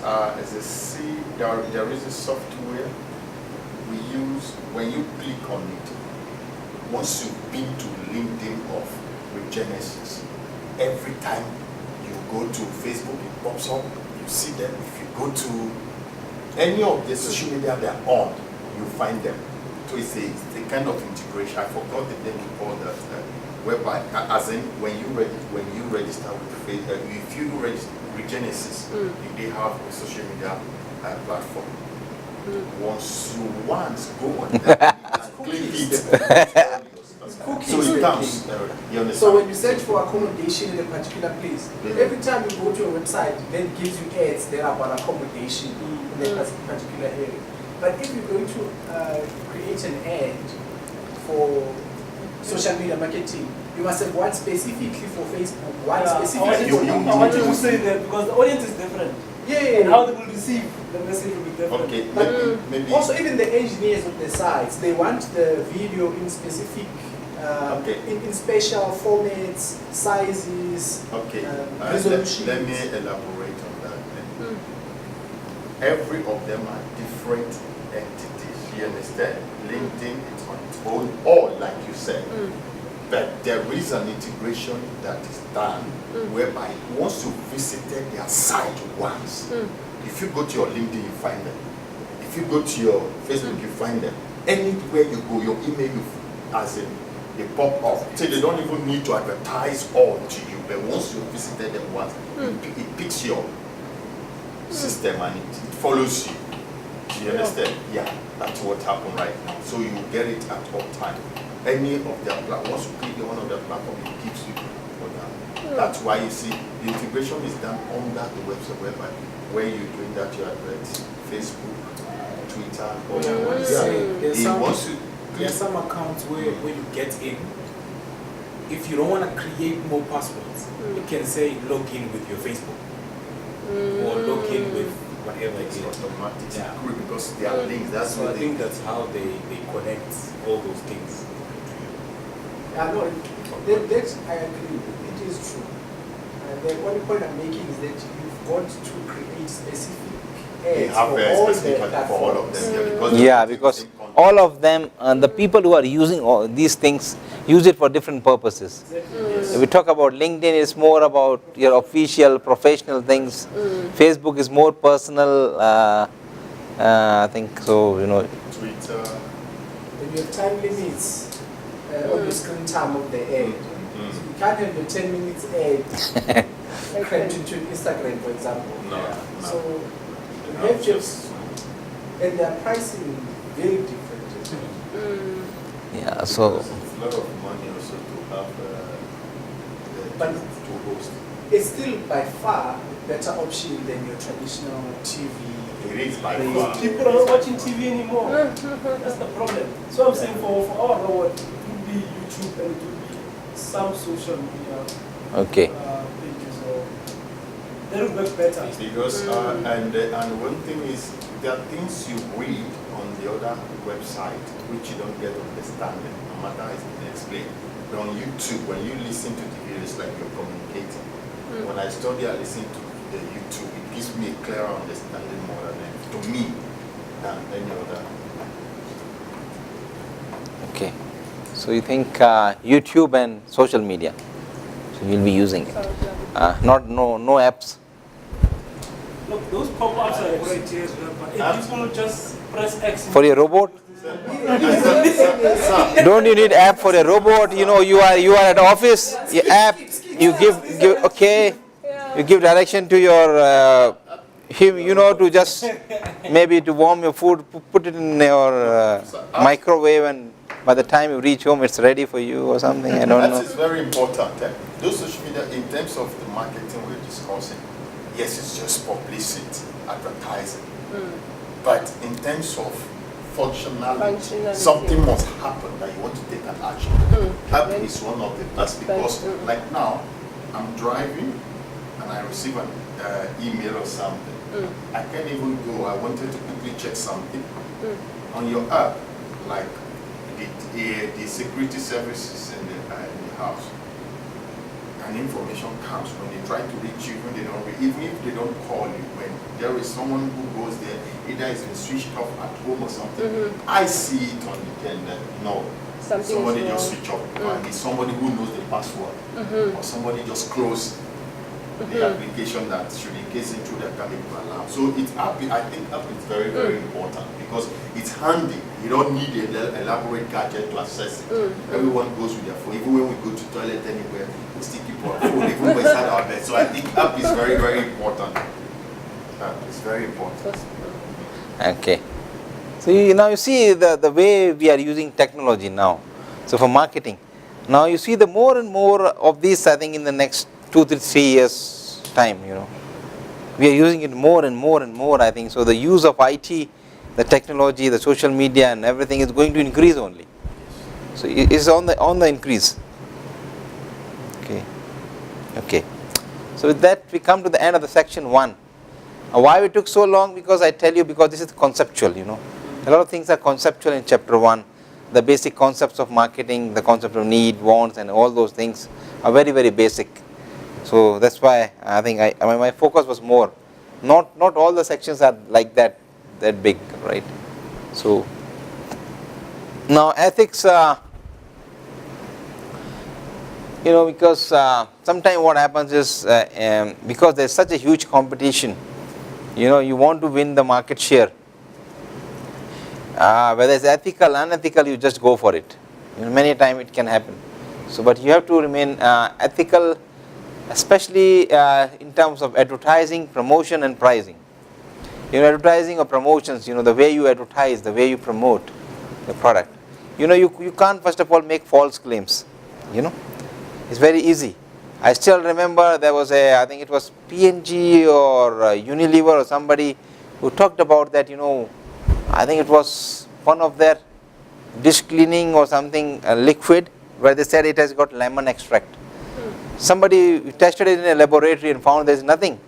Speaker 2: a software we use when you click on it. Once you've been to LinkedIn of Regenesys, every time you go to Facebook, it pops up. You see them. If you go to any of the social media they're on, you find them. So it's a kind of integration. I forgot the name we call that. Whereby, as in when you register with Facebook, if you register Regenesys, they have a social media platform. Once you go on that, click it. So it comes. You understand?
Speaker 5: So when you search for accommodation in a particular place, every time you go to a website, then it gives you ads there about accommodation in that particular area. But if you're going to create an ad for social media marketing, you must have one specifically for Facebook, one specifically for
Speaker 4: I want you to say that because the audience is different.
Speaker 5: Yeah.
Speaker 4: And how they will receive the message will be different.
Speaker 2: Okay, maybe.
Speaker 5: Also, even the engineers of the sites, they want the video in specific, in special formats, sizes,
Speaker 2: Okay,
Speaker 5: resolutions.
Speaker 2: let me elaborate on that. Every of them are different entities. You understand? LinkedIn is on its own all, like you said. But there is an integration that is done whereby once you visited their site once, if you go to your LinkedIn, you find them. If you go to your Facebook, you find them. Anywhere you go, your email, as in, they pop up. So they don't even need to advertise all to you. But once you visited them once, it picks your system and it follows you. Do you understand? Yeah, that's what happened right now. So you get it at all time. Any of their platforms, once you click on one of their platforms, it gives you for that. That's why you see the integration is done under the website whereby where you're doing that you advert Facebook, Twitter, all that one.
Speaker 3: There are some accounts where you get in. If you don't want to create more passwords, you can say log in with your Facebook or log in with whatever it
Speaker 2: It's
Speaker 3: is.
Speaker 2: automatic.
Speaker 3: Yeah.
Speaker 2: Because they are linked. That's
Speaker 3: So
Speaker 2: what
Speaker 3: I think that's how they connect all those things.
Speaker 5: Yeah, no, that I agree with. It is true. The only point I'm making is that you've got to create specific
Speaker 2: They
Speaker 5: ads
Speaker 2: have
Speaker 5: for
Speaker 2: a
Speaker 5: all the
Speaker 2: specific for all of
Speaker 5: platforms.
Speaker 2: them.
Speaker 1: Yeah, because all of them, the people who are using all these things use it for different purposes. If we talk about LinkedIn, it's more about your official, professional things. Facebook is more personal. I think so.
Speaker 2: Twitter.
Speaker 5: Then you have time limits on the screen time of the ad. So you can't have a 10 minutes ad crammed into Instagram, for example.
Speaker 2: No.
Speaker 5: So you have just, and their pricing very different.
Speaker 1: Yeah. So
Speaker 2: It's a lot of money also to have
Speaker 5: But
Speaker 2: to host.
Speaker 5: it's still by far a better option than your traditional TV.
Speaker 2: It is by
Speaker 5: They-
Speaker 2: far.
Speaker 4: People are not watching TV anymore. That's the problem. So I'm saying for our role, it would be YouTube and it would be some social media
Speaker 1: okay.
Speaker 4: pages or that would work better.
Speaker 2: Because and one thing is there are things you read on the other website which you don't get understanding, no matter how it's been explained. But on YouTube, when you listen to the video, it's like you're communicating. When I study, I listen to the YouTube. It gives me a clearer understanding more to me than any other.
Speaker 1: Okay. So you think YouTube and social media? So you'll be using it. No apps.
Speaker 4: Look, those pop-ups are great here as well, but if people just press X
Speaker 1: For your robot? Don't you need app for a robot? You are at office. Your app. You give okay. You give direction to your him. To just maybe to warm your food. Put it in your microwave, and by the time you reach home, it's ready for you or something. I don't
Speaker 2: That
Speaker 1: know.
Speaker 2: is very important. Those social media, in terms of the marketing we're discussing, yes, it's just publicity, advertising. But in terms of functionality, something must happen that you want to take an action. That is one of the best because, like now, I'm driving and I receive an email or something. I can't even go. I wanted to quickly check something on your app, like the security services in the house. And information comes when they try to reach you, even if they don't call you, when there is someone who goes there, either it's been switched off at home or something. I see it on the agenda. No, somebody just switch off, and it's somebody who knows the password, or somebody just close the application that should in case intruder can be alarm. So I think app is very, very important because it's handy. You don't need an elaborate gadget to access it. Everyone goes with their phone. Even when we go to toilet anywhere, we still keep our phone, even when inside our bed. So I think app is very, very important. App is very important.
Speaker 1: Okay. So you see the way we are using technology now. So for marketing, now you see the more and more of this. I think in the next 2 to 3 years time, we are using it more and more and more. I think so. The use of IT, the technology, the social media, and everything is going to increase only. So it is on the increase. Okay. So with that, we come to the end of the section 1. Why we took so long? Because I tell you, because this is conceptual. A lot of things are conceptual in chapter 1. The basic concepts of marketing, the concept of need, wants, and all those things are very, very basic. So that's why I think my focus was more. Not all the sections are like that big, right? So Now ethics, because sometimes what happens is because there's such a huge competition, you want to win the market share. Whether it's ethical, unethical, you just go for it. Many times it can happen. So, but you have to remain ethical, especially in terms of advertising, promotion, and pricing. Advertising or promotions, the way you advertise, the way you promote the product. You can't first of all make false claims. It's very easy. I still remember there was I think it was P&G or Unilever or somebody who talked about that, I think it was one of their dish cleaning or something liquid where they said it has got lemon extract. Somebody tested it in a laboratory and found there's nothing.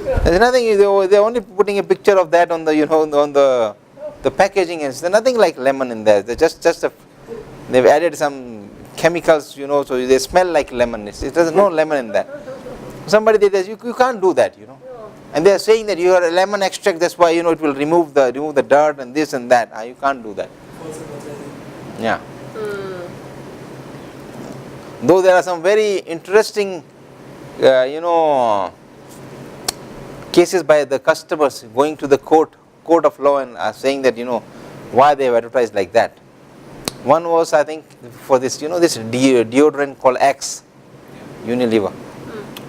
Speaker 1: There's nothing. They're only putting a picture of that on the on the packaging, and there's nothing like lemon in there. They're they've added some chemicals, so they smell like lemon. There's no lemon in that. Somebody did this. You can't do that, And they are saying that you are a lemon extract. That's why it will remove the dirt and this and that. You can't do that. Yeah. Though there are some very interesting, cases by the customers going to the court of law and saying that why they have advertised like that. One was, I think, for this this deodorant called Axe, Unilever.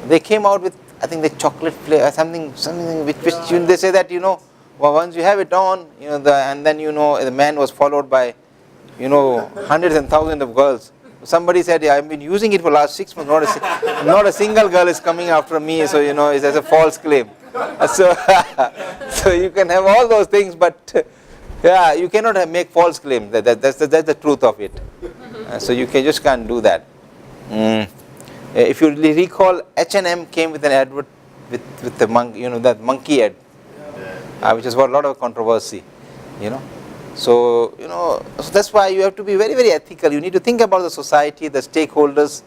Speaker 1: They came out with, I think, the chocolate flavor, something which they say that once you have it on, and then the man was followed by hundreds and thousands of girls. Somebody said, I've been using it for the last 6 months, not a single girl is coming after me, so it's as a false claim. So you can have all those things, but you cannot make false claims. That's the truth of it. So you just can't do that. If you recall, H&M came with an advert with the monkey, that monkey ad, which has got a lot of controversy, So, so that's why you have to be very, very ethical. You need to think about the society, the stakeholders,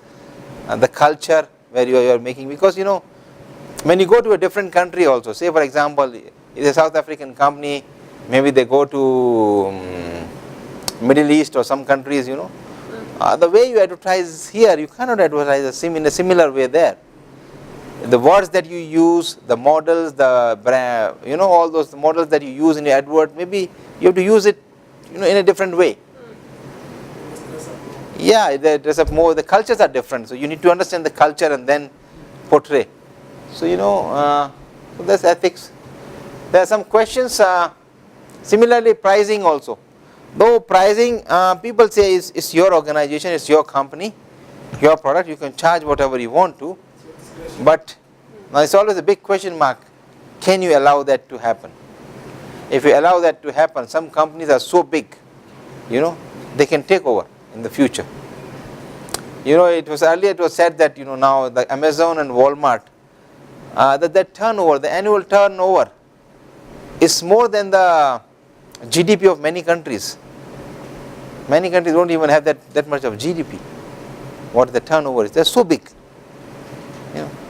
Speaker 1: the culture where you are making. Because, when you go to a different country also, say for example, it's a South African company, maybe they go to Middle East or some countries, the way you advertise here, you cannot advertise in a similar way there. The words that you use, the models, the brand, all those models that you use in your advert, maybe you have to use it, in a different way. Yeah, they dress up more. The cultures are different, so you need to understand the culture and then portray. So so that's ethics. There are some questions. Similarly, pricing also. Though pricing, people say it's your organization, it's your company, your product. You can charge whatever you want to. But now it's always a big question mark. Can you allow that to happen? If you allow that to happen, some companies are so big, they can take over in the future. It was said that now the Amazon and Walmart, that turnover, the annual turnover, is more than the GDP of many countries. Many countries don't even have that much of GDP. What the turnover is, they're so big.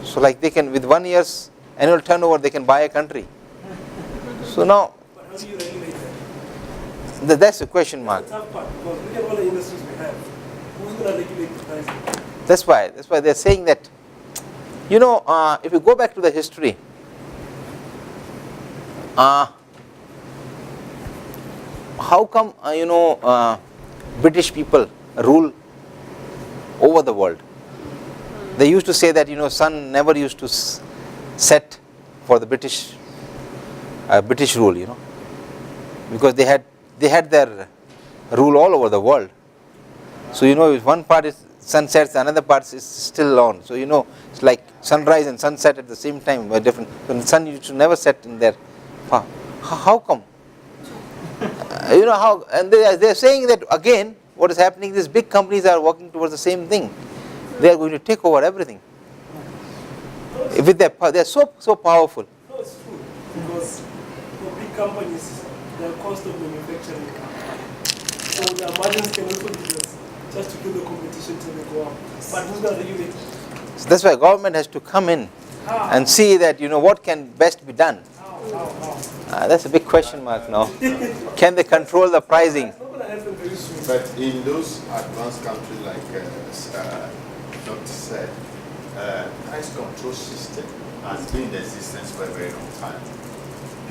Speaker 1: So like they can, with 1 year's annual turnover, they can buy a country. So now,
Speaker 4: But how do you regulate that?
Speaker 1: that's the question mark.
Speaker 4: That's the tough part, because look at all the industries we have. Who's going to regulate the pricing?
Speaker 1: That's why they're saying that, if you go back to the history, how come, British people rule over the world? They used to say that, sun never used to set for the British rule, because they had their rule all over the world. So, if one part is sun sets, another part is still on. So, it's like sunrise and sunset at the same time were different. So the sun used to never set in there. How come? How? And they're saying that again, what is happening, these big companies are working towards the same thing. They are going to take over everything. With they're so powerful.
Speaker 4: No, it's true. Because for big companies, their cost of manufacturing, so their margins can also be less, just to kill the competition till they go up. But who's going to regulate it?
Speaker 1: So that's why government has to come in and see that, what can best be done.
Speaker 4: How?
Speaker 1: That's a big question mark now. Can they control the pricing?
Speaker 4: It's not going to happen very
Speaker 2: But in those advanced countries like Dr. said, price control system has been in existence for a very long time.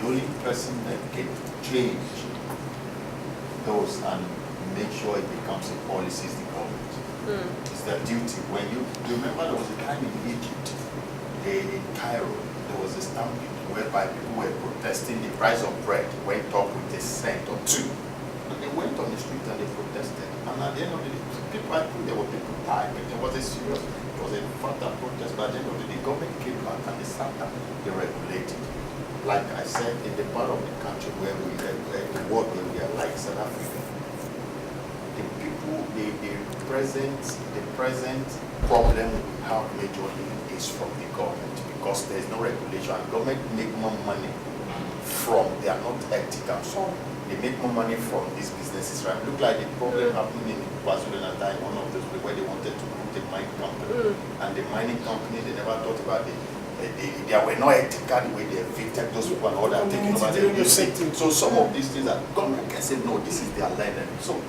Speaker 2: The only person that can change those and make sure it becomes a policy is the government. It's their duty. When you remember, there was a time in Egypt, in Cairo, there was a stampede whereby people were protesting the price of bread went up with a cent or two. And they went on the street and they protested. And at the end of the day, people, I think there were people dying, but there was a serious, it was a further protest. But at the end of the day, the government came back and they sat down, they regulated. Like I said, in the part of the country where we the world where we are like South Africa, the people, the present problem we have majorly is from the government because there is no regulation. And government make more money from, they are not ethical. So they make more money from these businesses, right? Look like the problem happening in KwaZulu-Natal, one of those where they wanted to put a mining company. And the mining company, they never thought about it. They were not ethical the way they evicted those people and all that, taking over the music. So some of these things that government can say, no, this is their land. So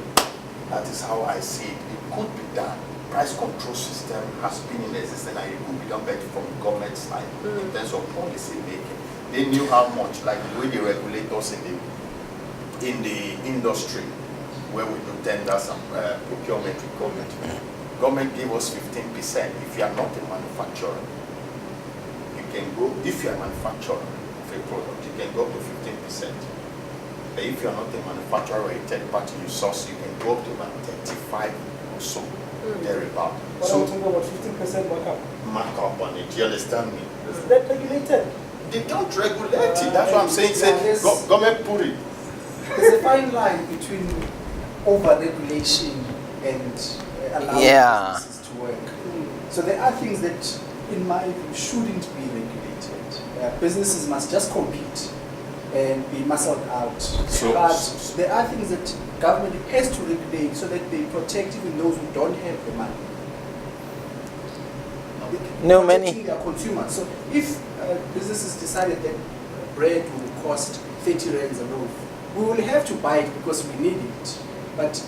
Speaker 2: that is how I see it. It could be done. Price control system has been in existence and it could be done better from the government side in terms of policy making. They knew how much, like the way they regulate us in the industry where we do tenders and procurement with government. Government gave us 15%. If you are not a manufacturer, can go, if you are a manufacturer of a product, you can go up to 15%. But if you are not a manufacturer or a third party you source, you can go up to about 35 or so, thereabout.
Speaker 4: But
Speaker 2: So
Speaker 4: I'm talking about 15% markup.
Speaker 2: markup on it, you understand me?
Speaker 4: Is that regulated?
Speaker 2: They don't regulate it, that's what I'm saying. Say, government put it.
Speaker 5: There's a fine line between over-regulation and allowing
Speaker 1: Yeah.
Speaker 5: businesses to work. So there are things that, in my view, shouldn't be regulated. Businesses must just compete and be muscled out. But there are things that government has to regulate so that they protect even those who don't have the money.
Speaker 1: No,
Speaker 5: Protecting
Speaker 1: many.
Speaker 5: their consumers. So if businesses decided that bread will cost 30 rands a loaf, we will have to buy it because we need it. But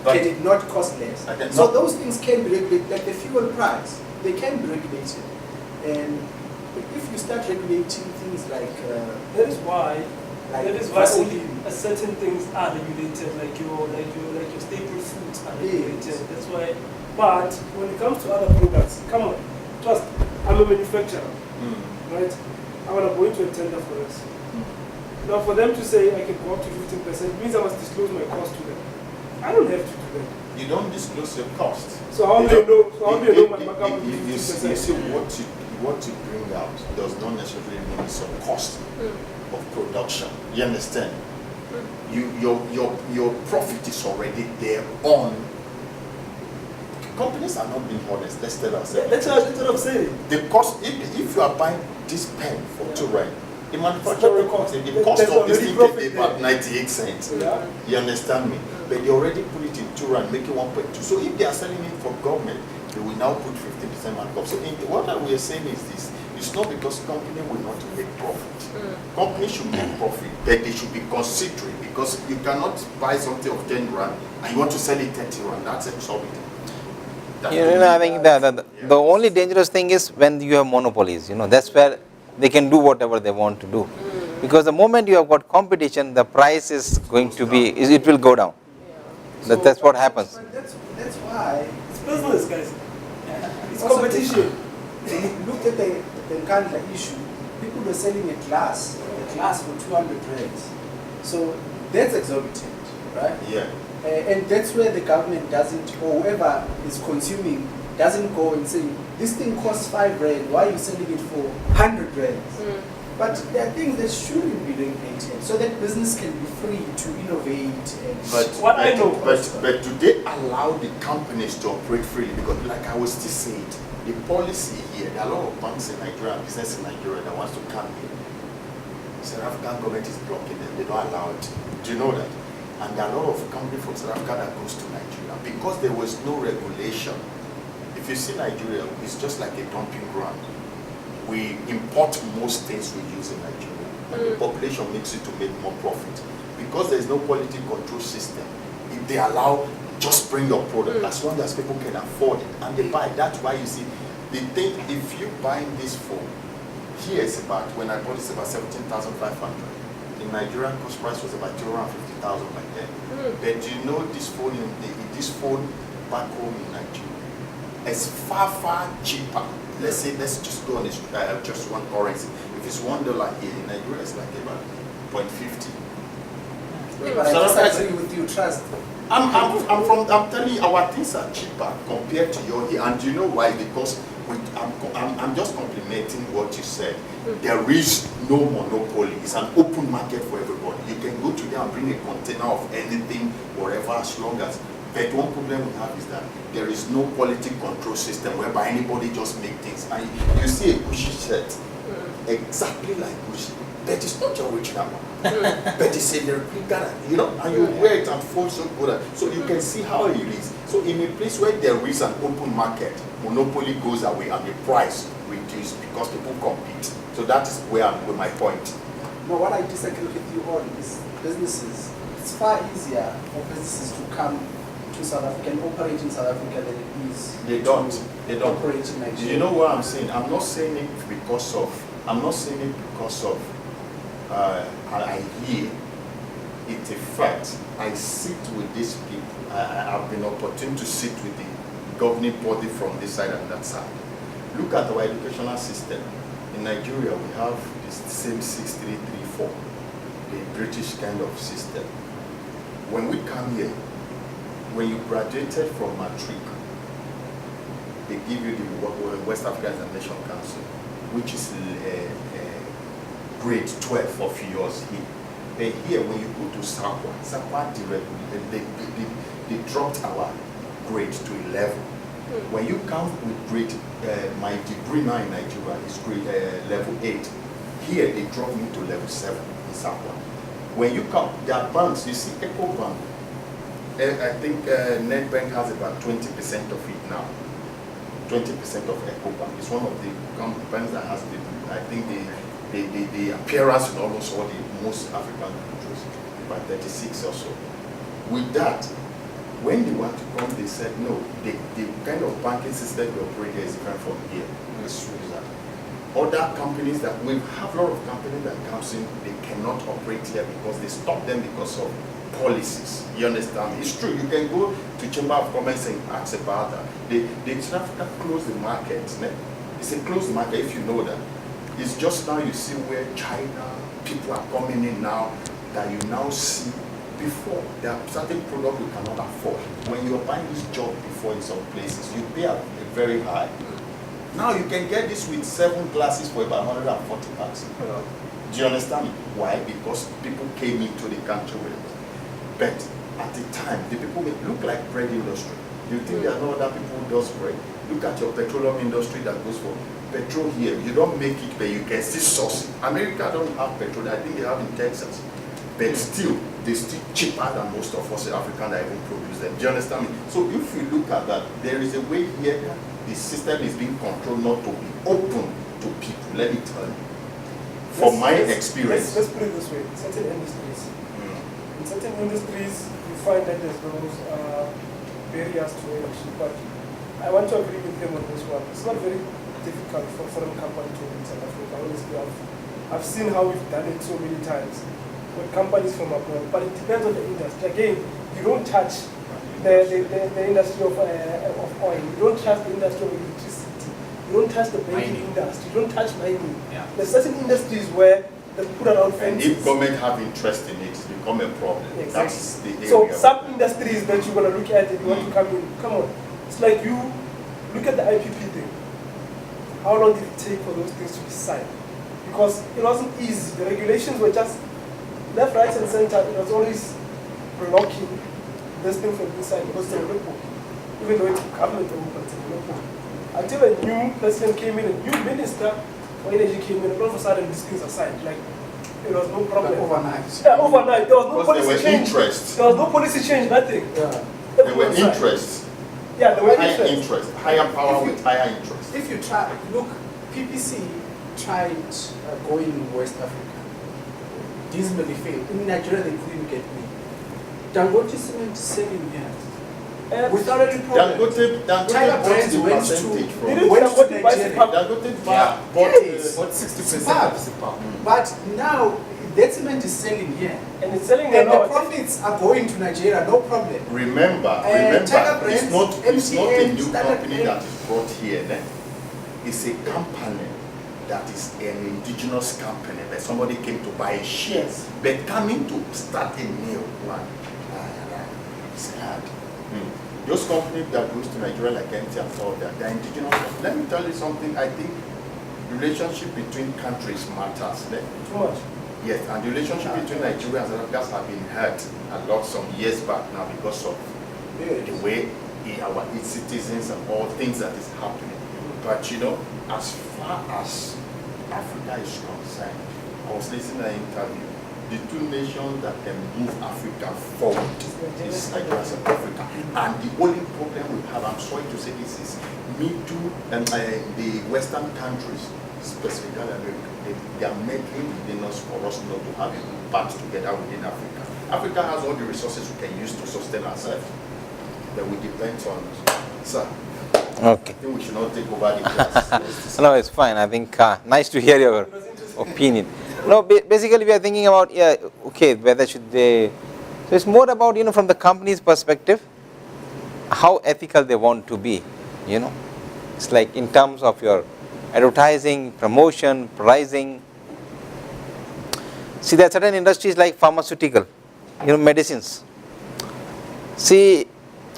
Speaker 5: can it not cost less? So those things can be regulated, like the fuel price. They can be regulated. And if you start regulating things like
Speaker 4: That is why
Speaker 5: Vaseline.
Speaker 4: only certain things are regulated, like your staple foods are regulated.
Speaker 5: Yes.
Speaker 4: That's why. But when it comes to other products, come on, trust. I'm a manufacturer, right? I want to go into a tender for this. Now, for them to say I can go up to 15% means I must disclose my cost to them. I don't have to do that.
Speaker 2: You don't disclose your cost.
Speaker 4: So how do you know? So how do you know my markup will be
Speaker 2: You
Speaker 4: 15%?
Speaker 2: see what you bring out does not necessarily mean it's a cost of production. You understand? Your profit is already there on. Companies are not being honest. Let's tell ourselves.
Speaker 4: That's what I'm saying.
Speaker 2: The cost, if you are buying this pen for 2 rand, the manufacturer cost, the
Speaker 4: There's
Speaker 2: cost of this
Speaker 4: already
Speaker 2: thing
Speaker 4: profit
Speaker 2: is
Speaker 4: there.
Speaker 2: about 98 cents.
Speaker 4: Yeah.
Speaker 2: You understand me? But they already put it in 2 rand, make it 1.2. So if they are selling it for government, they will now put 15% markup. So what we are saying is this: it's not because company will not make profit. Company should make profit, but they should be considerate because you cannot buy something of 10 rand and you want to sell it 30 rand. That's exorbitant.
Speaker 1: I think the only dangerous thing is when you have monopolies. That's where they can do whatever they want to do. Because the moment you have got competition, the price is going to be, it will go down. That's what happens.
Speaker 5: But that's why
Speaker 4: It's business, guys. It's
Speaker 5: also
Speaker 4: competition.
Speaker 5: when you looked at the Nkandla issue, people were selling a glass for 200 rands. So that's exorbitant, right?
Speaker 2: Yeah.
Speaker 5: And that's where the government doesn't, or whoever is consuming, doesn't go and say, this thing costs 5 rand, why are you selling it for 100 rands? But there are things that shouldn't be regulated so that business can be free to innovate.
Speaker 2: But do they allow the companies to operate freely? Because like I was still saying, the policy here, there are a lot of banks in Nigeria, business in Nigeria that wants to come here. South African government is blocking them, they don't allow it. Do you know that? And there are a lot of companies from South Africa that goes to Nigeria because there was no regulation. If you see Nigeria, it's just like a dumping ground. We import most things we use in Nigeria, and the population makes it to make more profit. Because there is no quality control system, it they allow, just bring your product as long as people can afford it and they buy. That's why you see, they think if you buy this phone, here it's about, when I bought it's about 17,500. In Nigeria, cost price was about 250,000 back then. But you know this phone, this phone back home in Nigeria is far cheaper. Let's just go on this, just one currency. If it's $1 here in Nigeria, it's like about 0.50.
Speaker 5: But I disagree with you, trust.
Speaker 2: I'm telling you, our things are cheaper compared to your here, and you know why? Because I'm just complimenting what you said. There is no monopoly. It's an open market for everybody. You can go to there and bring a container of anything, whatever, as long as. But one problem we have is that there is no quality control system whereby anybody just make things. And you see a Gucci shirt, exactly like Gucci, but it's not your original one. But it's a replica, you know, and you wear it and feel so good. So you can see how it is. So in a place where there is an open market, monopoly goes away and the price reduces because people compete. So that is where I'm with my point.
Speaker 5: No, what I disagree with you on is businesses. It's far easier for businesses to come to South Africa and operate in South Africa than it is.
Speaker 2: They don't.
Speaker 5: Operate in Nigeria.
Speaker 2: You know what I'm saying? I'm not saying it because of. I hear it's a fact. I sit with these people. I've been opportune to sit with the governing body from this side and that side. Look at our educational system. In Nigeria, we have the same 6334, the British kind of system. When we come here, when you graduated from matric, they give you the West African Examination Council, which is grade 12 of yours here. But here, when you go to SAPA they dropped our grade to 11. When you count with grade, my degree now in Nigeria is grade level 8. Here, they dropped me to level 7 in SAPA. When you count their banks, you see EcoBank. I think NetBank has about 20% of it now. 20% of EcoBank. It's one of the banks that has I think the appearance in almost all the most African countries, about 36 or so. With that, when they want to come, they said no. The kind of banking system we operate here is different from here. It's true that. Other companies that we have a lot of companies that comes in, they cannot operate here because they stop them because of policies. You understand? It's true. You can go to Chamber of Commerce and ask about that. They close the market. It's a closed market if you know that. It's just now you see where China people are coming in now that you now see. Before, there are certain products you cannot afford. When you're buying this job before in some places, you pay a very high. Now you can get this with 7 glasses for about 140 bucks. Do you understand me? Why? Because people came into the country with it. But at the time, the people look like bread industry. You think there are no other people who does bread? Look at your petroleum industry that goes for petrol here. You don't make it, but you can still source it. America don't have petrol. I think they have in Texas. But still, they're still cheaper than most of us in Africa that even produce them. Do you understand me? So if you look at that, there is a way here the system is being controlled not to be open to people. Let me tell you. From my experience.
Speaker 4: Let's put it this way. Certain industries. In certain industries, you find that there's those barriers to entry. But I want to agree with him on this one. It's not very difficult for foreign companies to in South Africa. Honestly, I've seen how we've done it so many times with companies from abroad, but it depends on the industry. Again, you don't touch the industry of oil, you don't touch the industry of electricity, you don't touch the banking industry, you don't touch mining.
Speaker 6: Yeah.
Speaker 4: There's certain industries where they put around
Speaker 2: And
Speaker 4: fences.
Speaker 2: if government have interest in it, it's become a problem.
Speaker 4: Exactly.
Speaker 2: That's the area.
Speaker 4: So some industries that you're going to look at and you want to come in, come on. It's like you look at the IPP thing. How long did it take for those things to be signed? Because it wasn't easy. The regulations were just left, right, and center. It was always blocking this thing from inside because they were local. Even though it's government owned, but it's local. Until a new president came in, a new minister for energy came in, and all of a sudden these things are signed. Like, there was no problem.
Speaker 5: Like overnight.
Speaker 4: Yeah, overnight. There was no
Speaker 2: Because
Speaker 4: policy
Speaker 2: there were
Speaker 4: change.
Speaker 2: interest.
Speaker 4: There was no policy change, nothing.
Speaker 5: Yeah.
Speaker 2: There were interest.
Speaker 4: Yeah, there were
Speaker 2: Higher
Speaker 4: interest.
Speaker 2: interest. Higher power with higher interest.
Speaker 5: If you try, look, PPC tried going in West Africa. Dismally failed. In Nigeria, they couldn't get me. Dangote cement is selling here
Speaker 4: And
Speaker 5: without any problem.
Speaker 2: Dangote
Speaker 5: Tiger
Speaker 2: bought
Speaker 5: Brands
Speaker 2: the
Speaker 5: went to-
Speaker 2: percentage from.
Speaker 4: Didn't
Speaker 5: Went to
Speaker 4: Dangote buy
Speaker 5: Nigeria.
Speaker 4: Sepap?
Speaker 2: Dangote
Speaker 3: Yeah.
Speaker 2: bought
Speaker 5: Yes.
Speaker 3: What 60%
Speaker 5: Superb.
Speaker 3: of Sepap?
Speaker 5: But now that cement is selling here.
Speaker 4: and it's selling a
Speaker 5: And the
Speaker 4: lot.
Speaker 5: profits are going to Nigeria, no problem.
Speaker 2: Remember,
Speaker 5: Tiger
Speaker 2: it's
Speaker 5: Brands,
Speaker 2: not a
Speaker 5: MTN,
Speaker 2: new
Speaker 5: Standard
Speaker 2: company
Speaker 5: Bank.
Speaker 2: that is brought here. Ne? It's a company that is an indigenous company that somebody came to buy a share.
Speaker 4: Yes.
Speaker 2: But coming to start a new one, it's hard. Those companies that goes to Nigeria like MTN and all that, they're indigenous. Let me tell you something, I think relationship between countries matters. Ne?
Speaker 4: Too much.
Speaker 2: Yes, and the relationship between Nigeria and South Africa have been hurt a lot some years back now because of the way our citizens and all things that is happening. But you know, as far as Africa is concerned, I was listening to an interview. The two nations that can move Africa forward is Nigeria and South Africa. And the only problem we have, I'm sorry to say this, is middle and the Western countries, specifically America, they are making within us for us not to have a part together within Africa. Africa has all the resources we can use to sustain ourselves, but we depend on it. Sir,
Speaker 1: Okay.
Speaker 2: I think we should not take over the class.
Speaker 1: No, it's fine. I think nice to hear your opinion. No, basically we are thinking about, yeah, okay, whether should they, so it's more about, you know, from the company's perspective, how ethical they want to be, you know. It's like in terms of your advertising, promotion, pricing. See, there are certain industries like pharmaceutical, you know, medicines. See,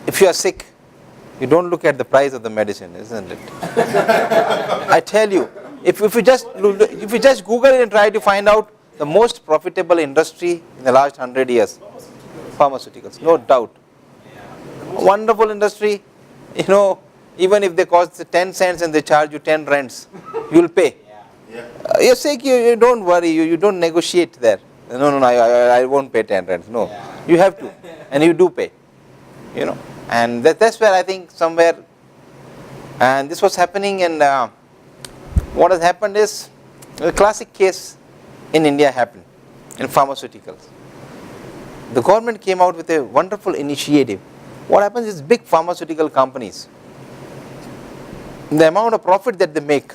Speaker 1: if you are sick, you don't look at the price of the medicine, isn't it? I tell you, if you just Google it and try to find out the most profitable industry in the last 100 years, pharmaceuticals, no doubt. Wonderful industry, you know, even if they cost 10 cents and they charge you 10 rents, you will pay. You're sick, you don't worry, you don't negotiate there. No, I won't pay 10 rents. No, you have to, and you do pay, you know. And that's where I think somewhere, and this was happening, and what has happened is, a classic case in India happened, in pharmaceuticals. The government came out with a wonderful initiative. What happens is big pharmaceutical companies, the amount of profit that they make,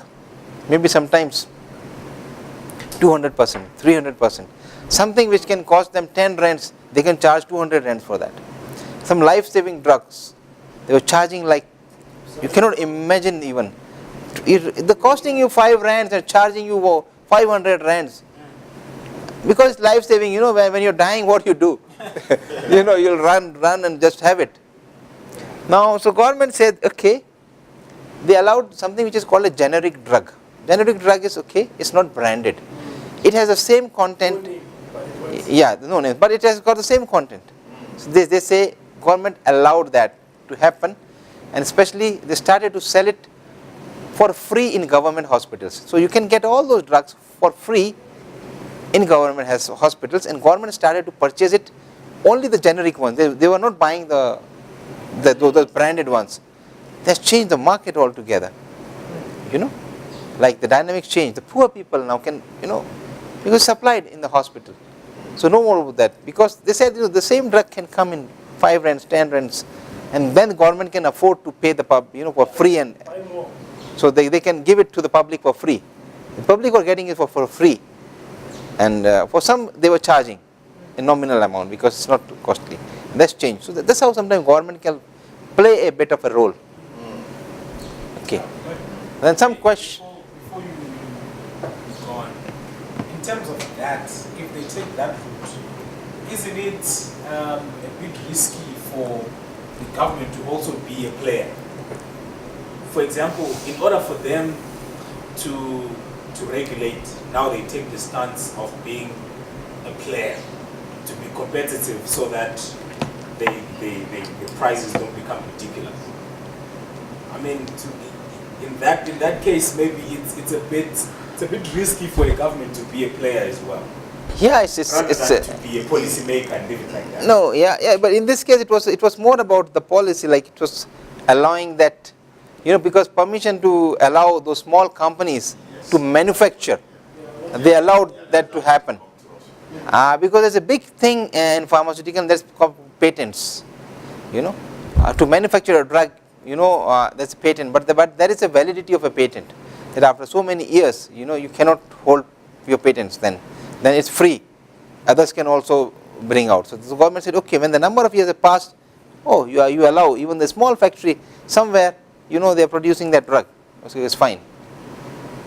Speaker 1: maybe sometimes 200%, 300%, something which can cost them 10 rents, they can charge 200 rents for that. Some life-saving drugs, they were charging like, you cannot imagine even. They're costing you 5 rands and charging you 500 rands. Because it's life-saving, you know, when you're dying, what you do? You know, you'll run and just have it. Now, so government said, okay, they allowed something which is called a generic drug. Generic drug is okay, it's not branded. It has the same content. Yeah, no name, but it has got the same content. So they say government allowed that to happen, and especially they started to sell it for free in government hospitals. So you can get all those drugs for free in government hospitals, and government started to purchase it, only the generic ones. They were not buying those branded ones. That's changed the market altogether, you know, like the dynamics changed. The poor people now can, you know, because supplied in the hospital. So no more with that, because they said, you know, the same drug can come in 5 rands, 10 rands, and then the government can afford to pay the you know, for free, and so they can give it to the public for free. The public were getting it for free, and for some they were charging a nominal amount because it's not too costly. And that's changed. So that's how sometimes government can play a bit of a role. Okay. Then some question.
Speaker 3: Before you go on, in terms of that, if they take that route, isn't it a bit risky for the government to also be a player? For example, in order for them to regulate, now they take the stance of being a player, to be competitive, so that the prices don't become ridiculous. I mean, in that case, maybe it's a bit risky for the government to be a player as well.
Speaker 1: Yeah, it's
Speaker 3: to be a policy maker and leave it like that.
Speaker 1: No, yeah, but in this case it was more about the policy, like it was allowing that, you know, because permission to allow those small companies to manufacture, they allowed that to happen. Because there's a big thing in pharmaceutical, that's called patents. You know, to manufacture a drug, you know, that's a patent, but there is a validity of a patent. That after so many years, you know, you cannot hold your patents. Then it's free. Others can also bring out. So the government said, okay, when the number of years have passed, oh, you allow even the small factory somewhere, you know, they are producing that drug, so it's fine.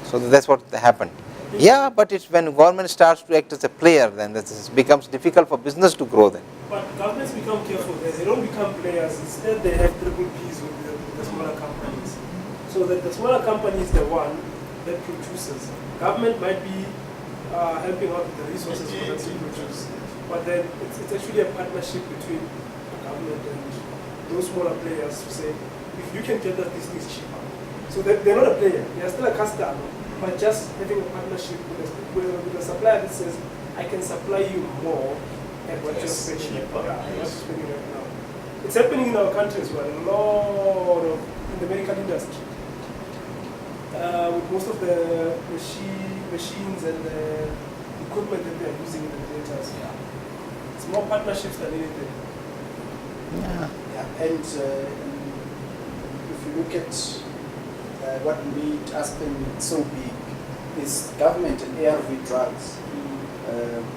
Speaker 1: So that's what happened. Yeah, but it's when government starts to act as a player, then this becomes difficult for business to grow then.
Speaker 4: But governments become careful. They don't become players. Instead, they have triple Ps with the smaller companies. So that the smaller company is the one that produces. Government might be helping out with the resources for them to produce. But then it's actually a partnership between the government and those smaller players to say, if you can get us these things cheaper. So they're not a player. They're still a customer. But just having a partnership with a supplier that says, I can supply you more than what you're spending right now. It's happening in our country as well. A lot of, in the medical industry. With most of the machines and the equipment that they're using in the theaters. Yeah. It's more partnerships than anything.
Speaker 5: Yeah. And if you look at what made Aspen so big is government and ARV drugs.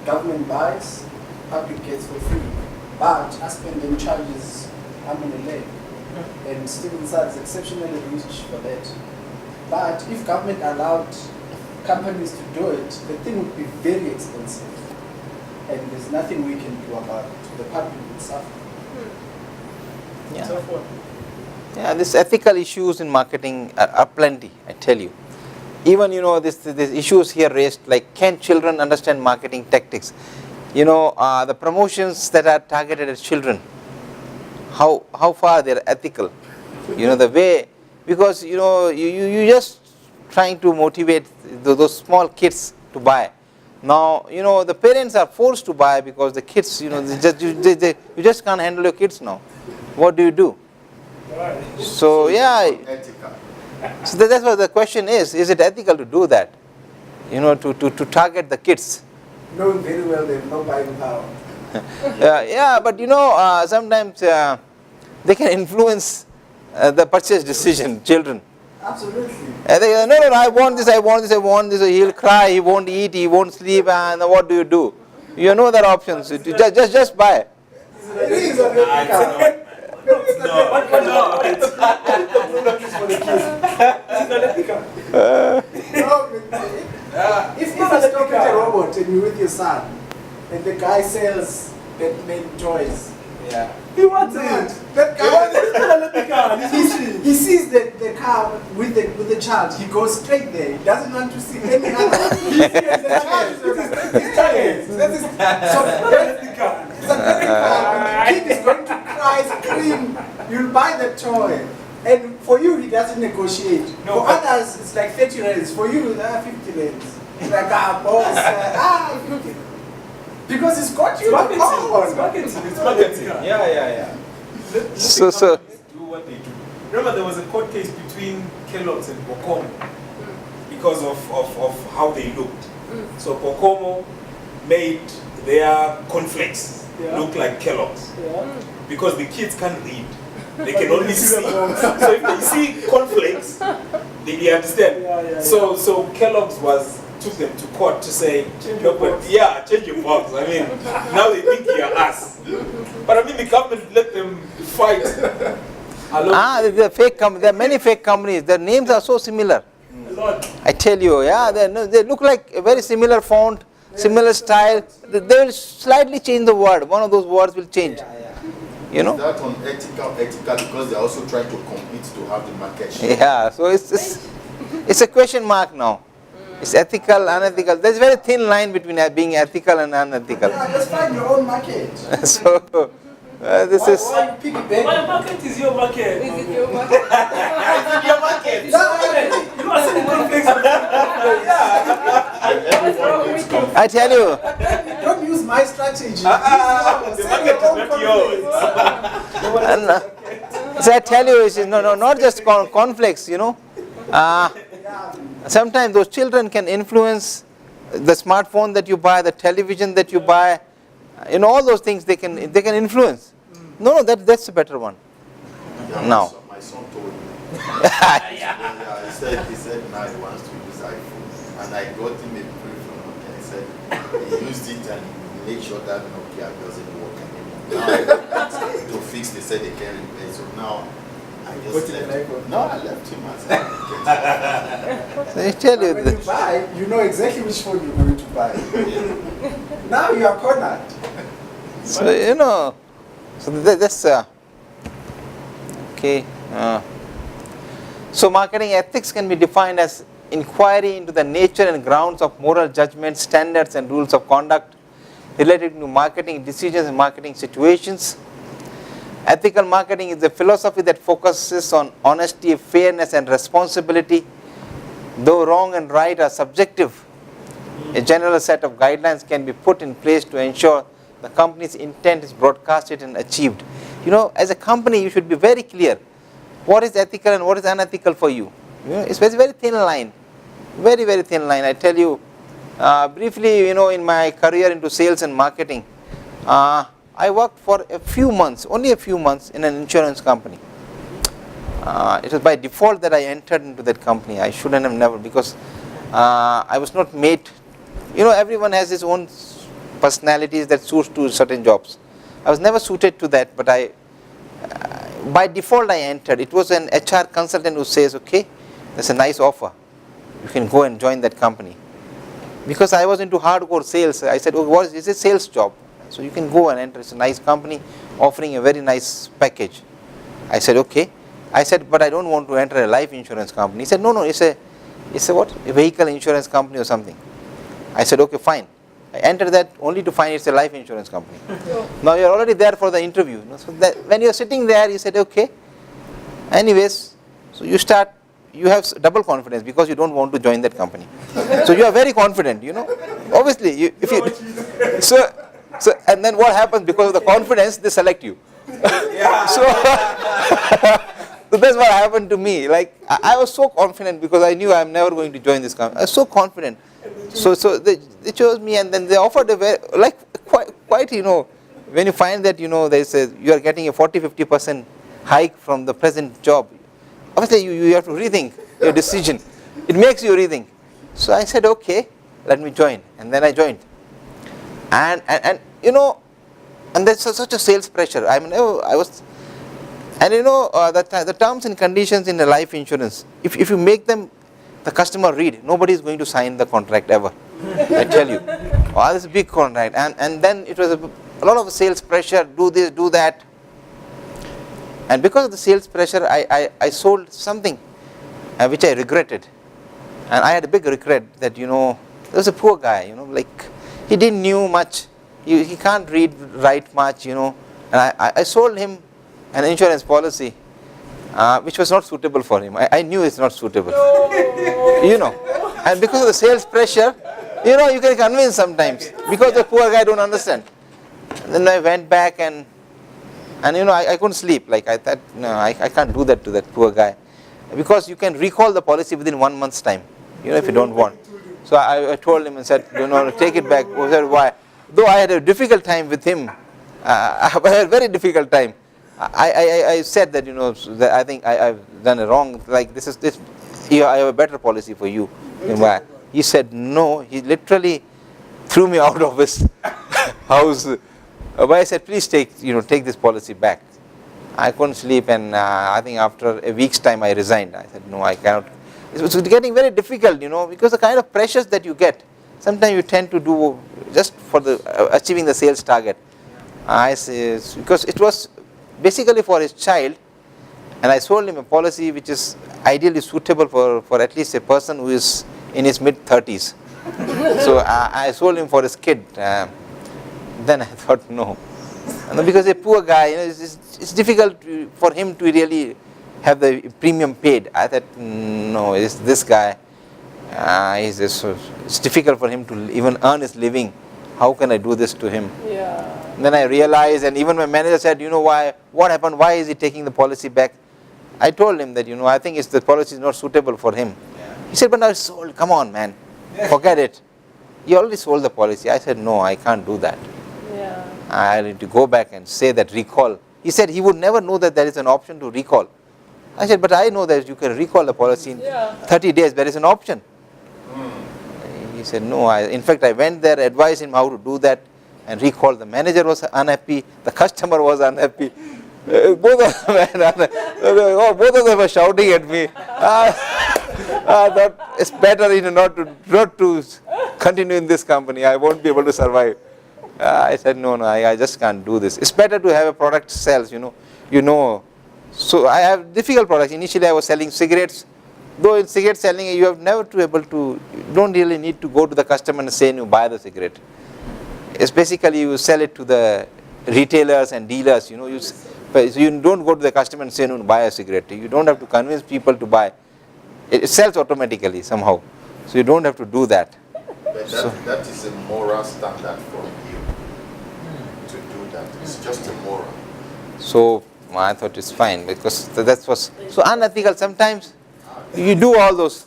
Speaker 5: Government buys, public gets for free. But Aspen then charges arm and a leg. And Steven Sard is exceptionally rich for that. But if government allowed companies to do it, the thing would be very expensive. And there's nothing we can do about it. The public would suffer.
Speaker 1: Yeah.
Speaker 4: So what?
Speaker 1: Yeah, these ethical issues in marketing are plenty, I tell you. Even, you know, these issues here raised, like, can children understand marketing tactics? You know, the promotions that are targeted at children, how far they're ethical? You know, the way, because, you know, you just trying to motivate those small kids to buy. Now, you know, the parents are forced to buy because the kids, you know, you just can't handle your kids now. What do you do? So yeah, so that's what the question is it ethical to do that? You know, to target the kids.
Speaker 5: Knowing very well they have no buying power.
Speaker 1: Yeah, but you know, sometimes they can influence the purchase decision, children.
Speaker 5: Absolutely.
Speaker 1: And they go, no, I want this, I want this, I want this. He'll cry, he won't eat, he won't sleep, and what do? You know there are options. Just buy.
Speaker 5: It is a If you stop at a robot and you're with your son, and the guy sells Batman toys, he wants it. That guy, he sees the car with the child. He goes straight there. He doesn't want to see any other. He sees the child. His tires. It's a very car. The kid is going to cry, scream. You'll buy the toy. And for you, he doesn't negotiate. For others, it's like 30 rands. For you, 50 rands. It's like, boss, 50. Because it's got you.
Speaker 3: It's marketing. Yeah.
Speaker 1: So
Speaker 3: Do what they do. Remember, there was a court case between Kellogg's and Pocomo because of how they looked. So Pocomo made their cornflakes look like Kellogg's because the kids can't read. They can only see. So if they see cornflakes, they understand. So Kellogg's took them to court to say, change your box. I mean, now they think you're us. But I mean, the government let them fight.
Speaker 1: the fake there are many fake companies. Their names are so similar. I tell you, they look like a very similar font, similar style. They will slightly change the word. One of those words will change. You know?
Speaker 2: Is that unethical because they're also trying to compete to have the market share?
Speaker 1: Yeah, so it's a question mark now. It's ethical, unethical. There's a very thin line between being ethical and unethical.
Speaker 5: Yeah, just find your own market.
Speaker 1: So this is.
Speaker 5: Why you piggyback?
Speaker 4: My market is your market.
Speaker 7: Is it your market?
Speaker 3: Is it your market?
Speaker 4: You are selling conflicts.
Speaker 7: What's wrong with you?
Speaker 1: I tell you.
Speaker 5: Don't use my strategy.
Speaker 3: The market is not yours.
Speaker 1: So I tell you, it's not just conflicts. You know, sometimes those children can influence the smartphone that you buy, the television that you buy, all those things they can influence. No, that's a better one.
Speaker 2: Yeah,
Speaker 1: Now.
Speaker 2: my son told me. Yeah, he said now he wants to use iPhone, and I got him a brief and he said he used it and make sure that Nokia doesn't work anymore. Now I went to fix. They said they can replace. So now I just left him. No, I left him. I said,
Speaker 1: I tell you
Speaker 5: When
Speaker 1: that.
Speaker 5: you buy, you know exactly which phone you're going to buy. Now you are cornered.
Speaker 1: So so that's okay. So marketing ethics can be defined as inquiry into the nature and grounds of moral judgment, standards and rules of conduct related to marketing decisions and marketing situations. Ethical marketing is a philosophy that focuses on honesty, fairness and responsibility. Though wrong and right are subjective, a general set of guidelines can be put in place to ensure the company's intent is broadcasted and achieved. As a company, you should be very clear what is ethical and what is unethical for you. It's very, very thin line, very, very thin line. I tell you briefly, in my career into sales and marketing, I worked for only a few months in an insurance company. It was by default that I entered into that company. I shouldn't have never, because I was not made. Everyone has his own personalities that suits to certain jobs. I was never suited to that, but by default I entered. It was an HR consultant who says, okay, that's a nice offer. You can go and join that company. Because I was into hardcore sales, I said, oh, it's a sales job. So you can go and enter. It's a nice company offering a very nice package. I said, okay. I said, but I don't want to enter a life insurance company. He said, no, it's a what? A vehicle insurance company or something. I said, okay, fine. I entered that only to find it's a life insurance company. Now you're already there for the interview. So that when you're sitting there, you said, okay. Anyways, so you have double confidence because you don't want to join that company. So you are very confident, Obviously, so and then what happens, because of the confidence, they select you. So that's what happened to me. Like I was so confident because I knew I'm never going to join this company. I was so confident. So they chose me, and then they offered quite when you find that you are getting a 40-50% hike from the present job, obviously you have to rethink your decision. It makes you rethink. So I said, okay, let me join, and then I joined. And there's such a sales pressure. I mean, I was, and the terms and conditions in the life insurance, if you make them the customer read, nobody is going to sign the contract ever. I tell you. Oh, this is a big contract. And then it was a lot of sales pressure, do this, do that. And because of the sales pressure, I sold something which I regretted. And I had a big regret that, there was a poor guy, like he didn't knew much. He can't write much, And I sold him an insurance policy which was not suitable for him. I knew it's not suitable. And because of the sales pressure, you can convince sometimes because the poor guy don't understand. And then I went back and I couldn't sleep. Like I thought, no, I can't do that to that poor guy, because you can recall the policy within 1 month's time, if you don't want. So I told him and said, take it back. I said, why? Though I had a difficult time with him, I had a very difficult time. I said that that I think I've done it wrong. Like this. I have a better policy for you. He said no. He literally threw me out of his house. But I said, please take this policy back. I couldn't sleep, and I think after a week's time I resigned. I said no, I cannot. It was getting very difficult, because the kind of pressures that you get. Sometimes you tend to do just for the achieving the sales target. I say because it was basically for his child, and I sold him a policy which is ideally suitable for at least a person who is in his mid-30s. So I sold him for his kid. Then I thought no, because a poor guy, it's difficult for him to really have the premium paid. I thought no, it's this guy. It's difficult for him to even earn his living. How can I do this to him?
Speaker 7: Yeah.
Speaker 1: Then I realized, and even my manager said, why? What happened? Why is he taking the policy back? I told him that, I think the policy is not suitable for him. Yeah. He said, but now it's sold. Come on, man. Forget it. You already sold the policy. I said, no, I can't do that.
Speaker 7: Yeah.
Speaker 1: I need to go back and say that recall. He said he would never know that there is an option to recall. I said, but I know that you can recall the policy in 30 days. There is an option. He said, no. In fact, I went there, advised him how to do that, and recalled. The manager was unhappy. The customer was unhappy. Both of them were shouting at me. That it's better, not to continue in this company. I won't be able to survive. I said, no, I just can't do this. It's better to have a product sells, So I have difficult products. Initially, I was selling cigarettes. Though in cigarette selling, you have never to able to, you don't really need to go to the customer and say, you buy the cigarette. It's basically you sell it to the retailers and dealers, so you don't go to the customer and say, no, buy a cigarette. You don't have to convince people to buy. It sells automatically somehow. So you don't have to do that.
Speaker 2: But that is a moral standard from you to do that. It's just a moral.
Speaker 1: So I thought it's fine because that was so unethical. Sometimes you do all those.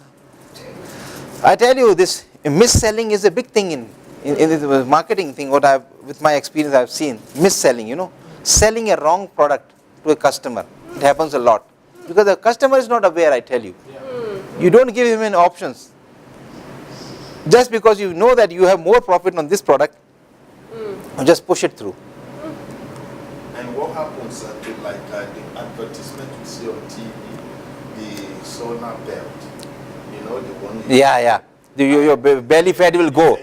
Speaker 1: I tell you, this mis-selling is a big thing in the marketing thing. With my experience, I've seen mis-selling. Selling a wrong product to a customer. It happens a lot because the customer is not aware. I tell you, you don't give him any options. Just because you know that you have more profit on this product, you just push it through.
Speaker 2: And what happens to the advertisement you see on TV, the sauna belt, the one.
Speaker 1: Yeah. Your belly fat will go.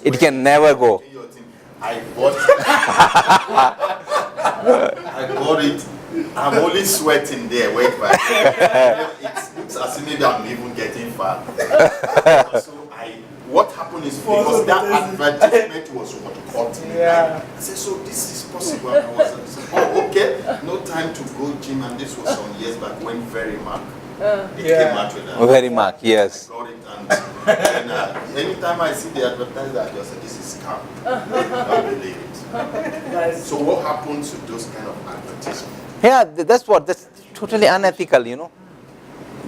Speaker 1: It can never go.
Speaker 2: I bought it. I'm only sweating there. Wait, but it looks as if maybe I'm even getting fat. So what happened is because that advertisement was what caught me. I said, so this is possible. And I was okay. No time to go gym, and this was some years back when Very Mark. It came out with that.
Speaker 1: Very Mark, yes.
Speaker 2: I got it, and anytime I see the advertisement, I just say, this is scam. I don't believe it. So what happens to those kind of advertisements?
Speaker 1: Yeah, that's totally unethical,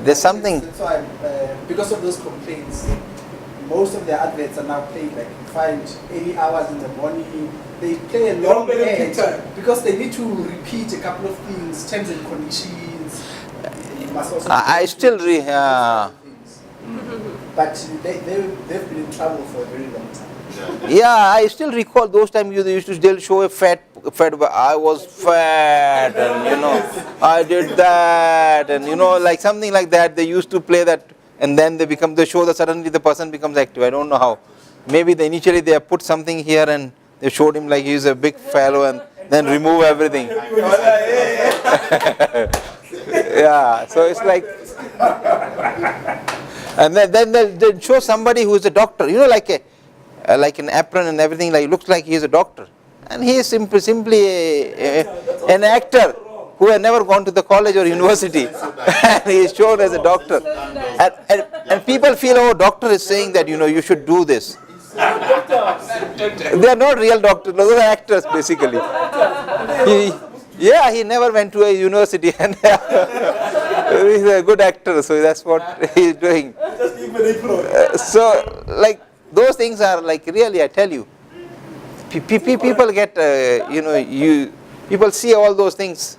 Speaker 1: There's something.
Speaker 5: That's why, because of those complaints, most of the adverts are now played, like you find 80 hours in the morning. They play a long ad because they need to repeat a couple of things, terms and conditions.
Speaker 1: I still
Speaker 5: but they've been in trouble for a very long time.
Speaker 1: Yeah, I still recall those times you used to still show a fat. I was fat, and I did that, and like something like that. They used to play that, and then they show that suddenly the person becomes active. I don't know how. Maybe initially they have put something here and they showed him like he's a big fellow, and then remove everything. Yeah, so it's like, and then they show somebody who is a doctor, like an apron and everything, like looks like he is a doctor, and he is simply an actor who had never gone to the college or university, and he is shown as a doctor, and people feel, oh, doctor is saying that you should do this. They are not real doctors; those are actors basically. He never went to a university, and he's a good actor, so that's what he's doing. So, like, those things are like, really, I tell you, people get, people see all those things.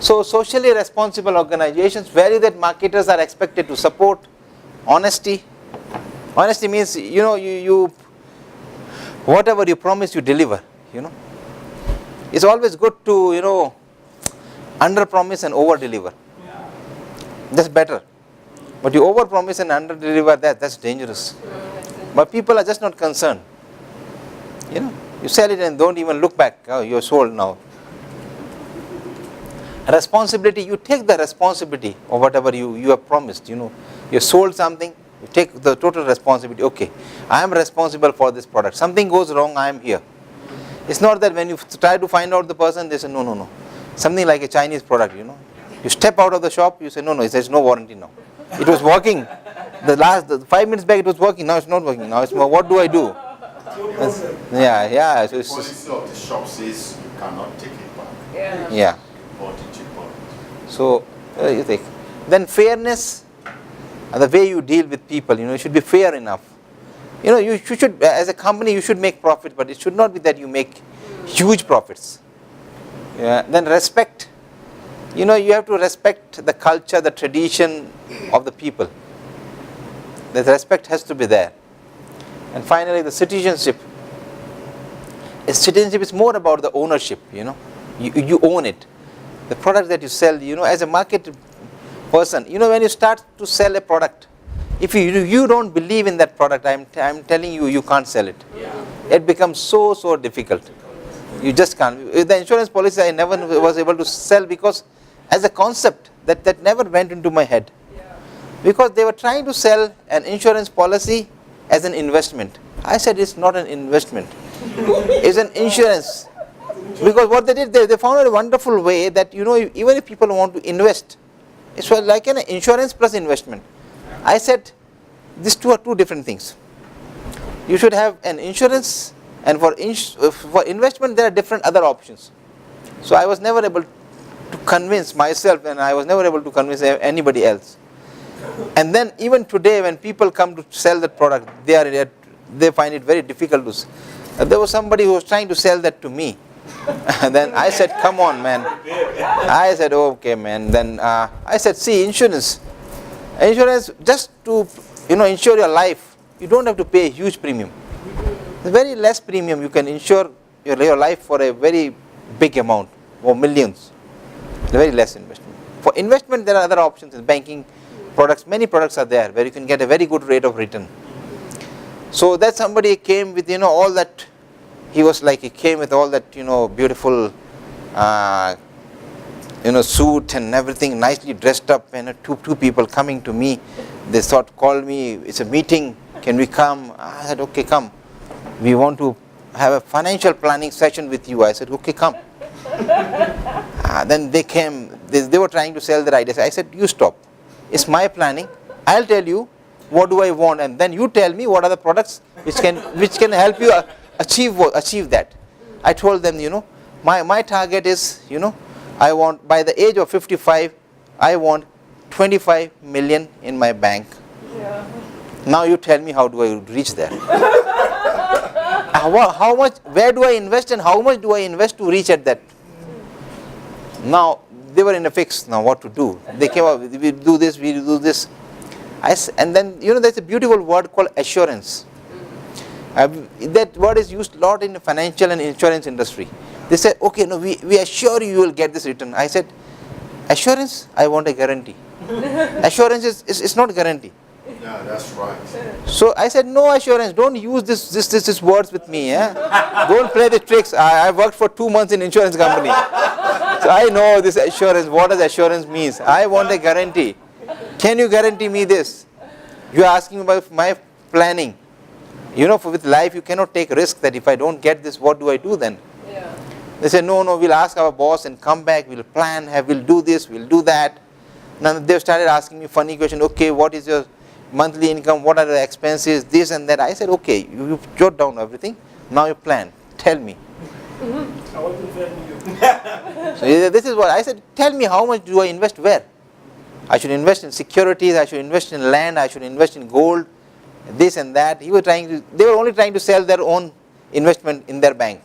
Speaker 1: So, socially responsible organizations value that marketers are expected to support honesty. Honesty means, you whatever you promise, you deliver, It's always good to, under promise and over deliver. That's better. But you over promise and under deliver, that's dangerous. But people are just not concerned. You sell it and don't even look back. Oh, you're sold now. Responsibility, you take the responsibility of whatever you have promised. You sold something, you take the total responsibility. Okay, I am responsible for this product. Something goes wrong, I am here. It's not that when you try to find out the person, they say, no. Something like a Chinese product, You step out of the shop, you say, no, there's no warranty now. It was working. The 5 minutes back it was working, now it's not working. Now it's more, what do I do? Yeah. So
Speaker 2: the policy of the shop says you cannot take it back.
Speaker 1: Yeah.
Speaker 2: Bought it, you bought it.
Speaker 1: So, you think. Then fairness. the way you deal with people, you should be fair enough. You should, as a company, you should make profit, but it should not be that you make huge profits. Yeah. Then respect. You have to respect the culture, the tradition of the people. The respect has to be there. And finally, the citizenship. Citizenship is more about the ownership. You own it. The product that you sell, as a market person, when you start to sell a product, if you don't believe in that product, I'm telling you, you can't sell it. It becomes so difficult. You just can't. The insurance policy I never was able to sell because as a concept that never went into my head. Because they were trying to sell an insurance policy as an investment. I said it's not an investment. It's an insurance. Because what they did, they found a wonderful way that, even if people want to invest, it's like an insurance plus investment. I said, these two are two different things. You should have an insurance, and for investment, there are different other options. So I was never able to convince myself, and I was never able to convince anybody else. And then even today, when people come to sell that product, they find it very difficult to sell. There was somebody who was trying to sell that to me. And then I said, come on, man. I said, okay, man. Then I said, see, insurance, just to insure your life, you don't have to pay a huge premium. Very less premium, you can insure your life for a very big amount, or millions. Very less investment. For investment, there are other options in banking products. Many products are there where you can get a very good rate of return. So that somebody came with all that. He came with all that beautiful suit and everything, nicely dressed up, and two people coming to me. They called me, it's a meeting, can we come? I said, okay, come. We want to have a financial planning session with you. I said, okay, come. Then they came, they were trying to sell their ideas. I said, you stop. It's my planning. I'll tell you what do I want, and then you tell me what are the products which can help you achieve that. I told them, my target is, I want, by the age of 55, I want 25 million in my bank. Yeah. Now you tell me, how do I reach there? How much, where do I invest, and how much do I invest to reach at that? Now they were in a fix. Now what to do? They came up, we do this. And then there's a beautiful word called assurance. That word is used a lot in the financial and insurance industry. They say, okay, no, we assure you will get this return. I said, assurance? I want a guarantee. Assurance is not guarantee.
Speaker 2: Yeah, that's right.
Speaker 1: So I said, no assurance. Don't use this words with me. Don't play the tricks. I worked for 2 months in insurance company. So I know this assurance. What does assurance means? I want a guarantee. Can you guarantee me this? You are asking about my planning. With life, you cannot take risk that if I don't get this, what do I do then? Yeah. They say, no, we'll ask our boss and come back, we'll plan, we'll do this, we'll do that. Now they've started asking me funny question, okay, what is your monthly income, what are the expenses, this and that. I said, okay, you jot down everything, now you plan, tell me.
Speaker 4: I want to tell you.
Speaker 1: So this is what I said, tell me how much do I invest where? I should invest in securities, I should invest in land, I should invest in gold, this and that. They were only trying to sell their own investment in their bank.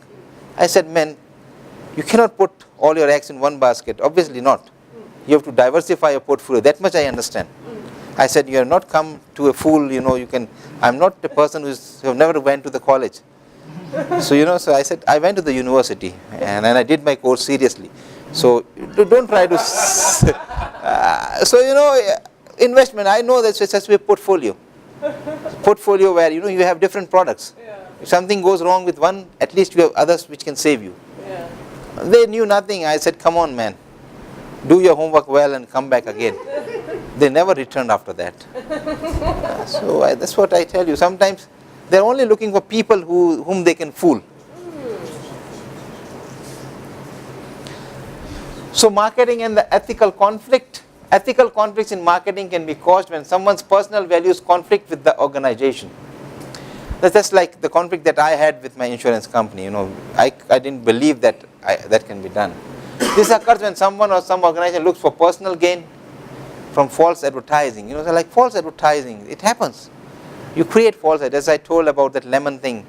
Speaker 1: I said, man, you cannot put all your eggs in one basket. Obviously not. You have to diversify your portfolio. That much I understand. I said, you have not come to a fool, I'm not a person who never went to the college. So, so I said, I went to the university and I did my course seriously. So don't try to, investment, I know that it has to be a portfolio where, you have different products. Yeah. If something goes wrong with one, at least you have others which can save you. Yeah. They knew nothing. I said, come on, man, do your homework well and come back again. They never returned after that. So that's what I tell you. Sometimes they're only looking for people whom they can fool. So marketing and the ethical conflict. Ethical conflicts in marketing can be caused when someone's personal values conflict with the organization. That's just like the conflict that I had with my insurance company. I didn't believe that that can be done. This occurs when someone or some organization looks for personal gain from false advertising. You know, so like false advertising, it happens. You create false, as I told about that lemon thing,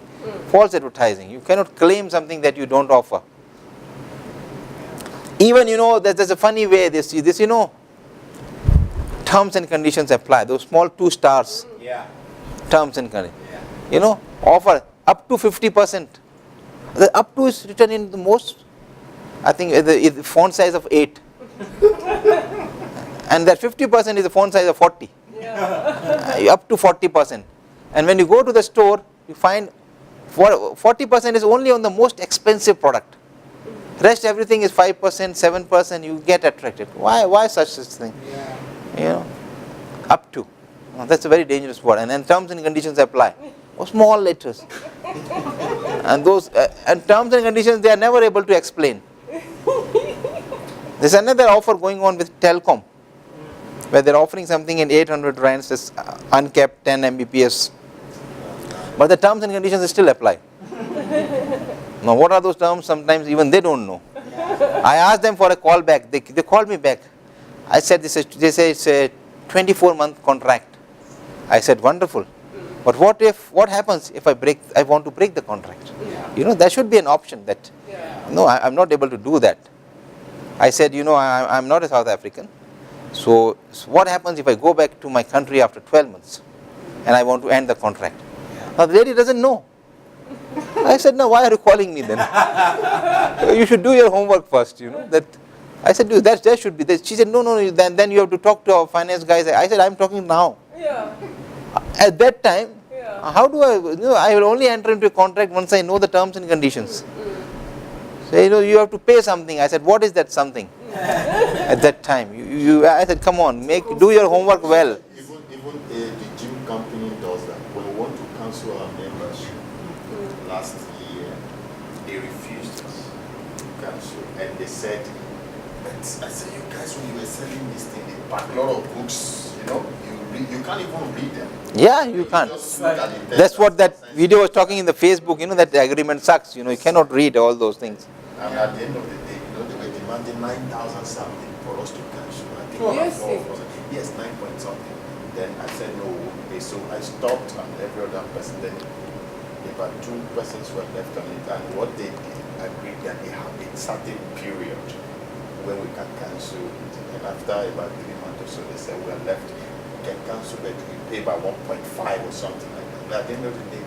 Speaker 1: false advertising. You cannot claim something that you don't offer. Even, you know, there's a funny way they see this, you know, terms and conditions apply, those small 2 stars,
Speaker 3: Yeah.
Speaker 1: terms and conditions,
Speaker 3: Yeah.
Speaker 1: you know, offer up to 50%. The up to is written in the most, I think, the font size of 8. And that 50% is the font size of 40. Up to 40%. And when you go to the store, you find 40% is only on the most expensive product. Rest everything is 5%, 7%, you get attracted. Why such thing?
Speaker 3: Yeah.
Speaker 1: You know, up to. That's a very dangerous word. And then terms and conditions apply. Oh, small letters. And those and terms and conditions, they are never able to explain. There's another offer going on with Telecom, where they're offering something in 800 rands, this uncapped 10 Mbps. But the terms and conditions still apply. Now, what are those terms? Sometimes even they don't know. I asked them for a call back. They called me back. I said, they say it's a 24-month contract. I said, wonderful. But what happens if I want to break the contract? You know, there should be an option that, no, I'm not able to do that. I said, you know, I'm not a South African. So what happens if I go back to my country after 12 months and I want to end the contract? Now, the lady doesn't know. I said, no, why are you calling me then? You should do your homework first, you know. That I said, dude, that should be. She said, no, then you have to talk to our finance guys. I said, I'm talking now. At that time, how do I, you know, I will only enter into a contract once I know the terms and conditions. So, you know, you have to pay something. I said, what is that something? At that time, I said, come on, do your homework well.
Speaker 2: Even the gym company does that. When we want to cancel our membership last year, they refused to cancel, and they said, I said, you guys, when you were selling this thing, they pack a lot of books, you know, you can't even read them.
Speaker 1: Yeah, you can't.
Speaker 2: Just look at it.
Speaker 1: That's what that video was talking in the Facebook, you know, that the agreement sucks, you know, you cannot read all those things.
Speaker 2: And at the end of the day, you know, they were demanding 9,000 something for us to cancel. I think
Speaker 7: Yes,
Speaker 2: yes, 9 point something. Then I said no. So I stopped, and every other person. Then about 2 persons were left on it, and what they did agreed that they have a certain period when we can cancel it. And after about 3 months or so, they said we are left. We can cancel, but we pay by 1.5 or something like that. But at the end of the day,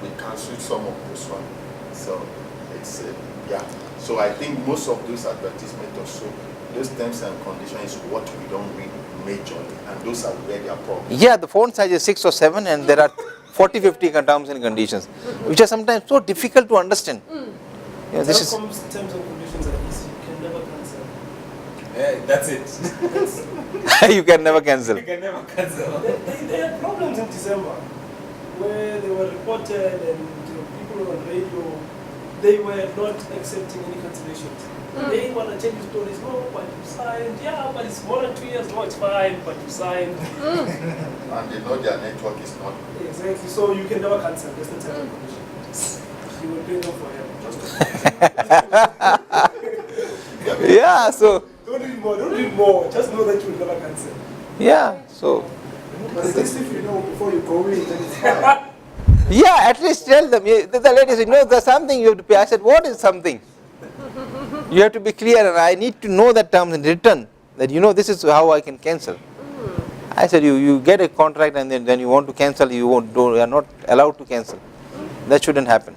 Speaker 2: we canceled some of those ones. So it's yeah. So I think most of those advertisements or so, those terms and conditions is what we don't read majorly, and those are where they are problems.
Speaker 1: Yeah, the font size is 6 or 7, and there are 40, 50 terms and conditions, which are sometimes so difficult to understand. You know, this is
Speaker 4: Telecoms terms and conditions are easy. You can never cancel.
Speaker 3: Yeah, that's it.
Speaker 1: you can never cancel.
Speaker 3: You can never cancel.
Speaker 4: They had problems in December where they were reported, and people on radio, they were not accepting any cancellations. They want to tell you stories, no, but you signed, yeah, but it's more than 2 years, no, it's fine, but you signed.
Speaker 2: And they know their network is not.
Speaker 4: Exactly, so you can never cancel, that's the terms and conditions. You will pay them forever.
Speaker 1: Yeah, so
Speaker 4: Don't read more, just know that you will never cancel.
Speaker 1: yeah, so
Speaker 5: But at least if you know before you go in, then it's fine.
Speaker 1: yeah, at least tell them. The lady said, no, there's something you have to pay. I said, what is something? You have to be clear, and I need to know that terms in written, that you know this is how I can cancel. I said, you get a contract and then you want to cancel, you are not allowed to cancel. That shouldn't happen.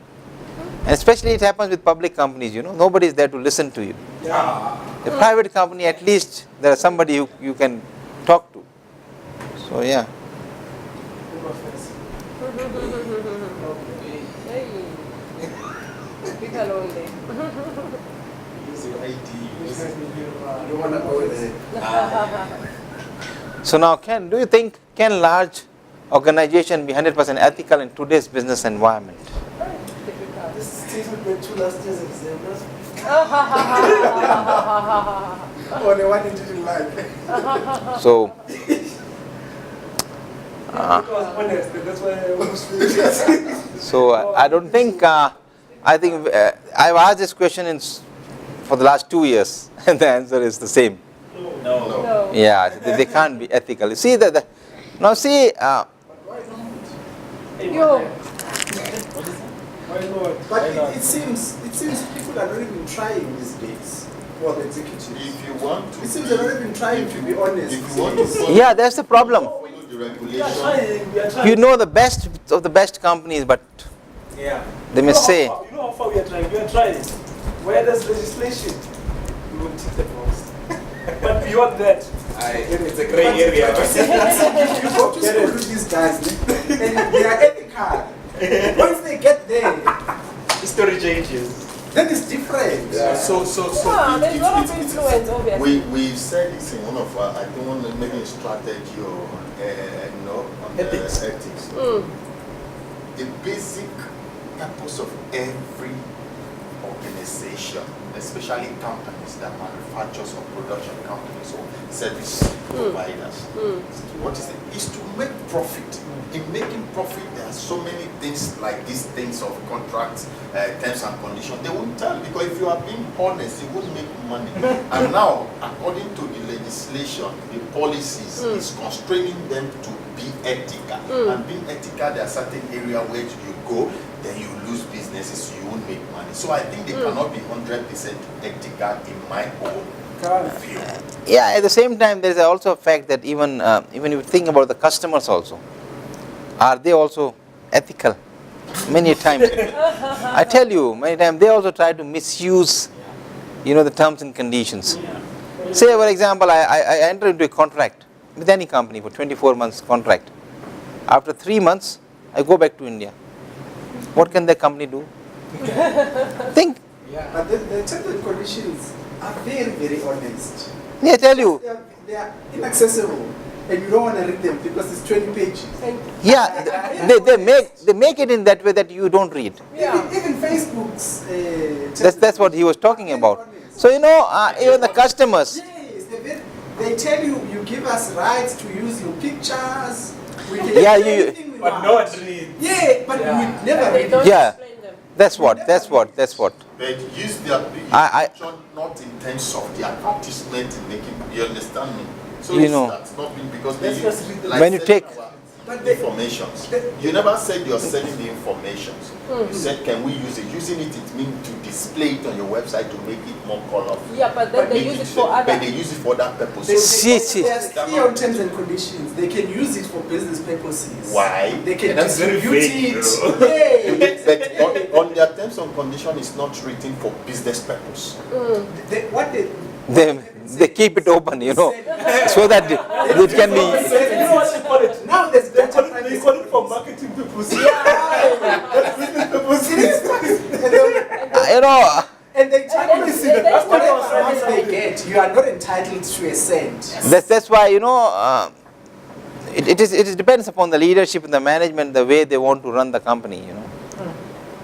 Speaker 1: And especially it happens with public companies, you know, nobody is there to listen to you. A private company, at least there is somebody you can talk to. So yeah.
Speaker 7: Big lonely.
Speaker 3: Use your ID.
Speaker 5: You don't want to go there.
Speaker 1: So now do you think can large organization be 100% ethical in today's business environment?
Speaker 4: This statement went 2 last year's exam.
Speaker 5: Only one in life.
Speaker 1: So
Speaker 4: I was honest, and that's why I almost finished.
Speaker 1: So I don't think, I think I've asked this question for the last 2 years and the answer is the same.
Speaker 3: No.
Speaker 1: Yeah, they can't be ethical. See that? Now see,
Speaker 7: Yo.
Speaker 4: Why not?
Speaker 5: But
Speaker 4: Why not?
Speaker 5: it seems people are not even trying these days. Well, the executives.
Speaker 2: If you want to,
Speaker 5: It seems they're not even trying to be honest.
Speaker 2: if you want to follow,
Speaker 1: yeah, that's the problem.
Speaker 2: follow the
Speaker 4: We are
Speaker 2: regulation,
Speaker 4: trying. We are trying.
Speaker 1: You know the best of the best companies, but
Speaker 4: Yeah.
Speaker 1: they may say,
Speaker 4: You know how far we are trying. We are trying. Where there's legislation, we will tick the box. But beyond that,
Speaker 3: It's a gray area.
Speaker 5: You go to school with these guys, and they are ethical. Once they get there,
Speaker 3: The story changes.
Speaker 5: then it's different.
Speaker 2: so
Speaker 7: Yeah, there's a lot of
Speaker 2: it's-
Speaker 7: influence, obviously.
Speaker 2: we said this in one of our, I don't want to maybe in strategy or on
Speaker 3: Ethics.
Speaker 2: ethics. The basic purpose of every organization, especially companies that manufactures or production companies or service providers, what is it? Is to make profit. In making profit, there are so many things like these things of contracts, terms and conditions. They won't tell you because if you are being honest, you won't make money. And now, according to the legislation, the policies is constraining them to be ethical. And being ethical, there are certain areas where you go, then you lose businesses, you won't make money. So I think they cannot be 100% ethical in my own view.
Speaker 1: yeah. At the same time, there is also a fact that even if you think about the customers also, are they also ethical? Many times, I tell you, many times they also try to misuse, the terms and conditions. Say, for example, I enter into a contract with any company for 24 months contract. After 3 months, I go back to India. What can the company do? Think.
Speaker 5: But the terms and conditions are very, very honest.
Speaker 1: Yeah, I tell you.
Speaker 5: They are inaccessible, and you don't want to read them because it's 20 pages.
Speaker 1: Yeah, they make it in that way that you don't read.
Speaker 5: Even Facebook's.
Speaker 1: That's what he was talking about. So even the customers.
Speaker 5: Yes, they tell you, you give us rights to use your pictures. We can
Speaker 1: Yeah,
Speaker 5: do
Speaker 1: you-
Speaker 5: anything we
Speaker 3: But
Speaker 5: want.
Speaker 3: no one reads.
Speaker 5: Yeah, but we never
Speaker 7: They
Speaker 5: read
Speaker 7: don't
Speaker 5: it.
Speaker 1: Yeah.
Speaker 7: explain them.
Speaker 1: That's what.
Speaker 2: But use their
Speaker 1: I-
Speaker 2: picture not in terms of the advertisement in making, you understand me? So that's not being because
Speaker 4: Let's just read the-
Speaker 1: When you
Speaker 2: selling
Speaker 1: take-
Speaker 2: our
Speaker 5: But they-
Speaker 2: informations. You never said you're selling the informations. You said, can we use it? Using it means to display it on your website to make it more colorful.
Speaker 7: Yeah, but then they
Speaker 2: Make
Speaker 7: use it for other.
Speaker 2: But they use it for that purpose.
Speaker 1: See.
Speaker 5: There's clear terms and conditions. They can use it for business purposes.
Speaker 2: Why?
Speaker 5: They can
Speaker 3: That's very
Speaker 5: distribute
Speaker 3: vague,
Speaker 5: it.
Speaker 3: bro.
Speaker 5: Yeah.
Speaker 2: But on their terms and condition is not written for business purpose.
Speaker 5: What
Speaker 1: They keep it open, so that it can be.
Speaker 4: You know what they call it?
Speaker 5: Now there's
Speaker 4: They
Speaker 5: better
Speaker 4: call it for marketing purposes.
Speaker 5: And they tell you,
Speaker 7: That's what I was
Speaker 5: whatever
Speaker 7: trying to
Speaker 5: amount they get, you are not entitled to a cent.
Speaker 1: That's why it depends upon the leadership and the management, the way they want to run the company.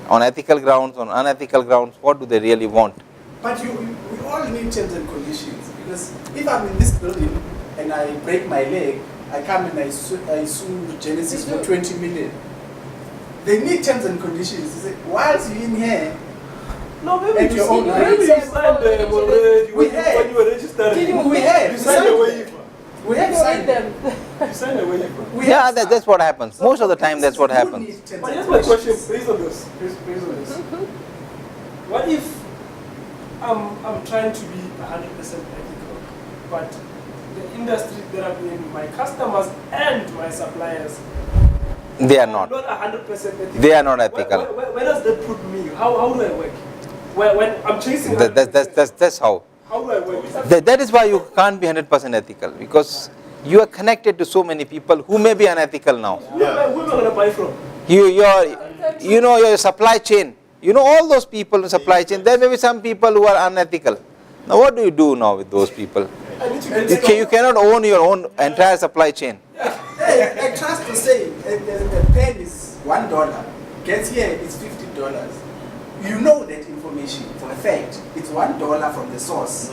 Speaker 1: On ethical grounds, on unethical grounds, what do they really want?
Speaker 5: But we all need terms and conditions, because if I'm in this building and I break my leg, I come and I sue Regenesys for 20 million. They need terms and conditions. They say, whilst you're in here,
Speaker 4: No, maybe
Speaker 5: At
Speaker 4: you
Speaker 5: your own
Speaker 4: maybe you
Speaker 7: rights.
Speaker 4: signed them already
Speaker 5: We
Speaker 4: when
Speaker 5: had.
Speaker 4: you were registered.
Speaker 5: we had.
Speaker 4: You signed a waiver.
Speaker 5: We
Speaker 7: You
Speaker 5: have
Speaker 7: read
Speaker 5: signed
Speaker 7: them.
Speaker 4: You signed a waiver.
Speaker 5: We
Speaker 1: Yeah,
Speaker 5: have
Speaker 1: that's what happens. Most of the time, that's what happens.
Speaker 4: But here's my question based on this. Based on this. What if I'm trying to be 100% ethical, but the industry that I'm in, my customers and my suppliers
Speaker 1: They are not.
Speaker 4: not 100% ethical.
Speaker 1: They are not ethical.
Speaker 4: Where does that put me? How do I work? When I'm chasing 100%,
Speaker 1: That's how.
Speaker 4: how do I work?
Speaker 1: That is why you can't be 100% ethical, because you are connected to so many people who may be unethical now.
Speaker 4: Who am I going to buy from?
Speaker 1: Your supply chain. All those people in supply chain. There may be some people who are unethical. Now, what do you do now with those people?
Speaker 4: I need to get
Speaker 1: You cannot own your own entire supply chain.
Speaker 5: Hey, I trust to say a pen is $1. Gets here, it's $50. You know that information for a fact. It's $1 from the source.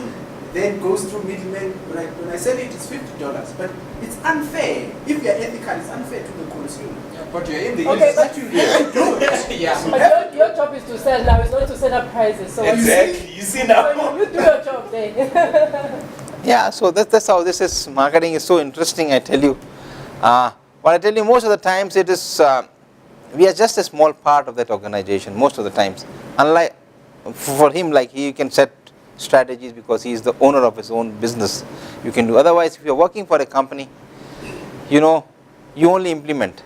Speaker 5: Then goes through middlemen. When I sell it, it's $50. But it's unfair. If you're ethical, it's unfair to the consumer.
Speaker 3: But you're in the
Speaker 7: Okay,
Speaker 5: But you have to do it.
Speaker 3: Yeah.
Speaker 7: But your job is to sell now, it's not to set up prices. So
Speaker 3: Exactly. You see now.
Speaker 7: so you do your job then.
Speaker 1: Yeah, so that's how this is. Marketing is so interesting, I tell you. But I tell you, most of the times it is, we are just a small part of that organization, most of the times. Unlike, for him, like he can set strategies because he is the owner of his own business. You can do. Otherwise, if you are working for a company, you know, you only implement.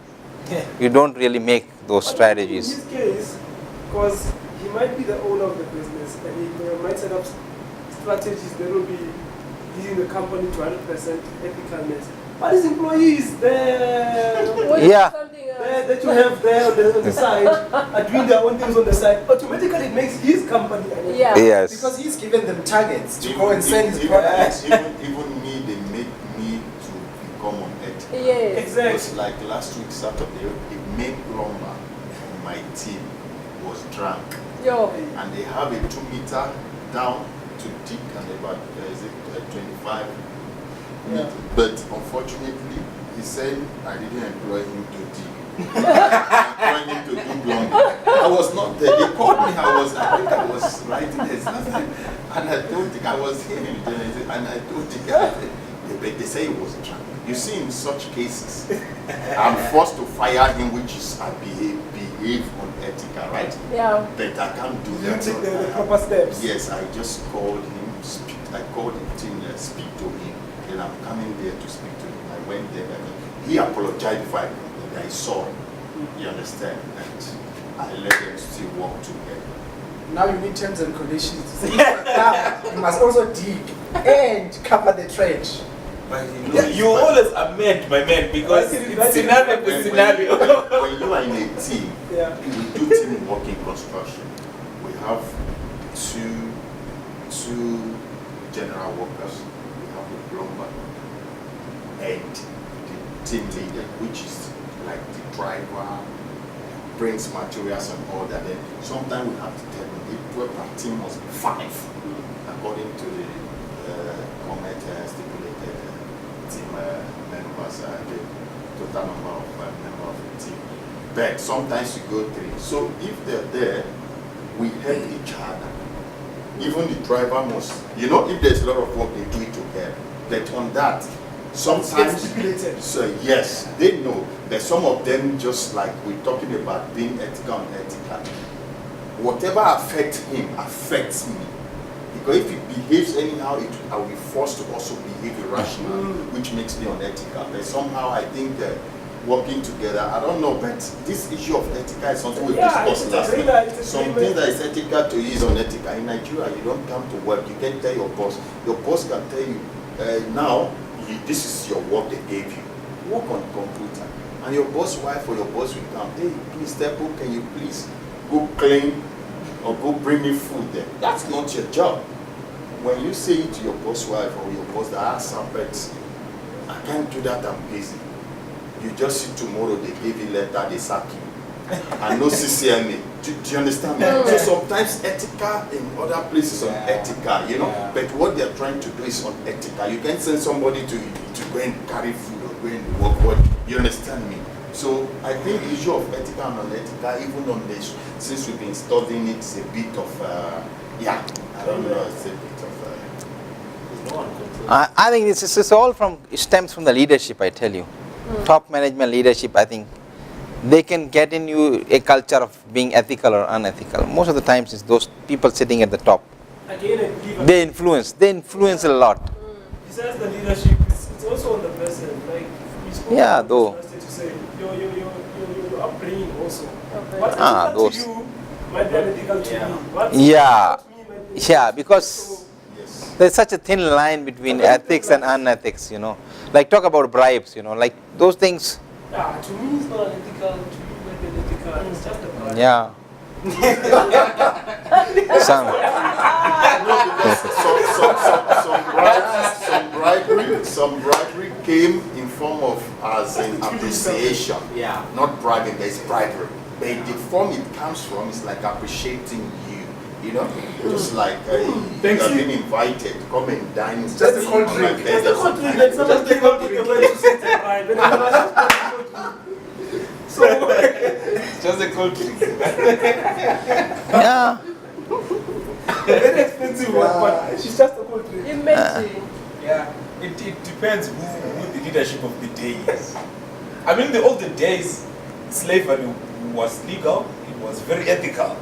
Speaker 1: You don't really make those strategies.
Speaker 4: In his case, because he might be the owner of the business and he might set up strategies that will be leading the company to 100% ethicalness. But his employees,
Speaker 1: Yeah.
Speaker 4: that you have there on the side are doing their own things on the side. Automatically, it makes his company unethical.
Speaker 7: Yeah.
Speaker 1: Yes.
Speaker 5: Because he's given them targets to
Speaker 2: Even-
Speaker 5: go and sell his
Speaker 2: even-
Speaker 5: products.
Speaker 2: Even me, they make me to become unethical.
Speaker 7: Yes.
Speaker 4: Exactly.
Speaker 2: Because like last week Saturday, the main plumber on my team was drunk,
Speaker 7: Yo.
Speaker 2: and they have a 2 meter down to dig and about 25 meters. But unfortunately, he said I didn't employ him to dig. I employed him to do plumbing. I was not there. They called me. I think I was writing a assignment, and I don't think I was here in Genesis, and I told the guy, but they say he was drunk. You see, in such cases, I'm forced to fire him, which is I behave unethical, right?
Speaker 7: Yeah.
Speaker 2: But I can't do
Speaker 4: You
Speaker 2: that.
Speaker 4: take the proper steps.
Speaker 2: Yes, I just called him, I called him to speak to him. Then I'm coming there to speak to him. I went there, and he apologized before I saw him. You understand? And I let them still work together.
Speaker 5: Now you need terms and conditions to say, now you must also dig and cover the trench.
Speaker 2: But
Speaker 3: You always amend, my man, because it's scenario to scenario.
Speaker 2: When you are in a team,
Speaker 4: Yeah.
Speaker 2: we do teamwork in construction. We have two general workers. We have the plumber and the team leader, which is like the driver, brings materials and all that. Then sometimes we have to tell them our team must be 5 according to the comment stipulated team members, the total number of members of the team. But sometimes you go 3. So if they're there, we help each other. Even the driver must, if there's a lot of work, they do it together. But on that, sometimes,
Speaker 4: stipulated.
Speaker 2: so yes, they know. But some of them, just like we're talking about being ethical and unethical, whatever affects him affects me. Because if he behaves anyhow, I will be forced to also behave irrationally, which makes me unethical. But somehow I think working together, I don't know, but this issue of ethical is something we discussed last time. Something that is ethical to you is unethical. In Nigeria, you don't come to work, you can tell your boss. Your boss can tell you, now, this is your work they gave you. Work on computer. And your boss wife or your boss will come, hey, please, Tepo, can you please go clean or go bring me food there? That's not your job. When you say it to your boss wife or your boss that has some pets, I can't do that, I'm busy. You just see tomorrow they give you letter, they sack you. And no CCMA. Do you understand me? So sometimes ethical in other places unethical, but what they're trying to do is unethical. You can't send somebody to go and carry food or go and work. You understand me? So I think the issue of ethical and unethical, even on this, since we've been studying it, it's a bit of, I don't know, it's a bit of,
Speaker 1: I think this is all it stems from the leadership, I tell you. Top management leadership, I think. They can get in you a culture of being ethical or unethical. Most of the times it's those people sitting at the top.
Speaker 4: Again, I believe
Speaker 1: They influence a lot.
Speaker 4: besides the leadership, it's also on the person. Like we spoke
Speaker 1: Yeah,
Speaker 4: about
Speaker 1: though.
Speaker 4: this to say your upbringing also.
Speaker 7: Okay.
Speaker 4: What's
Speaker 1: Ah,
Speaker 4: ethical
Speaker 1: those.
Speaker 4: to you might be unethical to me. What's
Speaker 1: Yeah.
Speaker 4: ethical to me might be
Speaker 1: Yeah,
Speaker 4: ethical.
Speaker 1: because
Speaker 4: So,
Speaker 2: yes.
Speaker 1: there's such a thin line between ethics and unethics, Like talk about bribes, like those things.
Speaker 4: to me it's not unethical. To you might be unethical. It's just a bribe.
Speaker 1: Yeah. Some.
Speaker 2: Some bribery came in form of as an appreciation.
Speaker 5: Yeah.
Speaker 2: Not bribing, there's bribery. But the form it comes from is like appreciating you. Just like you have been invited, come and dine.
Speaker 5: Just a cold drink.
Speaker 4: It's the country that someone take out the way to set a bribe. And I'm not so
Speaker 3: Just a cold drink.
Speaker 1: Yeah.
Speaker 4: very expensive one, but it's just a country.
Speaker 7: Imagine.
Speaker 5: Yeah.
Speaker 3: It depends who the leadership of the day is. I mean, the olden days, slavery was legal, it was very ethical.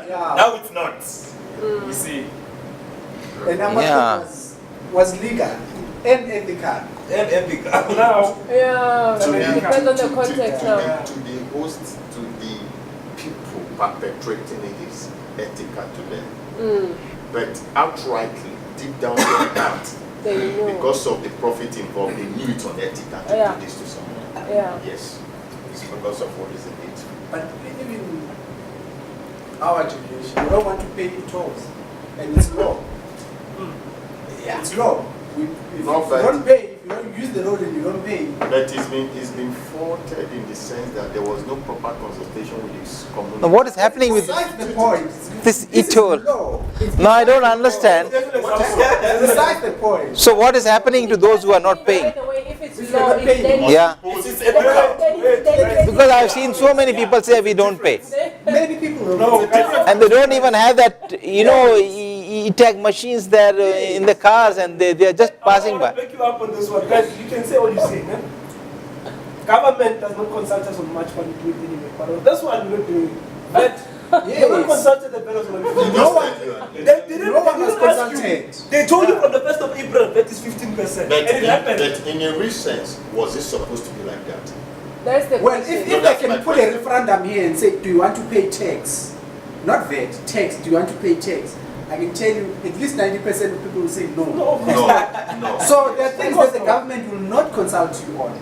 Speaker 5: Yeah.
Speaker 3: Now it's not. You see,
Speaker 5: And Amazon was legal and ethical.
Speaker 3: and ethical.
Speaker 4: Now,
Speaker 7: Yeah,
Speaker 2: To
Speaker 7: it
Speaker 2: be-
Speaker 7: depends on the
Speaker 2: to-
Speaker 7: context
Speaker 2: to
Speaker 7: now.
Speaker 2: be- to the host, to the people perpetrating it is ethical to them. But outrightly, deep down in their heart,
Speaker 7: They know.
Speaker 2: because of the profit involved, they knew it's unethical to
Speaker 7: Yeah.
Speaker 2: do this to someone.
Speaker 7: Yeah.
Speaker 2: Yes, it's because of what is in it.
Speaker 5: But even our generation, we don't want to pay tolls. And it's law.
Speaker 3: Yeah.
Speaker 5: It's law. If
Speaker 2: Not
Speaker 5: you
Speaker 2: bad.
Speaker 5: don't pay, if you don't use the road and you don't pay,
Speaker 2: But it's been faulted in the sense that there was no proper consultation with this community.
Speaker 1: Now, what is happening with
Speaker 5: besides the point.
Speaker 1: this
Speaker 5: is
Speaker 1: e-toll?
Speaker 5: law. It's
Speaker 1: No, I don't understand.
Speaker 5: besides the point.
Speaker 1: So what is happening to those who are not
Speaker 7: By
Speaker 1: paying?
Speaker 7: the way, if it's
Speaker 5: If
Speaker 7: law,
Speaker 5: you're not
Speaker 7: it's
Speaker 5: paying,
Speaker 7: then
Speaker 1: Yeah,
Speaker 3: It's ethical.
Speaker 1: because I've seen so many people say we don't pay.
Speaker 5: Many people will
Speaker 4: No,
Speaker 1: And they don't even have that, e-tag machines there in the cars, and they are just passing
Speaker 4: I
Speaker 1: by.
Speaker 4: want to back you up on this one. Guys, you can say all you say. Eh? Government does not consult us on much money to do it anyway. But on this one, we're not doing it. But they haven't
Speaker 5: Yes.
Speaker 4: consulted the fellows on it.
Speaker 5: No one,
Speaker 4: They didn't,
Speaker 5: no one
Speaker 4: they
Speaker 5: was
Speaker 4: didn't ask you.
Speaker 5: consulted.
Speaker 4: They told you from the 1st of April that is 15%.
Speaker 2: But
Speaker 4: And it happened.
Speaker 2: in a real sense, was it supposed to be like that?
Speaker 7: That's the
Speaker 5: Well,
Speaker 7: question.
Speaker 5: if
Speaker 2: No,
Speaker 5: I
Speaker 2: that's
Speaker 5: can
Speaker 2: my
Speaker 5: put a
Speaker 2: question.
Speaker 5: referendum here and say, do you want to pay tax? Not VAT, tax, do you want to pay tax? I can tell you, at least 90% of people will say no.
Speaker 4: No, of course
Speaker 2: No,
Speaker 4: not.
Speaker 2: no.
Speaker 5: So there are things that the government will not consult you on.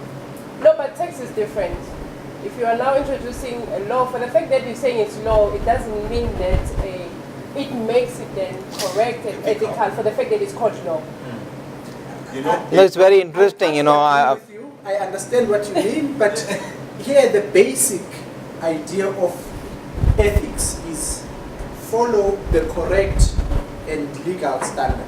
Speaker 7: No, but tax is different. If you are now introducing a law, for the fact that you're saying it's law, it doesn't mean that it makes it then correct and ethical for the fact that it's called law.
Speaker 2: You know,
Speaker 1: No, it's very interesting,
Speaker 5: I agree with you. I understand what you mean, but here the basic idea of ethics is follow the correct and legal standard.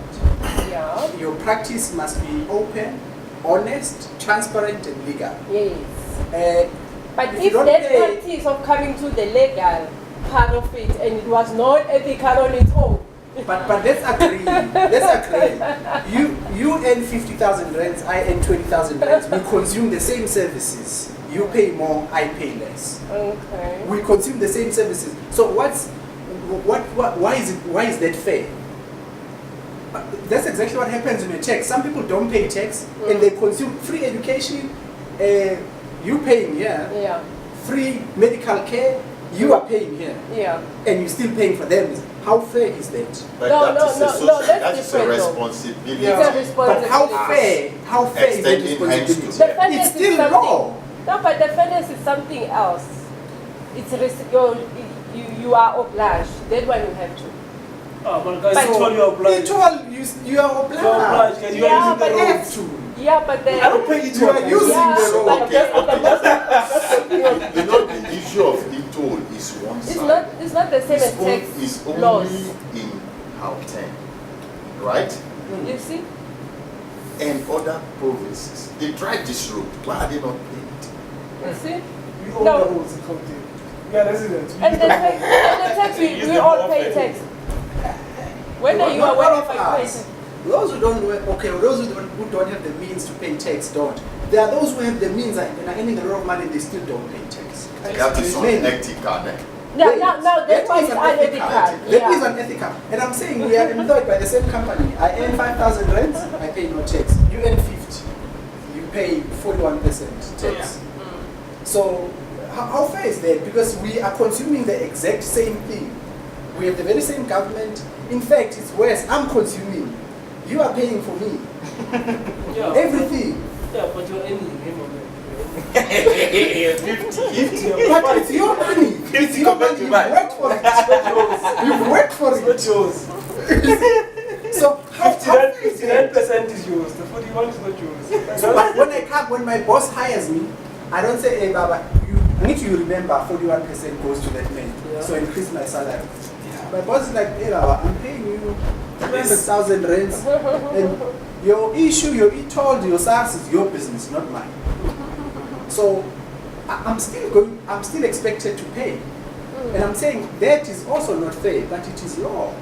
Speaker 7: Yeah.
Speaker 5: Your practice must be open, honest, transparent, and legal.
Speaker 7: Yes. But
Speaker 5: If you
Speaker 7: if
Speaker 5: don't
Speaker 7: that
Speaker 5: pay-
Speaker 7: practice of coming to the legal part of it and it was not ethical on its own,
Speaker 5: But let's agree. Let's agree. You earn 50,000 rands. I earn 20,000 rands. We consume the same services. You pay more. I pay less.
Speaker 7: okay.
Speaker 5: We consume the same services. So why is that fair? That's exactly what happens in a tax. Some people don't pay tax and they consume free education. You paying here.
Speaker 7: Yeah.
Speaker 5: Free medical care. You are paying here,
Speaker 7: Yeah.
Speaker 5: and you're still paying for them. How fair is that?
Speaker 2: but
Speaker 7: No,
Speaker 2: that
Speaker 7: no,
Speaker 2: is a
Speaker 7: no,
Speaker 2: social,
Speaker 7: no, that's
Speaker 2: that is a
Speaker 7: different though.
Speaker 2: responsibility.
Speaker 7: It's a
Speaker 5: But
Speaker 7: responsibility.
Speaker 5: how fair is that
Speaker 2: Extending hands to
Speaker 5: responsibility?
Speaker 7: The
Speaker 2: them.
Speaker 7: fairness
Speaker 5: It's
Speaker 7: is
Speaker 5: still
Speaker 7: something.
Speaker 5: law.
Speaker 7: No, but the fairness is something else. It's you are obliged. That one you have to.
Speaker 4: Oh, but guys,
Speaker 7: But-
Speaker 4: you told you are obliged.
Speaker 5: You are
Speaker 4: You're
Speaker 5: obliged.
Speaker 4: obliged, and you are
Speaker 7: Yeah,
Speaker 4: using
Speaker 7: but
Speaker 4: the
Speaker 5: You
Speaker 4: road.
Speaker 5: have to.
Speaker 7: Yeah, but then.
Speaker 4: I don't pay you to
Speaker 5: You are using
Speaker 7: yeah,
Speaker 5: the road.
Speaker 7: but
Speaker 2: Okay,
Speaker 7: that's-
Speaker 2: You know, the issue of e-toll is one
Speaker 7: It's
Speaker 2: side.
Speaker 7: not. It's not the same as tax
Speaker 2: It's
Speaker 7: laws.
Speaker 2: only in Gauteng, right?
Speaker 7: You see.
Speaker 2: And other provinces. They drive this road. Why are they not paying it?
Speaker 7: You see.
Speaker 4: We own
Speaker 7: No.
Speaker 4: the roads in Gauteng. We are residents. We
Speaker 7: And
Speaker 4: use
Speaker 7: the
Speaker 4: the
Speaker 7: tax, we all pay tax. Whether you are
Speaker 5: Not all
Speaker 7: working
Speaker 5: of
Speaker 7: for
Speaker 5: us. Those who don't work, okay, those who don't have the means to pay tax don't. There are those who have the means and are earning a lot of money, they still don't pay tax.
Speaker 2: That is
Speaker 5: Many.
Speaker 2: unethical.
Speaker 7: No, that's why
Speaker 5: is
Speaker 7: it's
Speaker 5: unethical.
Speaker 7: unethical.
Speaker 5: That is
Speaker 7: Yeah.
Speaker 5: unethical. And I'm saying we are employed by the same company. I earn 5,000 rands, I pay no tax. You earn 50, you pay 41% tax. So how fair is that? Because we are consuming the exact same thing. We have the very same government. In fact, it's worse. I'm consuming. You are paying for me.
Speaker 4: Yeah.
Speaker 5: Everything.
Speaker 4: Yeah, but you're earning him on it.
Speaker 3: 50.
Speaker 5: But it's your money. It's your money. You've worked for it. You've worked for
Speaker 4: It's not
Speaker 5: it.
Speaker 4: yours.
Speaker 5: So how fair is that?
Speaker 4: 59% is yours. The 41 is not yours.
Speaker 5: So but when my boss hires me, I don't say, hey Baba, I need you remember 41% goes to that man.
Speaker 4: Yeah.
Speaker 5: So increase my salary. My boss is like, hey Baba, I'm paying you 200,000 rands. And your issue, your e-toll, your SARS is your business, not mine. So I'm still expected to pay. And I'm saying that is also not fair, but it is law.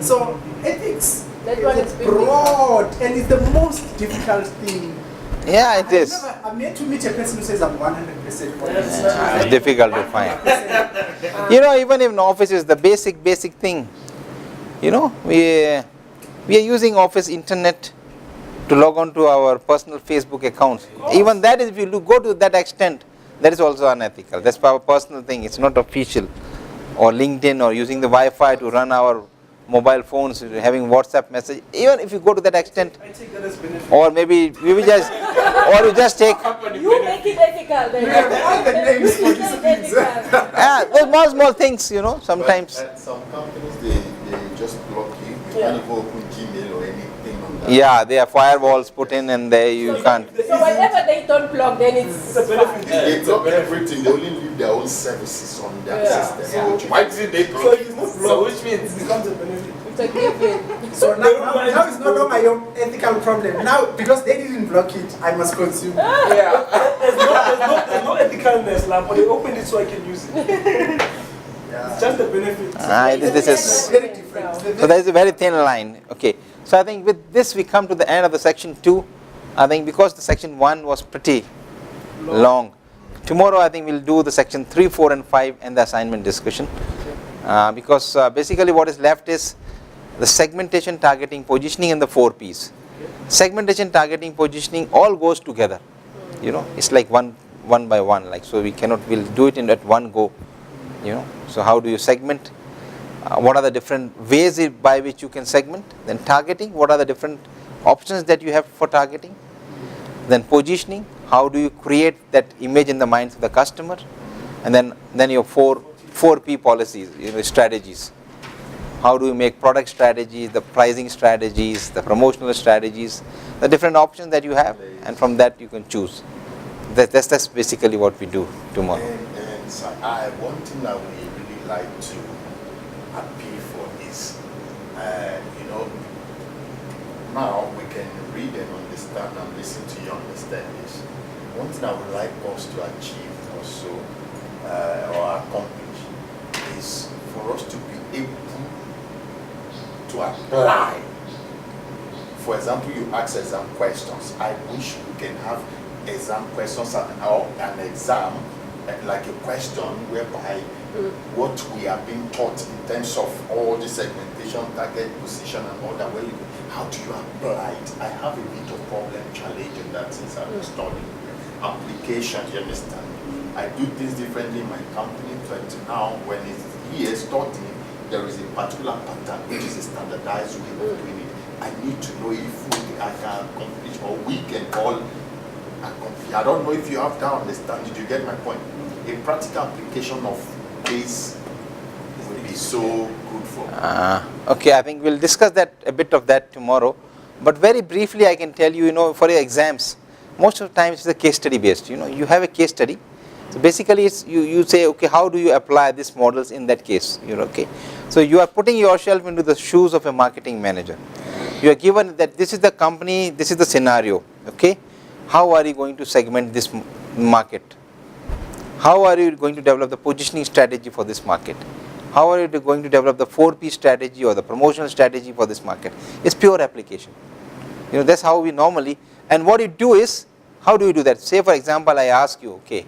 Speaker 5: So ethics
Speaker 7: That one is
Speaker 5: broad, and it's the most difficult thing.
Speaker 1: Yeah, it is.
Speaker 5: I'm yet to meet a person who says I'm 100% honest.
Speaker 1: It's difficult to find. Even in office is the basic thing. We are using office internet to log on to our personal Facebook accounts. Even that is, if you go to that extent, that is also unethical. That's our personal thing. It's not official. Or LinkedIn, or using the Wi-Fi to run our mobile phones, having WhatsApp message. Even if you go to that extent,
Speaker 4: I take that as benefit.
Speaker 1: or maybe we will just, or you just take.
Speaker 7: You make it ethical then.
Speaker 5: We have all the names for these things.
Speaker 1: Those small things, sometimes.
Speaker 2: But at some companies, they just block you. You can't even open Gmail or anything on that.
Speaker 1: Yeah, there are firewalls put in, and there you can't.
Speaker 7: So whatever they don't block, then it's
Speaker 4: a benefit.
Speaker 2: They block everything. They only leave their own services on their system. Why did they
Speaker 4: So
Speaker 2: block
Speaker 4: if
Speaker 2: it?
Speaker 4: it's not
Speaker 3: So
Speaker 4: blocked,
Speaker 3: which means
Speaker 4: it becomes a benefit.
Speaker 7: it's a given.
Speaker 5: So now it's no longer your ethical problem. Now, because they didn't block it, I must consume.
Speaker 4: There's no ethicalness, like, but they opened it so I can use it. It's just a benefit.
Speaker 1: This is.
Speaker 5: Very different.
Speaker 1: So there is a very thin line. Okay. So I think with this we come to the end of the section 2. I think because the section 1 was pretty long. Tomorrow I think we'll do the section 3, 4 and 5 and the assignment discussion. Because basically what is left is the segmentation, targeting, positioning and the 4 P's. Segmentation, targeting, positioning all goes together. It's like one by one. We'll do it at one go. So how do you segment? What are the different ways by which you can segment? Then targeting, what are the different options that you have for targeting? Then positioning, how do you create that image in the minds of the customer? And then your 4P policies, strategies. How do you make product strategies, the pricing strategies, the promotional strategies, the different options that you have, and from that you can choose. That's basically what we do tomorrow.
Speaker 2: And so one thing that we really like to appeal for is, now we can read and understand and listen to you understand this. One thing I would like us to achieve also or accomplish is for us to be able to apply. For example, you ask exam questions. I wish we can have exam questions or an exam like a question whereby what we are being taught in terms of all the segmentation, target, position and all that, how do you apply it? I have a bit of problem challenge in that since I've been studying application, you understand? I do things differently in my company, but now when it's here starting, there is a particular pattern which is a standardized way of doing it. I need to know if I can accomplish or we can all accomplish. I don't know if you have that understanding. Did you get my point? A practical application of this would be so good for me.
Speaker 1: Okay, I think we'll discuss a bit of that tomorrow. But very briefly, I can tell you, for your exams, most of the time it's a case study based. You have a case study. So basically, it's you say, okay, how do you apply these models in that case? Okay. So you are putting yourself into the shoes of a marketing manager. You are given that this is the company, this is the scenario. Okay. How are you going to segment this market? How are you going to develop the positioning strategy for this market? How are you going to develop the 4P strategy or the promotional strategy for this market? It's pure application. That's how we normally, and what you do is, how do you do that? Say for example, I ask you, okay,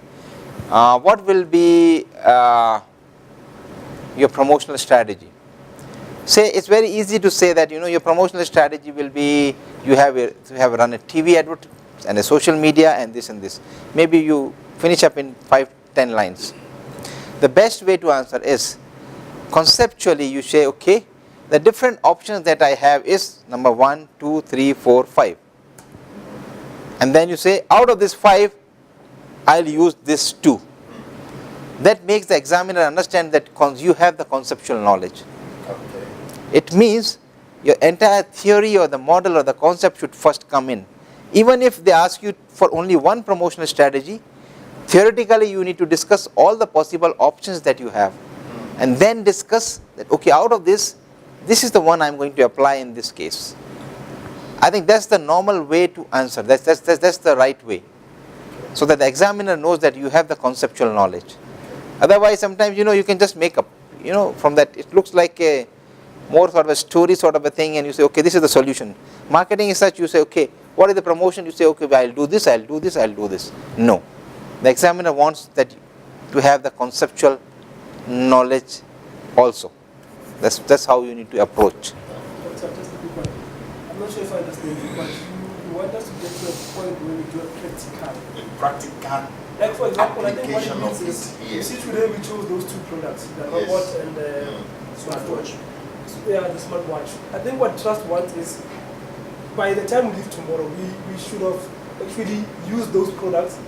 Speaker 1: what will be your promotional strategy? Say it's very easy to say that your promotional strategy will be you have run a TV advert and a social media and this and this. Maybe you finish up in 5-10 lines. The best way to answer is conceptually you say, okay, the different options that I have is number 1, 2, 3, 4, 5. And then you say out of this 5, I'll use this 2. That makes the examiner understand that you have the conceptual knowledge.
Speaker 2: Okay.
Speaker 1: It means your entire theory or the model or the concept should first come in. Even if they ask you for only one promotional strategy, theoretically you need to discuss all the possible options that you have and then discuss that, okay, out of this is the one I'm going to apply in this case. I think that's the normal way to answer. That's the right way. So that the examiner knows that you have the conceptual knowledge. Otherwise, sometimes you can just make up. From that it looks like a more sort of a story sort of a thing, and you say, okay, this is the solution. Marketing is such, you say, okay, what is the promotion? You say, okay, well, I'll do this, I'll do this, I'll do this. No. The examiner wants that to have the conceptual knowledge also. That's how you need to approach.
Speaker 4: Just a quick one. I'm not sure if I understand you, but you want us to get to a point where we do a practical.
Speaker 2: A practical
Speaker 4: Like for example, I think what it
Speaker 2: application
Speaker 4: means
Speaker 2: of
Speaker 4: is,
Speaker 2: it
Speaker 4: you
Speaker 2: here.
Speaker 4: see today we chose those two products, the
Speaker 2: Yes.
Speaker 4: robot and the smartwatch. Yeah, the smartwatch. I think what Trust wants is, by the time we leave tomorrow, we should have actually used those products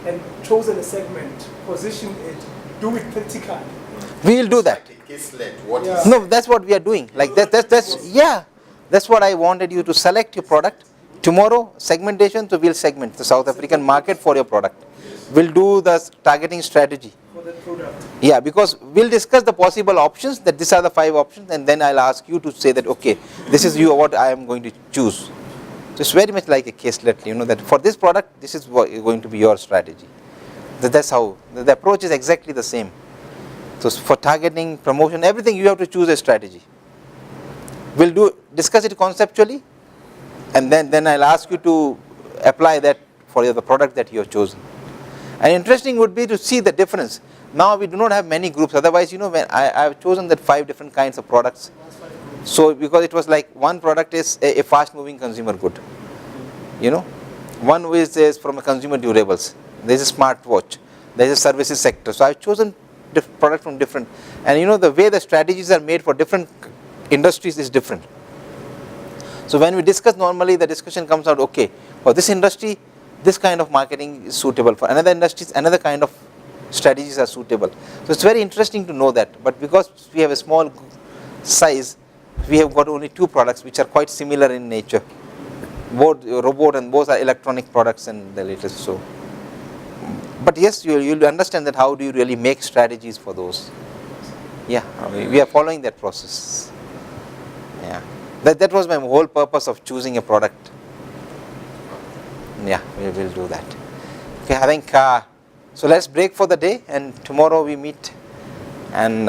Speaker 4: and chosen a segment, position it, do it practical.
Speaker 1: We will do that.
Speaker 2: Like a case-led, what
Speaker 4: Yeah.
Speaker 2: is
Speaker 1: No, that's what we are doing. Like that's yeah. That's what I wanted you to select your product. Tomorrow, segmentation, so we'll segment the South African market for your product. We'll do the targeting strategy.
Speaker 4: For that product.
Speaker 1: Yeah, because we'll discuss the possible options, that these are the 5 options, and then I'll ask you to say that, okay, this is what I am going to choose. So it's very much like a caselet, that for this product, this is what is going to be your strategy. That's how, the approach is exactly the same. So for targeting, promotion, everything, you have to choose a strategy. We'll discuss it conceptually, and then I'll ask you to apply that for the product that you have chosen. And interesting would be to see the difference. Now we do not have many groups, otherwise, when I've chosen that 5 different kinds of products. So because it was like one product is a fast moving consumer good. One is from a consumer durables. There's a smartwatch. There's a services sector. So I've chosen product from different, and the way the strategies are made for different industries is different. So when we discuss, normally the discussion comes out, okay, for this industry, this kind of marketing is suitable. For another industry, another kind of strategies are suitable. So it's very interesting to know that. But because we have a small size, we have got only 2 products which are quite similar in nature. Both robot and both are electronic products and the latest. So, but yes, you'll understand that how do you really make strategies for those. Yeah, we are following that process. Yeah, that was my whole purpose of choosing a product. Yeah, we will do that. Okay, I think so. Let's break for the day, and tomorrow we meet, and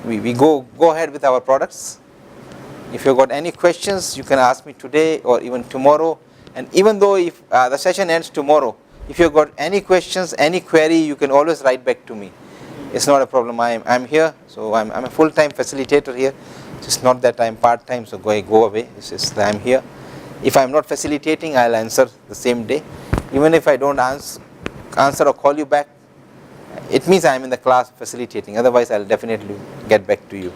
Speaker 1: we go ahead with our products. If you've got any questions, you can ask me today or even tomorrow. And even though if the session ends tomorrow, if you've got any questions, any query, you can always write back to me. It's not a problem. I'm here, so I'm a full-time facilitator here. It's not that I'm part-time, so go away. It's just that I'm here. If I'm not facilitating, I'll answer the same day. Even if I don't answer or call you back, it means I'm in the class facilitating. Otherwise, I'll definitely get back to you.